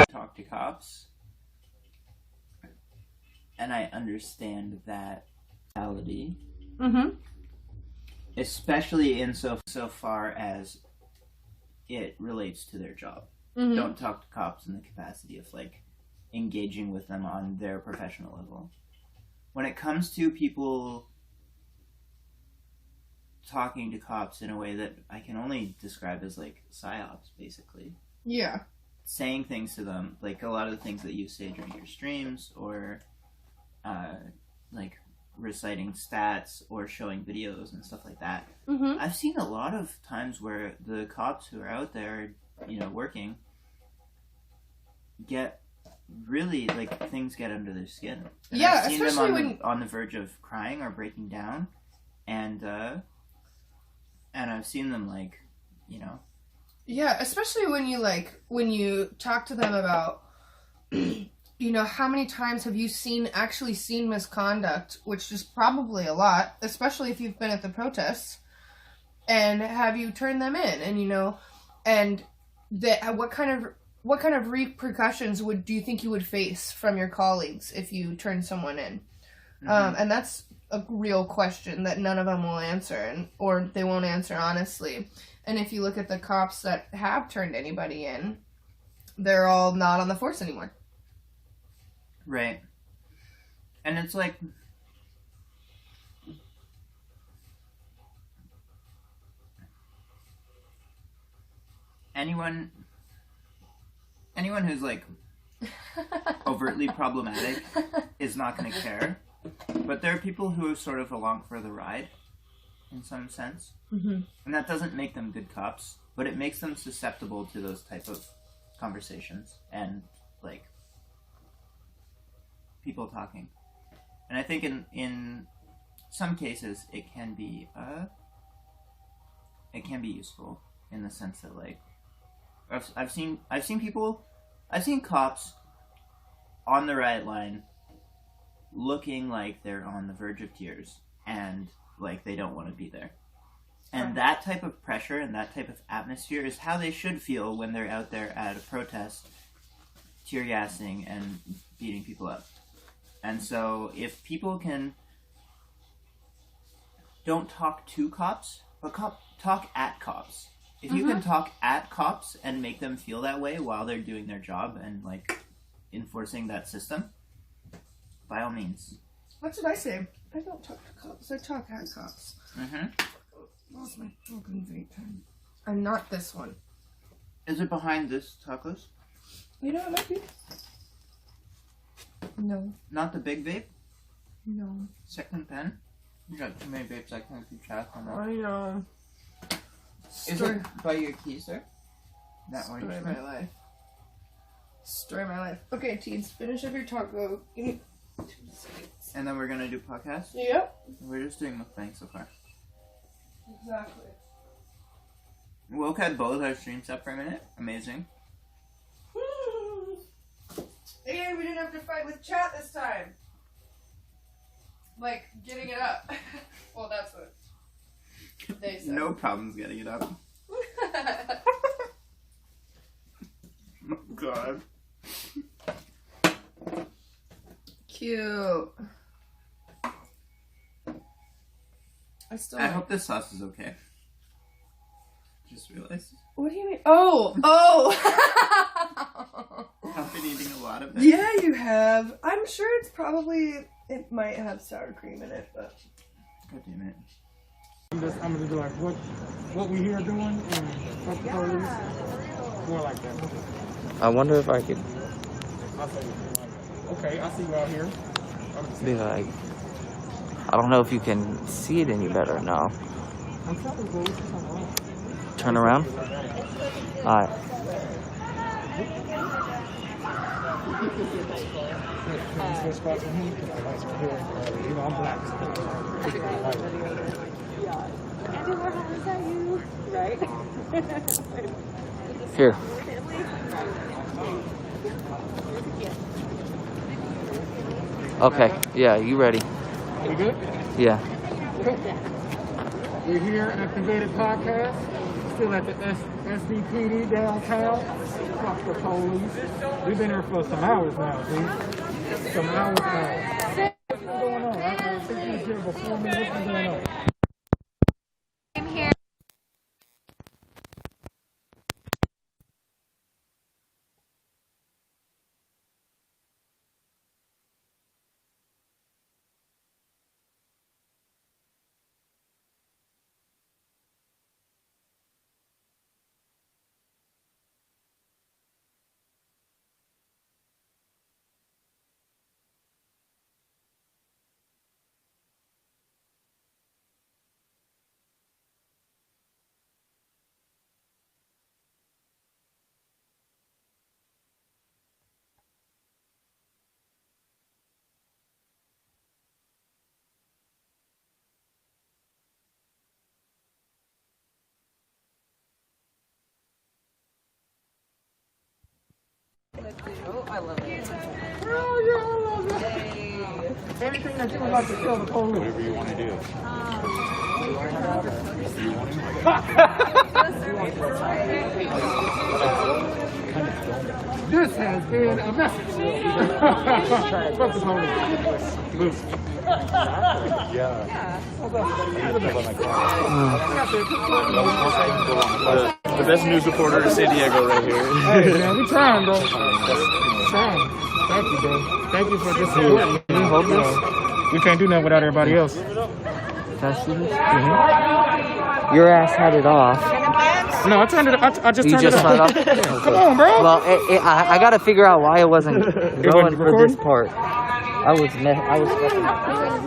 Talk to cops, and I understand that reality, especially in so far as it relates to their job. Don't talk to cops in the capacity of like engaging with them on their professional level. When it comes to people talking to cops in a way that I can only describe as like psyops, basically. Yeah. Saying things to them, like a lot of the things that you say during your streams, or like reciting stats or showing videos and stuff like that. I've seen a lot of times where the cops who are out there, you know, working, get really, like, things get under their skin. And Yeah, I've seen them especially on the verge of crying or breaking down, and I've seen them, like, you know. Yeah, especially when you talk to them about, you know, how many times have you actually seen misconduct, which is probably a lot, especially if you've been at the protests, and have you turned them in, and, you know, and what kind of repercussions do you think you would face from your colleagues if you turned someone in? And that's a real question that none of them will answer, or they won't answer honestly. And if you look at the cops that have turned anybody in, they're all not on the force anymore. Right. And it's like, anyone who's like overtly problematic is not going to care. But there are people who are sort of along for the ride, in some sense. And that doesn't make them good cops, but it makes them susceptible to those type of conversations and, like, people talking. And I think in some cases it can be useful in the sense that, like, I've seen cops on the riot line looking like they're on the verge of tears and like they don't want to be there. And that type of pressure and that type of atmosphere is how they should feel when they're out there at a protest, tear gassing and beating people up. And so if people don't talk to cops, but talk at cops. If you can talk at cops and make them feel that way while they're doing their job and, like, enforcing that system, by all means. That's what I say. I don't talk to cops. I talk at cops. Lost my fucking vape pen. And not this one. Is it behind this tacos? You know, it might be. No. Not the big vape? No. Second pen? You got too many vapes, I can't keep track on that. I know. Is it by your keys there? That one. Story of my life. Story of my life. Okay, teens, finish up your taco. And then we're gonna do podcasts? Yep. We're just doing mukbang so far. Exactly. Woke had both our streams up for a minute. Amazing. And we didn't have to fight with chat this time. Like, getting it up. Well, that's what they said. No problems getting it up. Oh, God. Cute. I hope this sauce is okay. Just realized. What do you mean? Oh! I've been eating a lot of it. Yeah, you have. I'm sure it might have sour cream in it, but. God damn it. I'm gonna do like what we here doing and fuck the police. More like that. I wonder if I could I'll say okay, I see you out here. be like, I don't know if you can see it any better now. I'm trying to go. Turn around. Alright. You know, I'm black. Andrew Warhol, is that you? Right? Here. Okay, yeah, you ready? You good? Yeah. We're here at Activism Podcast, still at the SDPD downtown. Fuck the police. We've been here for some hours now, dude. Some hours now. What's going on? I think we was here before me. What's going on? I'm here. Oh, I love it. Oh, yeah, I love it. Anything that you would like to tell the police. Whatever you want to do. This has been a message. Fuck the police. Loose. The best news reporter in San Diego right here. Hey, man, we trying, bro. Trying. Thank you, bro. Thank you for just supporting me. We can't do nothing without everybody else. Can I see this? Your ass had it off. No, I turned it. I just You turned just it turned off. it off? Come on, bro. Well, I got to figure out why it wasn't going for this part. I was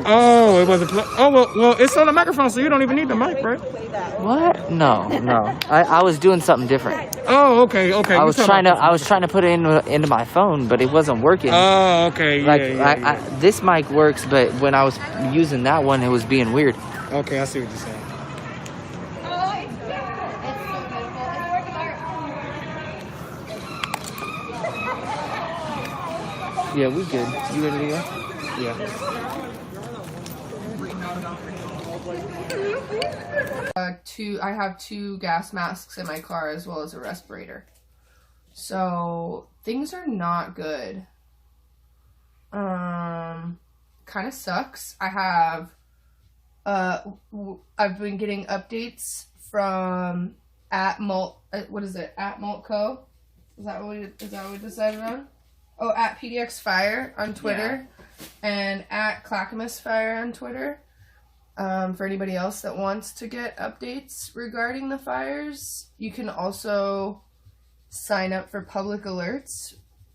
Oh, it wasn't. Well, it's on the microphone, so you don't even need the mic, right? What? No. I was doing something different. Oh, okay. I was trying to put it into my phone, but it wasn't working. Oh, okay. Yeah, this mic works, but when I was using that one, it was being weird. Okay, I see what you're saying. Yeah, we good. You ready to go? Yeah. I have 2 gas masks in my car as well as a respirator. So things are not good. Kind of sucks. I've been getting updates from at Maltco. Is that what we decided on? Oh, at PDX Fire on Twitter, and at Clackamas Fire on Twitter. For anybody else that wants to get updates regarding the fires, you can also sign up for public alerts,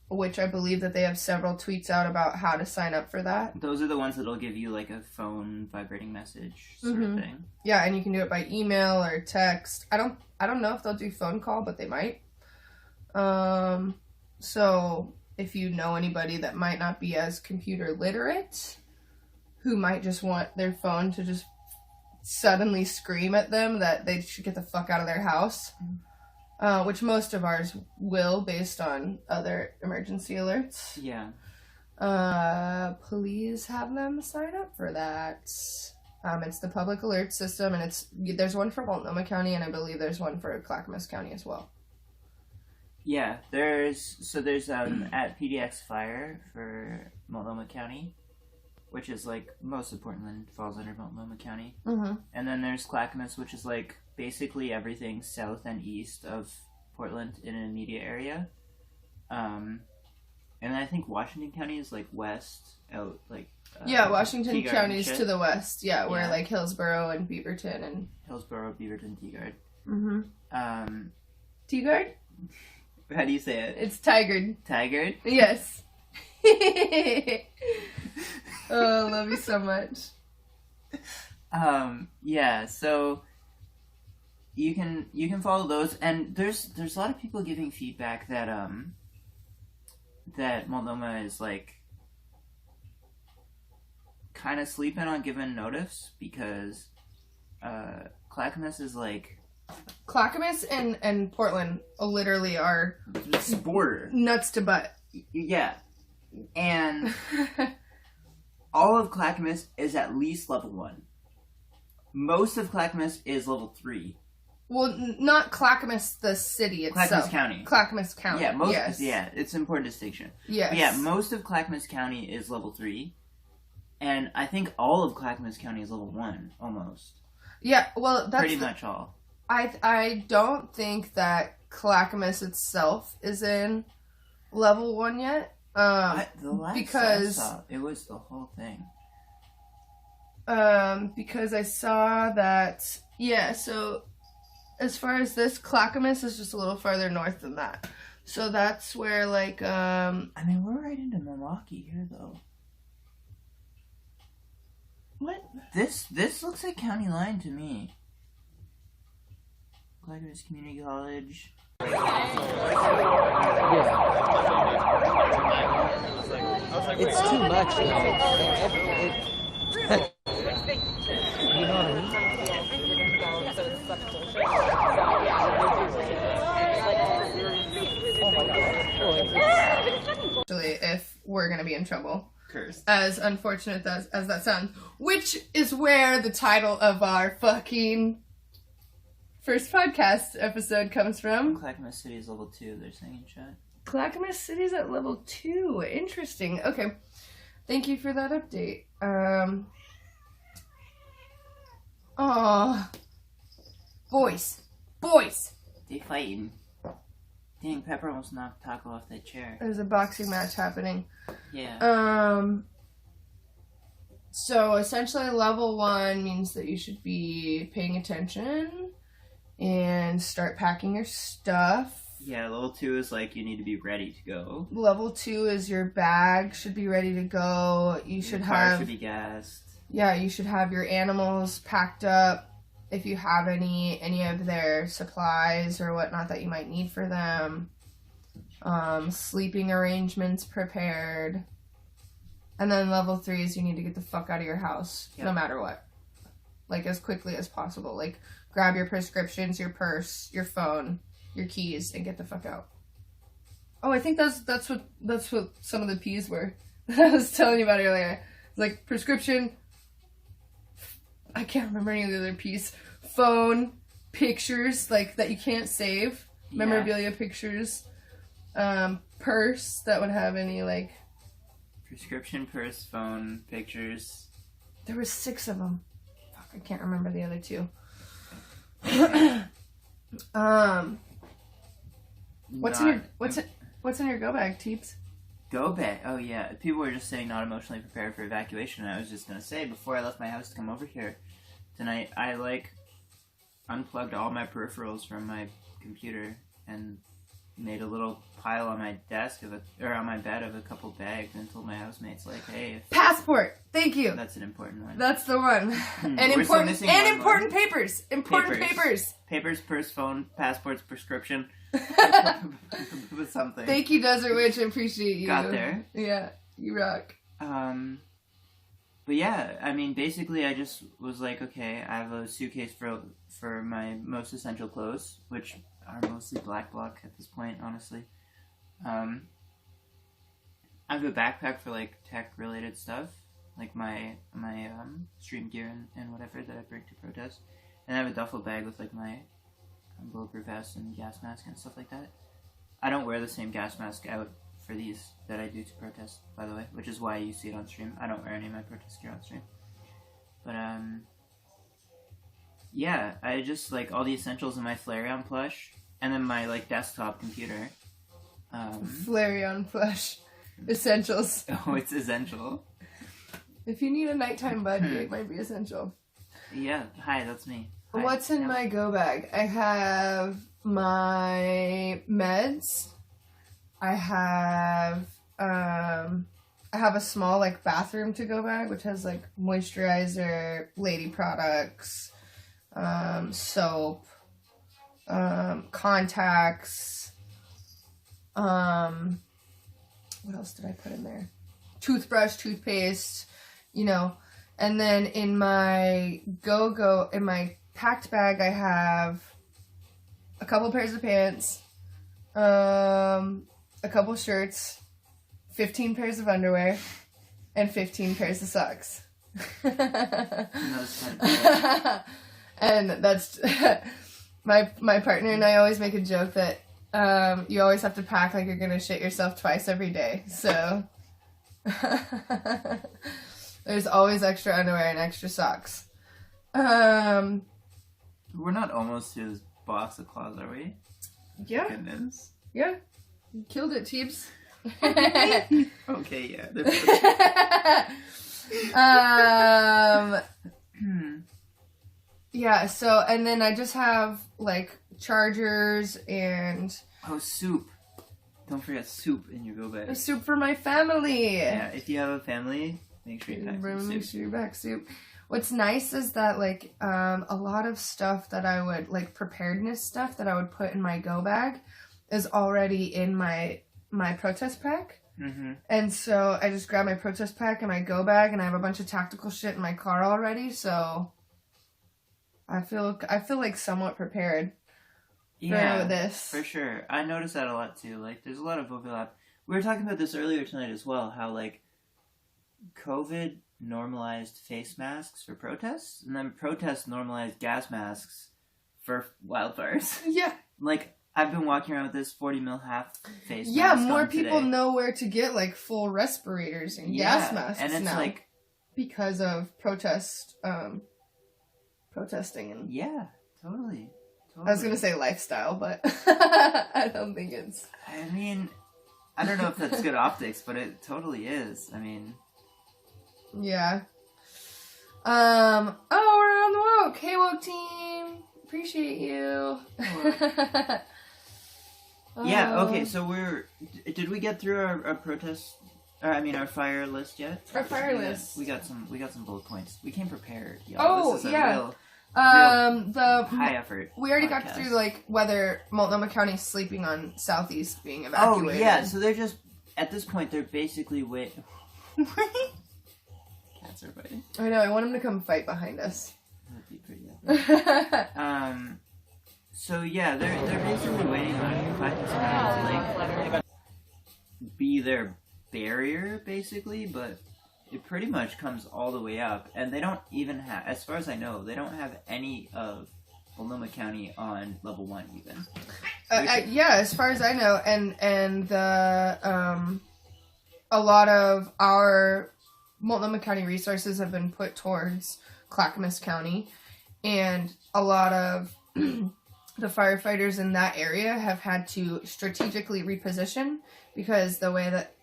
which I believe that they have several tweets out about how to sign up for that. Those are the ones that'll give you like a phone vibrating message sort of thing. Yeah, and you can do it by email or text. I don't know if they'll do phone call, but they might. So if you know anybody that might not be as computer literate, who might just want their phone to just suddenly scream at them that they should get the fuck out of their house, which most of ours will based on other emergency alerts. Yeah. Please have them sign up for that. It's the public alert system, and there's one for Multnomah County, and I believe there's one for Clackamas County as well. Yeah, there's at PDX Fire for Multnomah County, which is like most of Portland falls under Multnomah County. Mm-hmm. And then there's Clackamas, which is like basically everything south and east of Portland in an immediate area. And I think Washington County is like west out like Washington Teaguard County's to the west. Yeah, where like Hillsborough and Beaverton and Teaguard. Mm-hmm. Teaguard? How do you say it? It's Tigard. Tigard? Yes. Oh, I love you so much. Yeah, so you can follow those, and there's a lot of people giving feedback that that Multnomah is like kind of sleeping on giving notice because Clackamas is like Clackamas and Portland literally are border nuts to butt. Yeah, and all of Clackamas is at least level 1. Most of Clackamas is level 3. Well, not Clackamas, the city itself. Clackamas County. Clackamas County. Yeah, yes. Yeah, it's an important distinction. Yes. But yeah, most of Clackamas County is level 3, and I think all of Clackamas County is level 1 almost. Yeah, well, that's pretty much all. I don't think that Clackamas itself is in level 1 yet. The last because I saw, it was the whole thing. Because I saw that, yeah, so as far as this, Clackamas is just a little farther north than that. So that's where, like, I mean, we're right into Milwaukee here, though. What? This looks like county line to me. Clackamas Community College. It's too much. You know what I mean? Actually, if we're gonna be in trouble. Cursed. As unfortunate as that sounds. Which is where the title of our fucking first podcast episode comes from. Clackamas City is level 2, they're saying in chat. Clackamas City's at level 2. Interesting. Okay. Thank you for that update. Boys. They fighting. Dang, Pepper almost knocked Taco off that chair. There's a boxing match happening. Yeah. So essentially level 1 means that you should be paying attention and start packing your stuff. Yeah, level 2 is like you need to be ready to go. Level 2 is your bag should be ready to go. You should Your car have should be gassed. Yeah, you should have your animals packed up if you have any of their supplies or whatnot that you might need for them. Sleeping arrangements prepared. And then level 3 is you need to get the fuck out of your house, no matter what. Like, as quickly as possible. Like, grab your prescriptions, your purse, your phone, your keys, and get the fuck out. Oh, I think that's what some of the P's were that I was telling you about earlier. Like, prescription, I can't remember any of the other P's. Phone, pictures, like, that you can't save. Memorabilia pictures. Purse, that would have any, like... Prescription, purse, phone, pictures. There was 6 of them. Fuck, I can't remember the other 2. What's in your go bag, Teeps? Go bag? Oh yeah. People were just saying not emotionally prepared for evacuation. And I was just gonna say, before I left my house to come over here tonight, I like unplugged all my peripherals from my computer and made a little pile on my desk on my bed of a couple bags and told my housemates like, hey, passport. Thank you. That's an important one. That's the one. And important papers. Important papers. Papers, purse, phone, passports, prescription. With something. Thank you, Desert Witch. I appreciate you. Got there. Yeah, you rock. But yeah, I mean, basically, I just was like, okay, I have a suitcase for my most essential clothes, which are mostly black bloc at this point, honestly. I have a backpack for like tech related stuff, like my stream gear and whatever that I bring to protest, and I have a duffel bag with like my bulletproof vest and gas mask and stuff like that. I don't wear the same gas mask out for these that I do to protest, by the way, which is why you see it on stream. I don't wear any of my protest gear on stream. But yeah, I just like all the essentials in my Flareon plush, and then my like desktop computer. Flareon plush. Essentials. Oh, it's essential. If you need a nighttime buddy, it might be essential. Yeah, hi, that's me. Hi. What's in my go bag? I have my meds. I have a small like bathroom to go bag, which has like moisturizer, lady products, soap, contacts. What else did I put in there? Toothbrush, toothpaste, and then in my in my packed bag, I have a couple pairs of pants, a couple shirts, 15 pairs of underwear, and 15 pairs of socks. And that's my partner and I always make a joke that you always have to pack like you're gonna shit yourself twice every day. So there's always extra underwear and extra socks. We're not almost to his box of claws, are we? Yeah. Goodness. Yeah. You killed it, Teeps. Okay, yeah. Yeah, so, and then I just have, like, chargers and... Oh, soup. Don't forget soup in your go bag. Soup for my family. Yeah, if you have a family, make sure you pack some soup. Make sure you pack soup. What's nice is that, like, a lot of stuff that I would, like, preparedness stuff that I would put in my go bag is already in my protest pack. Mm-hmm. And so I just grab my protest pack and my go bag, and I have a bunch of tactical shit in my car already, so I feel like somewhat prepared for this. For sure. I noticed that a lot too. Like, there's a lot of overlap. We were talking about this earlier tonight as well, how, like, COVID normalized face masks for protests, and then protests normalized gas masks for wildfires. Yeah. Like, I've been walking around with this 40 mil half face mask. Yeah, more on people today. know where to get, like, full respirators and gas masks and it's now. like, because of protesting and... Yeah, totally. I was gonna say lifestyle, but I don't think it's... I mean, I don't know if that's good optics, but it totally is. I mean... Yeah. Oh, we're on the woke. Hey, woke team. Appreciate you. Yeah. Okay. So did we get through our protest? Our fire list yet? Our fire list. We got some bullet points. We came prepared. Y'all. Oh, This is a yeah. real The high effort. We already got podcast. through like whether Multnomah County is sleeping on Southeast being evacuated. Oh yeah. So they're just at this point they're basically Cats are fighting. I know. I want him to come fight behind us. That'd be pretty epic. So yeah, they're basically waiting on Clackamas County to like be their barrier, basically, but it pretty much comes all the way up, and they don't even have, as far as I know, they don't have any of Multnomah County on level 1 even. Yeah, as far as I know, and the a lot of our Multnomah County resources have been put towards Clackamas County, and a lot of the firefighters in that area have had to strategically reposition because the way that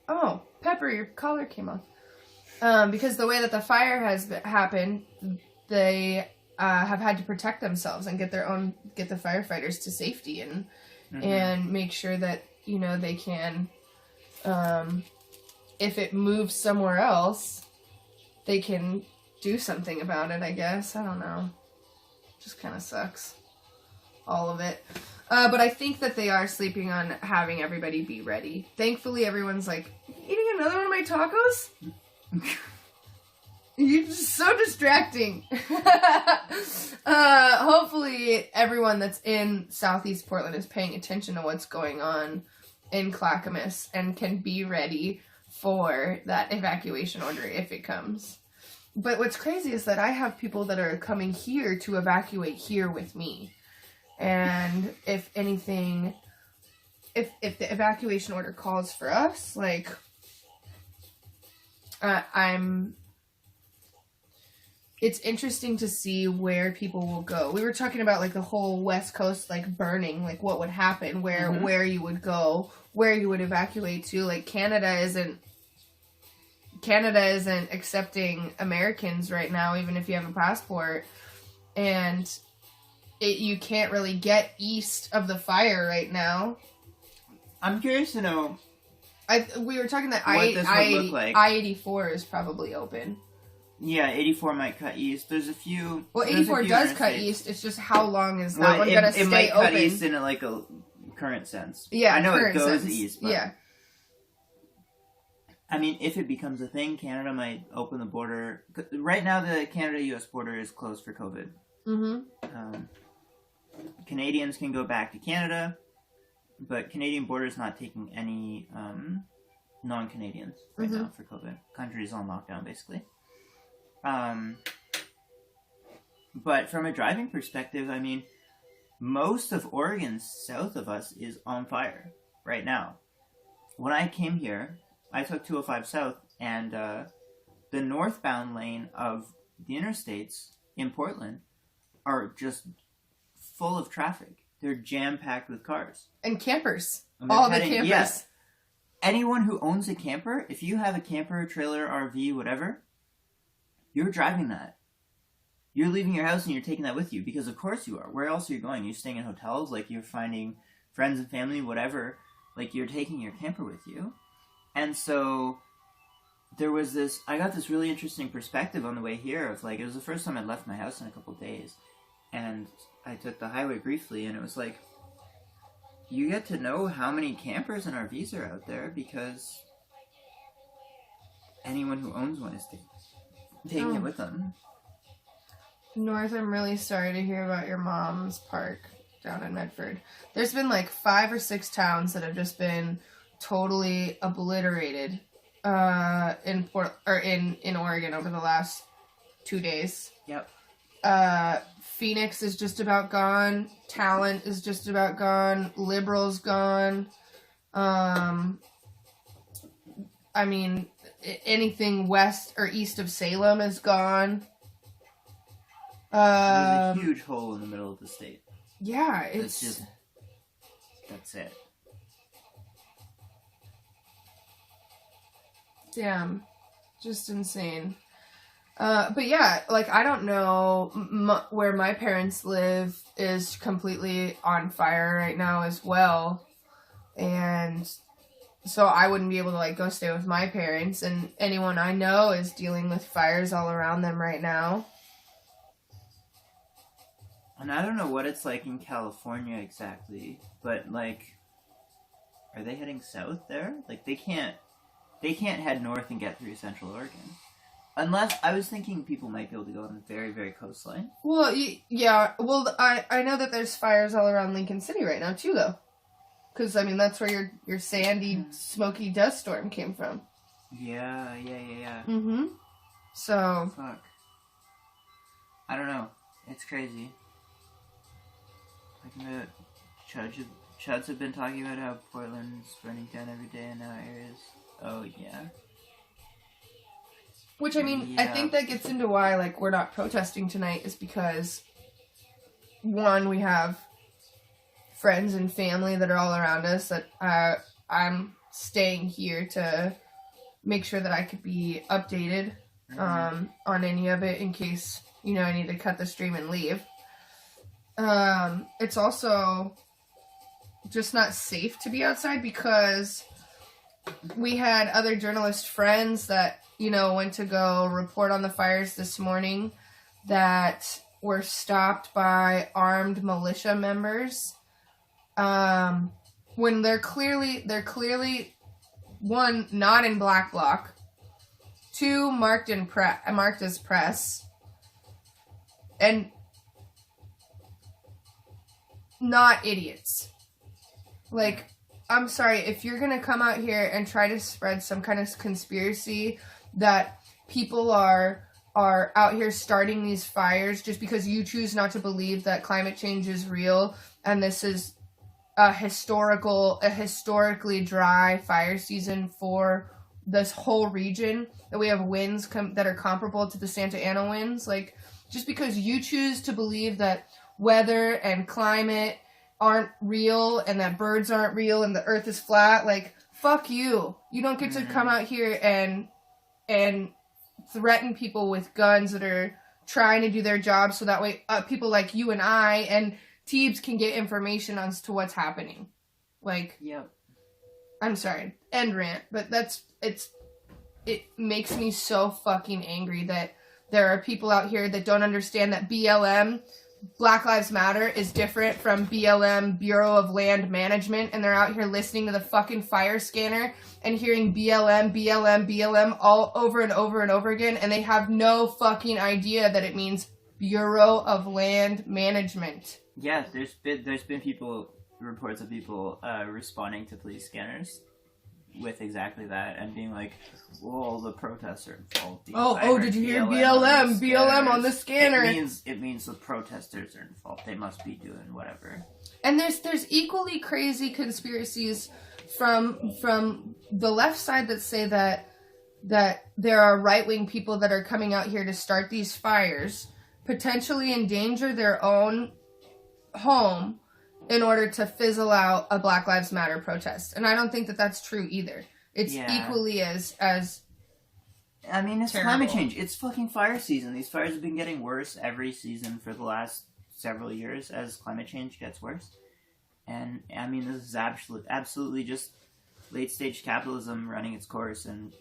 Pepper, your collar came off. Because the way that the fire has happened, they have had to protect themselves and get the firefighters to safety and make sure that they can, if it moves somewhere else, they can do something about it. I guess I don't know. Just kind of sucks. All of it. But I think that they are sleeping on having everybody be ready. Thankfully, everyone's like, eating another one of my tacos? You're just so distracting. Hopefully, everyone that's in Southeast Portland is paying attention to what's going on in Clackamas and can be ready for that evacuation order if it comes. But what's crazy is that I have people that are coming here to evacuate here with me. And if anything, if the evacuation order calls for us, like, it's interesting to see where people will go. We were talking about, like, the whole West Coast, like, burning, like, what would happen, where you would go, where you would evacuate to. Like, Canada isn't accepting Americans right now, even if you have a passport. And you can't really get east of the fire right now. I'm curious to know. We were talking that this would look like. I-84 is probably open. Yeah, 84 might cut east. There's a few. Well, 84 does cut east. It's just how long is that one gonna stay open? It might cut east in like a current sense. Yeah, I know it goes sense. east. But yeah. I mean, if it becomes a thing, Canada might open the border. Right now, the Canada-U.S. border is closed for COVID. Mm-hmm. Canadians can go back to Canada, but Canadian border is not taking any non-Canadians right now for COVID. Country is on lockdown, basically. But from a driving perspective, I mean, most of Oregon south of us is on fire right now. When I came here, I took 205 south, and the northbound lane of the interstates in Portland are just full of traffic. They're jam-packed with cars. And campers. All the campers. Yeah. Anyone who owns a camper, if you have a camper, trailer, RV, whatever, you're driving that. You're leaving your house and you're taking that with you, because of course you are. Where else are you going? You're staying in hotels, like you're finding friends and family, whatever. Like you're taking your camper with you. And so there was this, I got this really interesting perspective on the way here of like, it was the first time I'd left my house in a couple of days. And I took the highway briefly, and it was like, you get to know how many campers and RVs are out there because anyone who owns one is taking it with them. North, I'm really sorry to hear about your mom's park down in Medford. There's been like 5 or 6 towns that have just been totally obliterated in Oregon over the last 2 days. Yep. Phoenix is just about gone. Talent is just about gone. Liberal's gone. I mean, anything west or east of Salem is gone. There's a huge hole in the middle of the state. Yeah, it's just, that's it. Damn. Just insane. But yeah, like, I don't know, where my parents live is completely on fire right now as well. And so I wouldn't be able to like go stay with my parents, and anyone I know is dealing with fires all around them right now. And I don't know what it's like in California exactly, but like, are they heading south there? Like they can't head north and get through Central Oregon. Unless, I was thinking people might be able to go on the very, very coastline. Well, yeah. Well, I know that there's fires all around Lincoln City right now too, though. Because I mean, that's where your sandy, smoky dust storm came from. Yeah. Mm-hmm. So. Fuck. I don't know. It's crazy. Talking about Chuds have been talking about how Portland's burning down every day, and now areas. Oh yeah. Which I mean, I think that gets into why like we're not protesting tonight is because one, we have friends and family that are all around us that I'm staying here to make sure that I could be updated on any of it in case, you know, I need to cut the stream and leave. It's also just not safe to be outside because we had other journalist friends that, you know, went to go report on the fires this morning that were stopped by armed militia members. When they're clearly one, not in black bloc, two, marked as press, and not idiots. Like, I'm sorry, if you're gonna come out here and try to spread some kind of conspiracy that people are out here starting these fires just because you choose not to believe that climate change is real and this is a historically dry fire season for this whole region, that we have winds that are comparable to the Santa Ana winds, like, just because you choose to believe that weather and climate aren't real and that birds aren't real and the earth is flat, like, fuck you. You don't get to come out here and threaten people with guns that are trying to do their job so that way people like you and I and Teebs can get information as to what's happening. Like, yep. I'm sorry, end rant, but it makes me so fucking angry that there are people out here that don't understand that BLM, Black Lives Matter, is different from BLM, Bureau of Land Management, and they're out here listening to the fucking fire scanner and hearing BLM all over and over and over again, and they have no fucking idea that it means Bureau of Land Management. Yeah, there's been reports of people responding to police scanners with exactly that and being like, well, the protests are involved. Oh, did you hear BLM on the scanner? It means the protesters are involved. They must be doing whatever. And there's equally crazy conspiracies from the left side that say that there are right-wing people that are coming out here to start these fires, potentially endanger their own home in order to fizzle out a Black Lives Matter protest. And I don't think that that's true either. It's equally as I mean, it's terrible. climate change. It's fucking fire season. These fires have been getting worse every season for the last several years as climate change gets worse. And, I mean, this is absolutely just late-stage capitalism running its course, and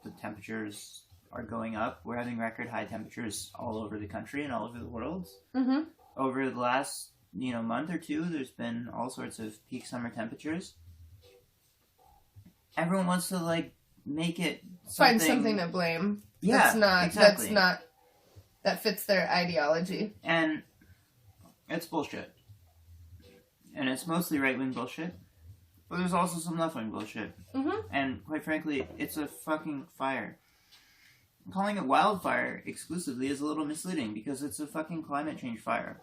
the temperatures are going up. We're having record high temperatures all over the country and all over the world. Mm-hmm. Over the last month or two, there's been all sorts of peak summer temperatures. Everyone wants to, like, make it find something to blame. Yeah, exactly. That fits their ideology. And it's bullshit. And it's mostly right-wing bullshit. But there's also some left-wing bullshit. Mm-hmm. And quite frankly, it's a fucking fire. Calling it wildfire exclusively is a little misleading because it's a fucking climate change fire.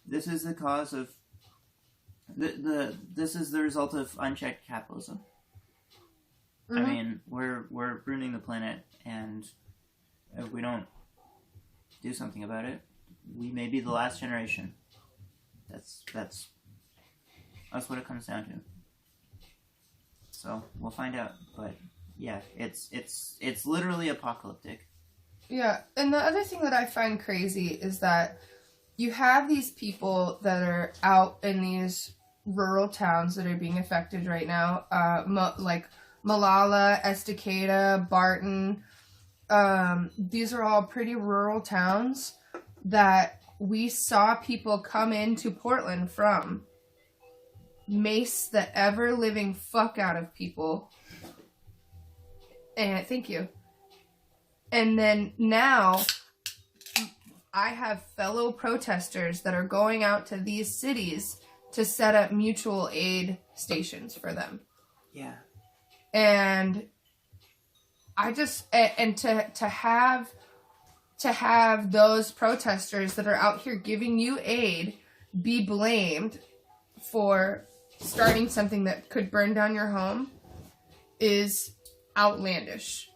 This is the cause of this is the result of unchecked capitalism. Mm-hmm. I mean, we're ruining the planet, and if we don't do something about it, we may be the last generation. That's what it comes down to. So we'll find out, but yeah, it's literally apocalyptic. Yeah, and the other thing that I find crazy is that you have these people that are out in these rural towns that are being affected right now, like Malala, Estacada, Barton. These are all pretty rural towns that we saw people come into Portland from, mace the ever-living fuck out of people. And thank you. And then now I have fellow protesters that are going out to these cities to set up mutual aid stations for them. Yeah. And I just, and to have those protesters that are out here giving you aid be blamed for starting something that could burn down your home is outlandish.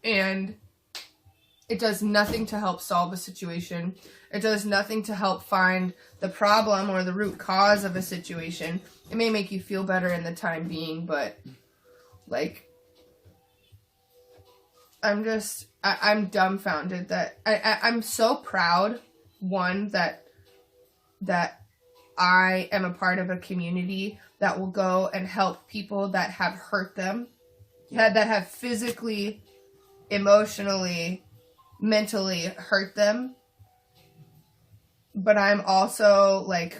And it does nothing to help solve a situation. It does nothing to help find the problem or the root cause of a situation. It may make you feel better in the time being, but like, I'm dumbfounded that I'm so proud, one, that I am a part of a community that will go and help people that have hurt them, that have physically, emotionally, mentally hurt them. But I'm also like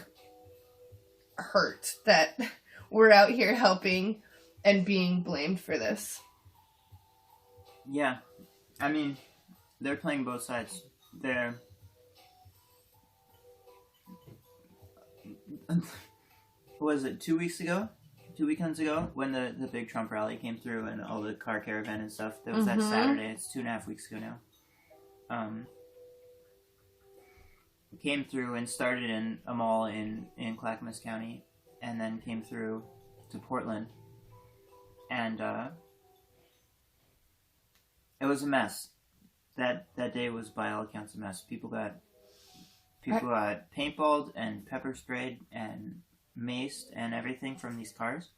hurt that we're out here helping and being blamed for this. Yeah. I mean, they're playing both sides. They're... What was it, 2 weeks ago? 2 weekends ago? When the big Trump rally came through and all the car caravan and stuff. That was that Saturday. It's 2.5 weeks ago now. Came through and started in a mall in Clackamas County. And then came through to Portland. And, it was a mess. That day was, by all accounts, a mess. People got paintballed and pepper sprayed and maced and everything from these cars.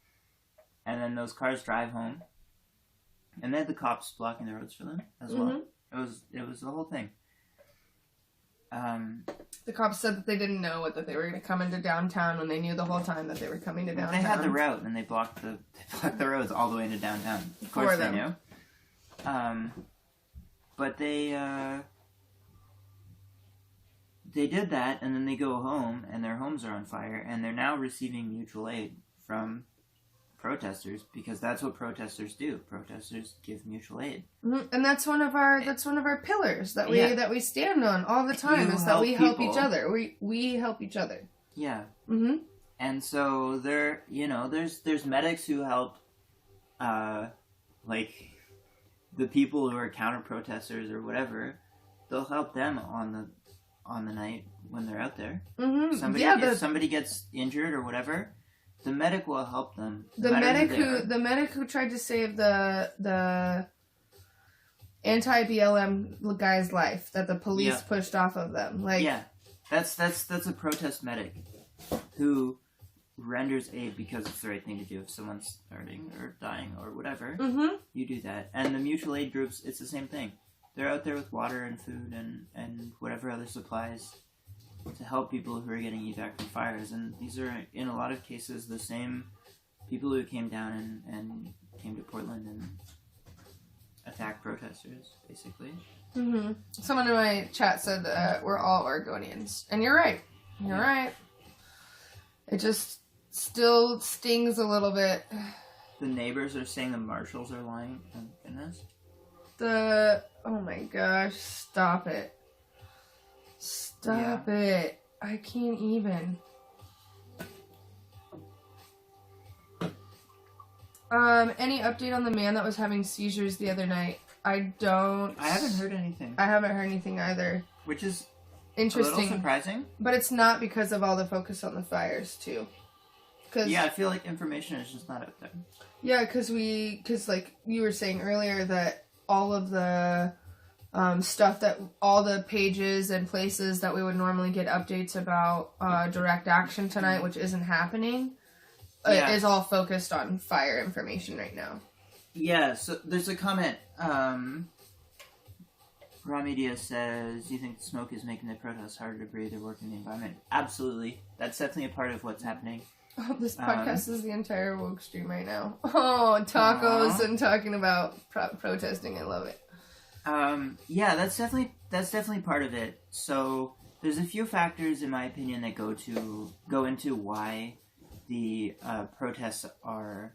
And then those cars drive home. And they had the cops blocking the roads for them as well. It was the whole thing. The cops said that they didn't know that they were going to come into downtown when they knew the whole time that they were coming to downtown. They had the route and they blocked the roads all the way into downtown. Of course they knew. But they did that, and then they go home, and their homes are on fire, and they're now receiving mutual aid from protesters, because that's what protesters do. Protesters give mutual aid. And that's one of our pillars that we stand on all the time, is that we help each other. We help each other. Yeah. And so there's medics who help, like, the people who are counter protesters or whatever. They'll help them on the night when they're out there. If somebody gets injured or whatever, the medic will help them. The medic who tried to save the anti-BLM guy's life that the police pushed off of them. That's a protest medic who renders aid because it's the right thing to do. If someone's hurting or dying or whatever, you do that. And the mutual aid groups, it's the same thing. They're out there with water and food and whatever other supplies to help people who are getting evac from fires. And these are, in a lot of cases, the same people who came down and came to Portland and attacked protesters, basically. Someone in my chat said we're all Oregonians. And you're right. You're right. It just still stings a little bit. The neighbors are saying the marshals are lying. Oh, goodness. Oh my gosh, stop it. Stop it. I can't even. Any update on the man that was having seizures the other night? I haven't heard anything. I haven't heard anything either. Which is interesting. A little surprising. But it's not because of all the focus on the fires, too. I feel like information is just not out there. Yeah, because like you were saying earlier, that all of the stuff that all the pages and places that we would normally get updates about direct action tonight, which isn't happening, is all focused on fire information right now. Yeah, so there's a comment Raw Media says, "Do you think the smoke is making the protests harder to breathe or work in the environment?" Absolutely. That's definitely a part of what's happening. Oh, this podcast is the entire woke stream right now. Oh, tacos and talking about protesting. I love it. Yeah, that's definitely part of it. So there's a few factors, in my opinion, that go into why the protests are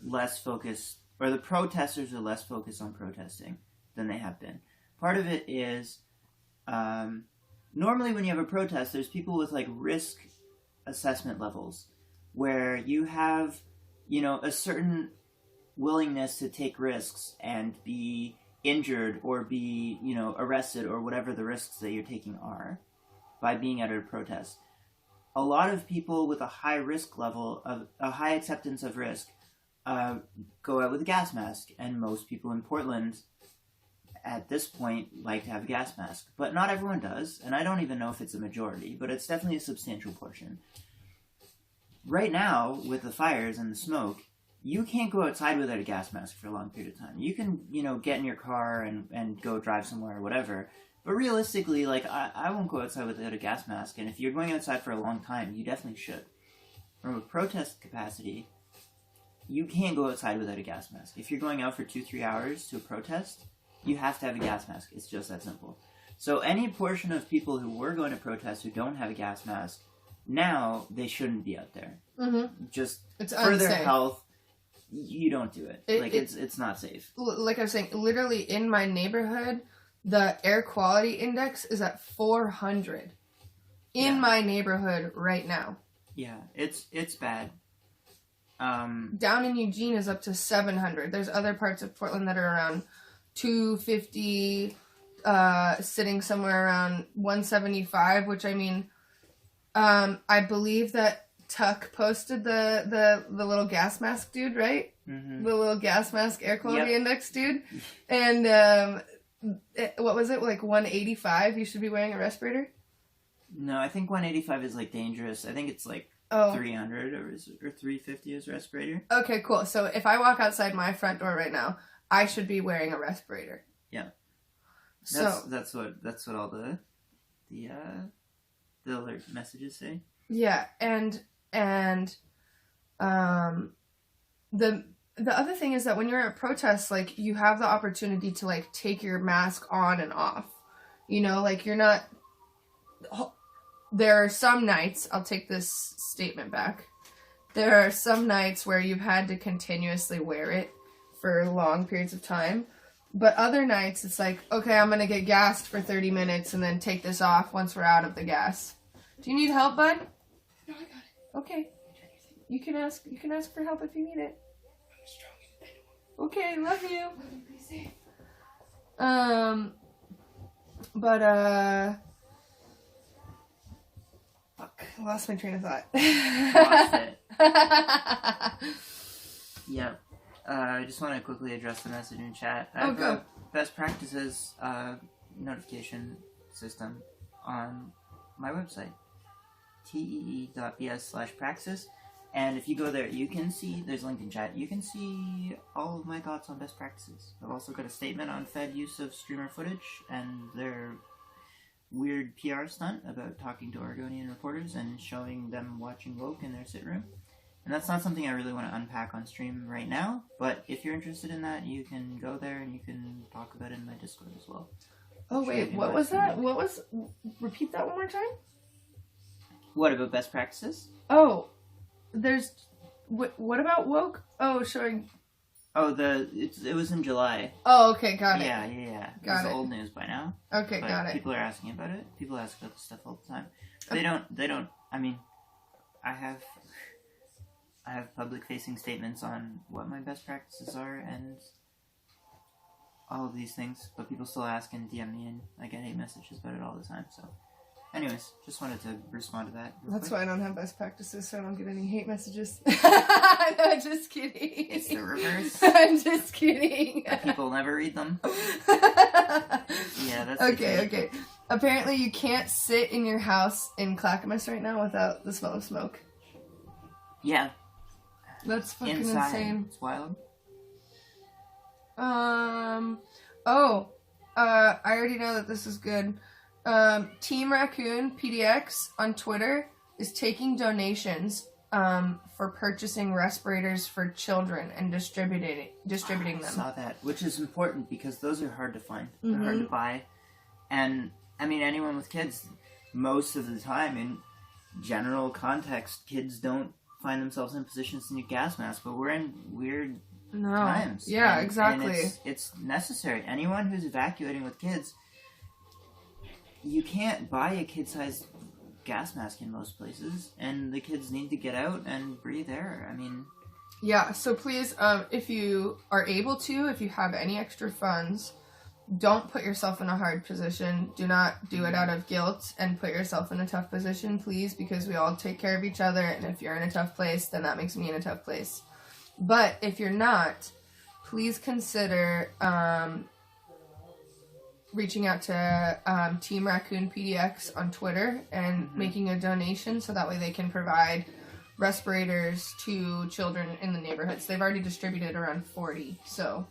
less focused, or the protesters are less focused on protesting than they have been. Part of it is normally when you have a protest, there's people with like risk assessment levels where you have, a certain willingness to take risks and be injured or be, arrested or whatever the risks that you're taking are by being at a protest. A lot of people with a high risk level, of a high acceptance of risk, go out with a gas mask, and most people in Portland at this point like to have a gas mask, but not everyone does, and I don't even know if it's a majority, but it's definitely a substantial portion. Right now, with the fires and the smoke, you can't go outside without a gas mask for a long period of time. You can, get in your car and go drive somewhere or whatever, but realistically, like, I won't go outside without a gas mask, and if you're going outside for a long time, you definitely should. From a protest capacity, you can't go outside without a gas mask. If you're going out for 2-3 hours to a protest, you have to have a gas mask. It's just that simple. So any portion of people who were going to protest who don't have a gas mask, now they shouldn't be out there. Mm-hmm. Just it's for unsafe. their health, you don't do it. It's not safe. Like I was saying, literally in my neighborhood, the air quality index is at 400 in my neighborhood right now. Yeah, it's bad. Down in Eugene is up to 700. There's other parts of Portland that are around 250, sitting somewhere around 175, which I mean, I believe that Tuck posted the little gas mask dude, right? Mm-hmm. The little gas mask air quality index dude. And what was it, like 185? You should be wearing a respirator? No, I think 185 is like dangerous. I think it's like 300 or 350 is respirator. Okay, cool. So if I walk outside my front door right now, I should be wearing a respirator. Yeah. That's what all the alert messages say. Yeah, and the other thing is that when you're at protests, like, you have the opportunity to like take your mask on and off. Like, you're not. There are some nights, I'll take this statement back. There are some nights where you've had to continuously wear it for long periods of time. But other nights, it's like, okay, I'm going to get gassed for 30 minutes and then take this off once we're out of the gas. Do you need help, bud? No, I got it. Okay. You can ask for help if you need it. I'm strong. Okay, love you. Fuck, I lost my train of thought. Lost it. Yep. I just want to quickly address the message in chat. I have a best practices notification system on my website, tee.bs/praxis. And if you go there, you can see, there's a link in chat, you can see all of my thoughts on best practices. I've also got a statement on Fed use of streamer footage and their weird PR stunt about talking to Oregonian reporters and showing them watching woke in their sit room. And that's not something I really want to unpack on stream right now, but if you're interested in that, you can go there and you can talk about it in my Discord as well. Oh wait, what was that? Repeat that one more time? What about best practices? Oh, what about woke? Oh, showing. Oh, it was in July. Oh, okay, got it. Yeah. Got it. It's old news by now. Okay, but got it. People are asking about it. People ask about this stuff all the time. They don't, I mean, I have public-facing statements on what my best practices are and all of these things, but people still ask and DM me, and I get hate messages about it all the time, so. Anyways, just wanted to respond to that. That's why I don't have best practices, so I don't get any hate messages. No, just kidding. It's the reverse. I'm just kidding. People never read them. Yeah, that's okay. Apparently you can't sit in your house in Clackamas right now without the smell of smoke. Yeah. That's fucking Inside. insane. It's wild. Oh, I already know that this is good. Team Raccoon PDX on Twitter is taking donations for purchasing respirators for children and distributing them. I saw that, which is important because those are hard to find. They're hard to buy. And, I mean, anyone with kids, most of the time, in general context, kids don't find themselves in positions to need gas masks, but we're in weird times. Yeah, exactly. And it's necessary. Anyone who's evacuating with kids, you can't buy a kid-sized gas mask in most places, and the kids need to get out and breathe air. I mean... Yeah, so please, if you are able to, if you have any extra funds, don't put yourself in a hard position. Do not do it out of guilt and put yourself in a tough position, please, because we all take care of each other, and if you're in a tough place, then that makes me in a tough place. But if you're not, please consider reaching out to Team Raccoon PDX on Twitter and making a donation so that way they can provide respirators to children in the neighborhoods. They've already distributed around 40, so...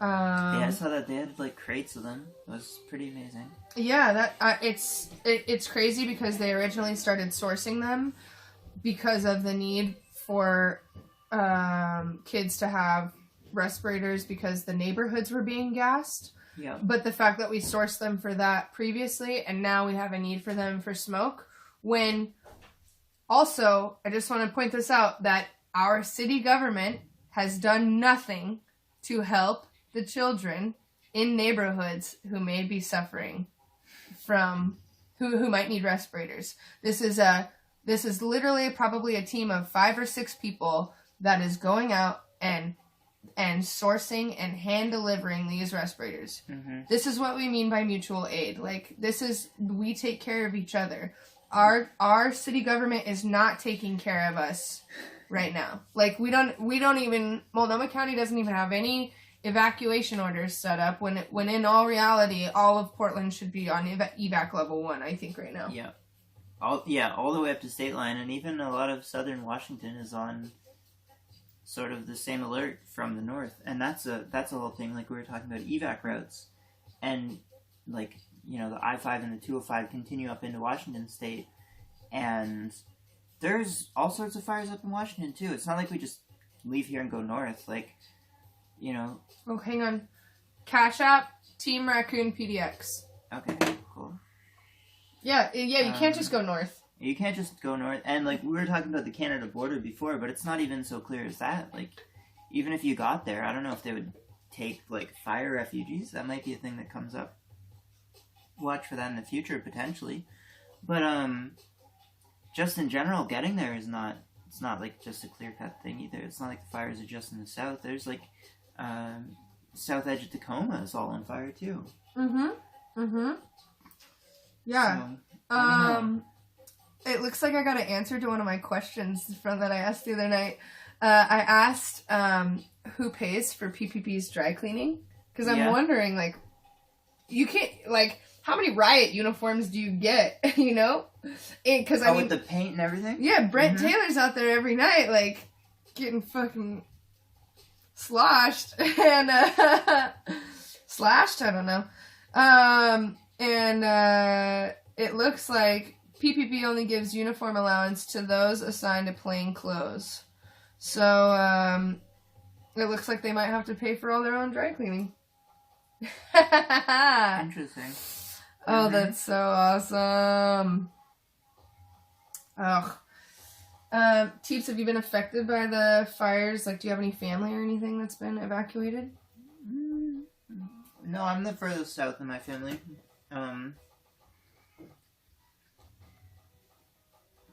yeah, I saw that they had like crates of them. It was pretty amazing. Yeah, that it's crazy because they originally started sourcing them because of the need for kids to have respirators because the neighborhoods were being gassed. Yeah. But the fact that we sourced them for that previously and now we have a need for them for smoke, when also I just want to point this out that our city government has done nothing to help the children in neighborhoods who may be suffering from who might need respirators. This is literally probably a team of 5 or 6 people that is going out and sourcing and hand delivering these respirators. This is what we mean by mutual aid. Like, we take care of each other. Our city government is not taking care of us right now. Like, we don't even, Multnomah County doesn't even have any evacuation orders set up when in all reality, all of Portland should be on evac level 1, I think, right now. Yeah. All the way up to state line, and even a lot of southern Washington is on sort of the same alert from the north, and that's a whole thing. Like we were talking about evac routes, and like, you know, the I-5 and the 205 continue up into Washington state, and there's all sorts of fires up in Washington too. It's not like we just leave here and go north, like, you know. Oh, hang on. Cash App, Team Raccoon PDX. Okay, cool. Yeah, you can't just go north. You can't just go north. And, like, we were talking about the Canada border before, but it's not even so clear as that. Like, even if you got there, I don't know if they would take, like, fire refugees. That might be a thing that comes up. Watch for that in the future, potentially. But, just in general, getting there is not... It's not, like, just a clear-cut thing, either. It's not like the fires are just in the south. There's, like, south edge of Tacoma is all on fire, too. Yeah. So, it looks like I got an answer to one of my questions that I asked the other night. I asked who pays for PPP's dry cleaning, because I'm wondering, like, you can't, like, how many riot uniforms do you get? You know, because I mean, with the paint and everything. Yeah, Brent Taylor's out there every night, like, getting fucking sloshed and slashed. I don't know. And it looks like PPP only gives uniform allowance to those assigned to plain clothes. So, it looks like they might have to pay for all their own dry cleaning. Interesting. Oh, that's so awesome. Ugh. Teeps, have you been affected by the fires? Like, do you have any family or anything that's been evacuated? No, I'm the furthest south in my family.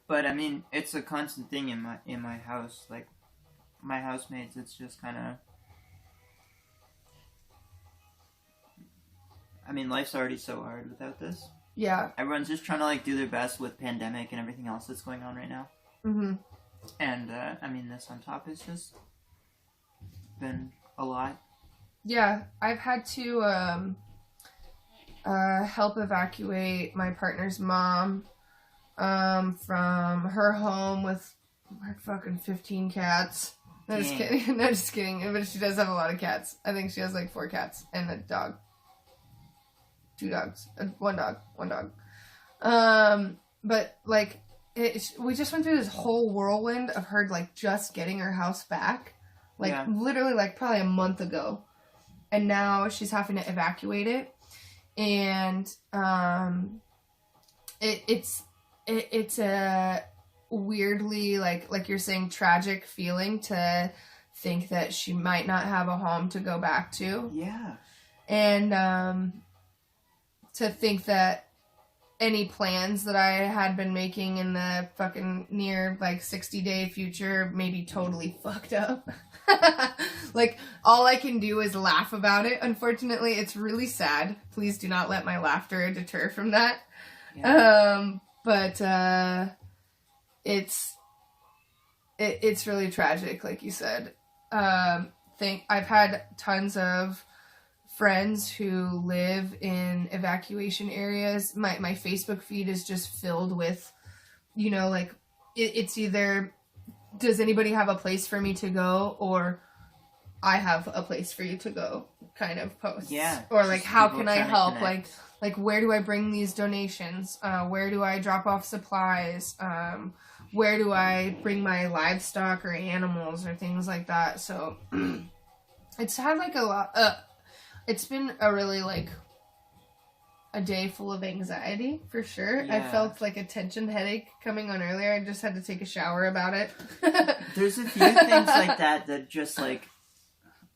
But I mean, it's a constant thing in my house. Like, my housemates, it's just kind of... I mean, life's already so hard without this. Yeah. Everyone's just trying to, like, do their best with pandemic and everything else that's going on right now. And, I mean, this on top has just been a lot. Yeah, I've had to help evacuate my partner's mom from her home with like fucking 15 cats No, just kidding. No, just kidding. But she does have a lot of cats. I think she has like 4 cats and a dog. 2 dogs. 1 dog. 1 dog. But like, we just went through this whole whirlwind of her like just getting her house back. Like literally like probably a month ago. And now she's having to evacuate it. And it's a weirdly like you're saying tragic feeling to think that she might not have a home to go back to. Yeah. And to think that any plans that I had been making in the fucking near like 60-day future may be totally fucked up. Like all I can do is laugh about it. Unfortunately, it's really sad. Please do not let my laughter deter from that. Yeah. But it's really tragic, like you said. I've had tons of friends who live in evacuation areas. My Facebook feed is just filled with, you know, like it's either does anybody have a place for me to go, or I have a place for you to go kind of posts. Yeah. Or like, how can I help? Like where do I bring these donations? Where do I drop off supplies? Where do I bring my livestock or animals or things like that? So it's had like a lot. It's been a really like a day full of anxiety for sure. Yeah. I felt like a tension headache coming on earlier. I just had to take a shower about it. There's a few things like that just like,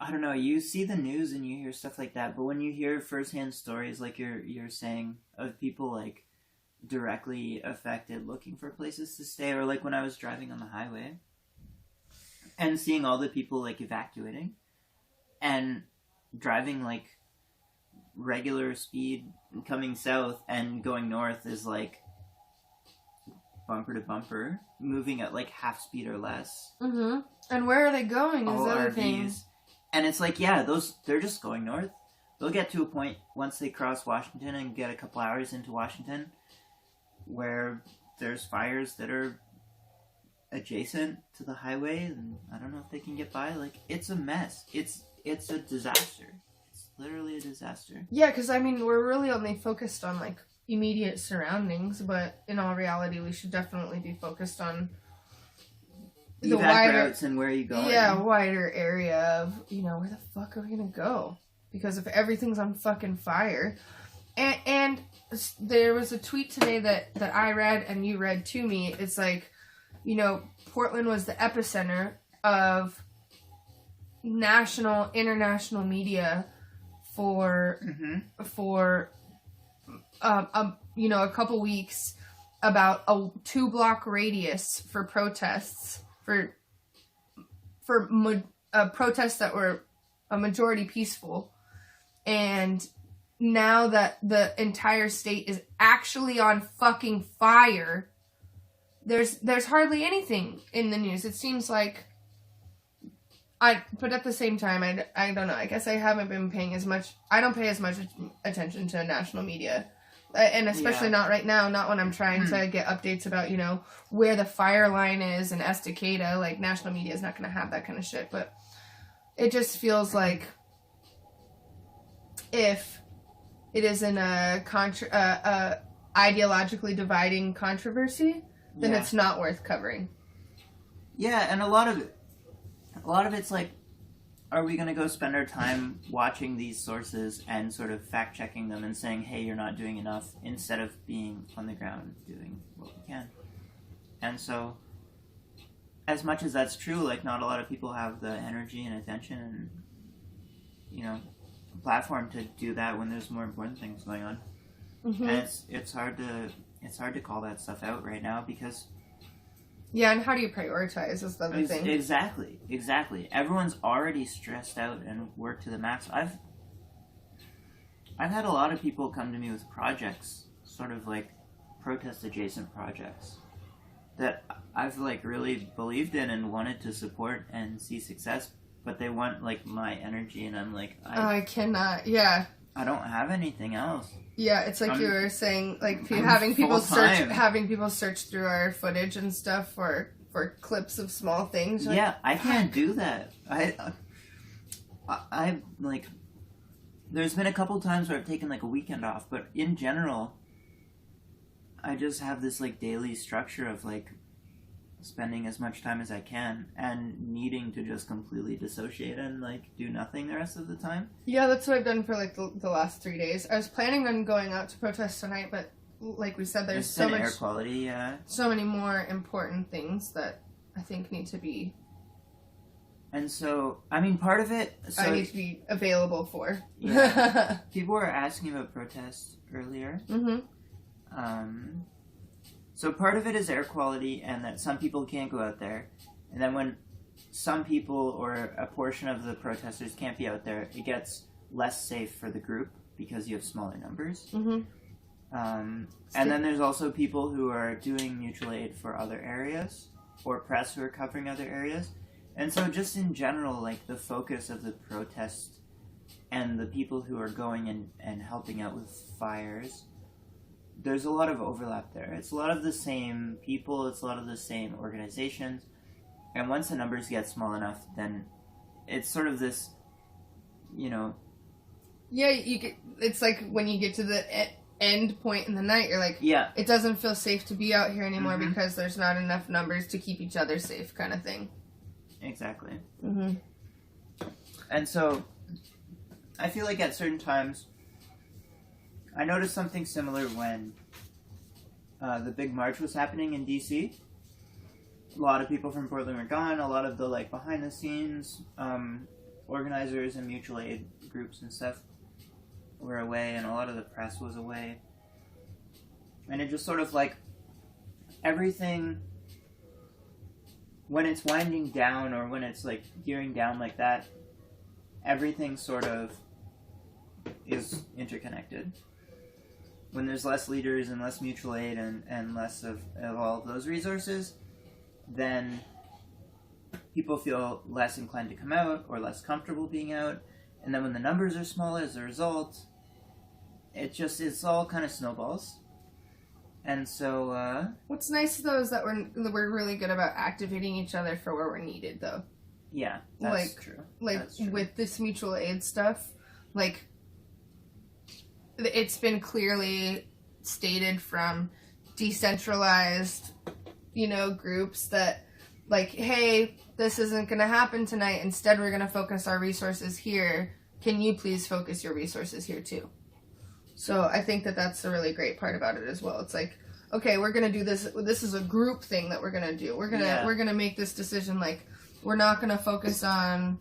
I don't know, you see the news and you hear stuff like that, but when you hear firsthand stories like you're saying of people like directly affected looking for places to stay, or like when I was driving on the highway and seeing all the people like evacuating and driving like regular speed coming south and going north is like bumper to bumper, moving at like half speed or less. Mm-hmm. And where are they going is all the other RVs. thing. And it's like, yeah, they're just going north. They'll get to a point once they cross Washington and get a couple hours into Washington where there's fires that are adjacent to the highway, and I don't know if they can get by. Like, it's a mess. It's a disaster. It's literally a disaster. Yeah, because I mean, we're really only focused on like immediate surroundings, but in all reality, we should definitely be focused on the wider routes and where you go. Yeah, wider area of, you know, where the fuck are we gonna go? Because if everything's on fucking fire. And there was a tweet today that I read and you read to me. It's like, you know, Portland was the epicenter of national, international media for you know, a couple weeks about a 2-block radius for protests for protests that were a majority peaceful. And now that the entire state is actually on fucking fire, there's hardly anything in the news. It seems like but at the same time, I don't know. I guess I haven't been paying as much. I don't pay as much attention to national media, and especially not right now. Not when I'm trying to get updates about, you know, where the fire line is in Estacada. Like, national media is not going to have that kind of shit. But it just feels like if it isn't a ideologically dividing controversy, then it's not worth covering. Yeah, and a lot of it's like, are we going to go spend our time watching these sources and sort of fact-checking them and saying, hey, you're not doing enough, instead of being on the ground doing what we can? And so, as much as that's true, like, not a lot of people have the energy and attention and, you know, platform to do that when there's more important things going on. Mm-hmm. And it's hard to call that stuff out right now, because yeah, and how do you prioritize is the other thing. Exactly. Everyone's already stressed out and worked to the max. I've had a lot of people come to me with projects, sort of like protest adjacent projects, that I've like really believed in and wanted to support and see success, but they want like my energy, and I'm like, I cannot. Yeah, I don't have anything else. Yeah, it's like you were saying, like having people search through our footage and stuff for for clips of small things. Like, yeah, I can't do that. I like. There's been a couple times where I've taken like a weekend off, but in general, I just have this like daily structure of like spending as much time as I can and needing to just completely dissociate and like do nothing the rest of the time. Yeah, that's what I've done for like the last 3 days. I was planning on going out to protest tonight, but like we said, there's so much air quality, yeah. So many more important things that I think need to be. And so, I mean, part of it... So, I need to be available for. Yeah. People were asking about protests earlier. Mm-hmm. So part of it is air quality and that some people can't go out there. And then when some people or a portion of the protesters can't be out there, it gets less safe for the group because you have smaller numbers. Mm-hmm. And then there's also people who are doing mutual aid for other areas or press who are covering other areas. And so just in general, like the focus of the protest and the people who are going and helping out with fires, there's a lot of overlap there. It's a lot of the same people, it's a lot of the same organizations. And once the numbers get small enough, then it's sort of this, you know... Yeah, it's like when you get to the end point in the night, you're like, yeah, it doesn't feel safe to be out here anymore mm-hmm. because there's not enough numbers to keep each other safe kind of thing. Exactly. Mm-hmm. And so, I feel like at certain times, I noticed something similar when the big march was happening in DC. A lot of people from Portland were gone. A lot of the like behind the scenes organizers and mutual aid groups and stuff were away, and a lot of the press was away. And it just sort of like everything, when it's winding down or when it's like gearing down like that, everything sort of is interconnected. When there's less leaders and less mutual aid and less of all of those resources, then people feel less inclined to come out or less comfortable being out. And then when the numbers are small as a result, it's all kind of snowballs. And so, what's nice though is that we're really good about activating each other for where we're needed, though. Yeah, that's true. That's true. With this mutual aid stuff, like, it's been clearly stated from decentralized, groups that, like, hey, this isn't going to happen tonight. Instead, we're going to focus our resources here. Can you please focus your resources here too? So I think that that's a really great part about it as well. It's like, okay, we're going to do this. This is a group thing that we're going to do. We're going to make this decision. Like, we're not going to focus on,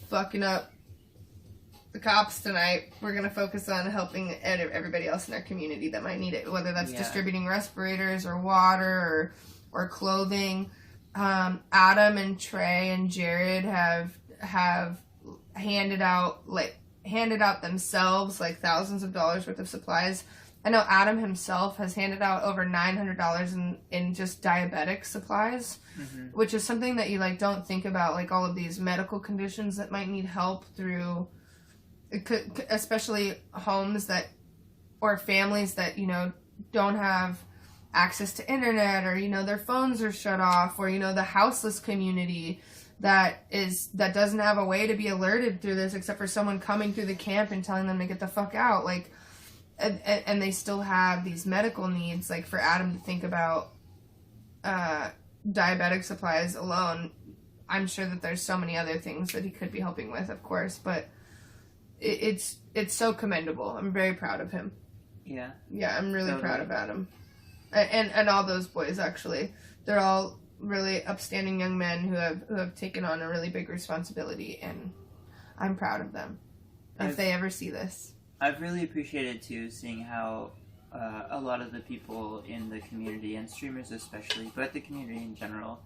fucking up the cops tonight. We're going to focus on helping everybody else in our community that might need it, whether that's distributing respirators or water or clothing. Adam and Trey and Jared have handed out themselves like thousands of dollars worth of supplies. I know Adam himself has handed out over $900 in just diabetic supplies, which is something that you don't think about, like all of these medical conditions that might need help through, especially homes that or families that don't have access to internet, or their phones are shut off, or the houseless community that doesn't have a way to be alerted through this except for someone coming through the camp and telling them to get the fuck out. Like, and they still have these medical needs. Like, for Adam to think about diabetic supplies alone, I'm sure that there's so many other things that he could be helping with, of course, but it's so commendable. I'm very proud of him. Yeah. Yeah, I'm really proud of Adam. And all those boys, actually. They're all really upstanding young men who have taken on a really big responsibility, and I'm proud of them if they ever see this. I've really appreciated too seeing how a lot of the people in the community, and streamers especially, but the community in general,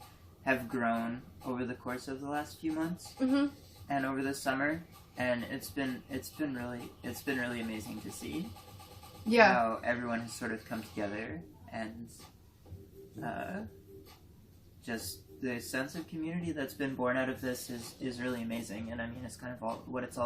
have grown over the course of the last few months and over the summer, and it's been really amazing to see how everyone has sort of come together, and just the sense of community that's been born out of this is really amazing. And I mean, it's kind of what it's all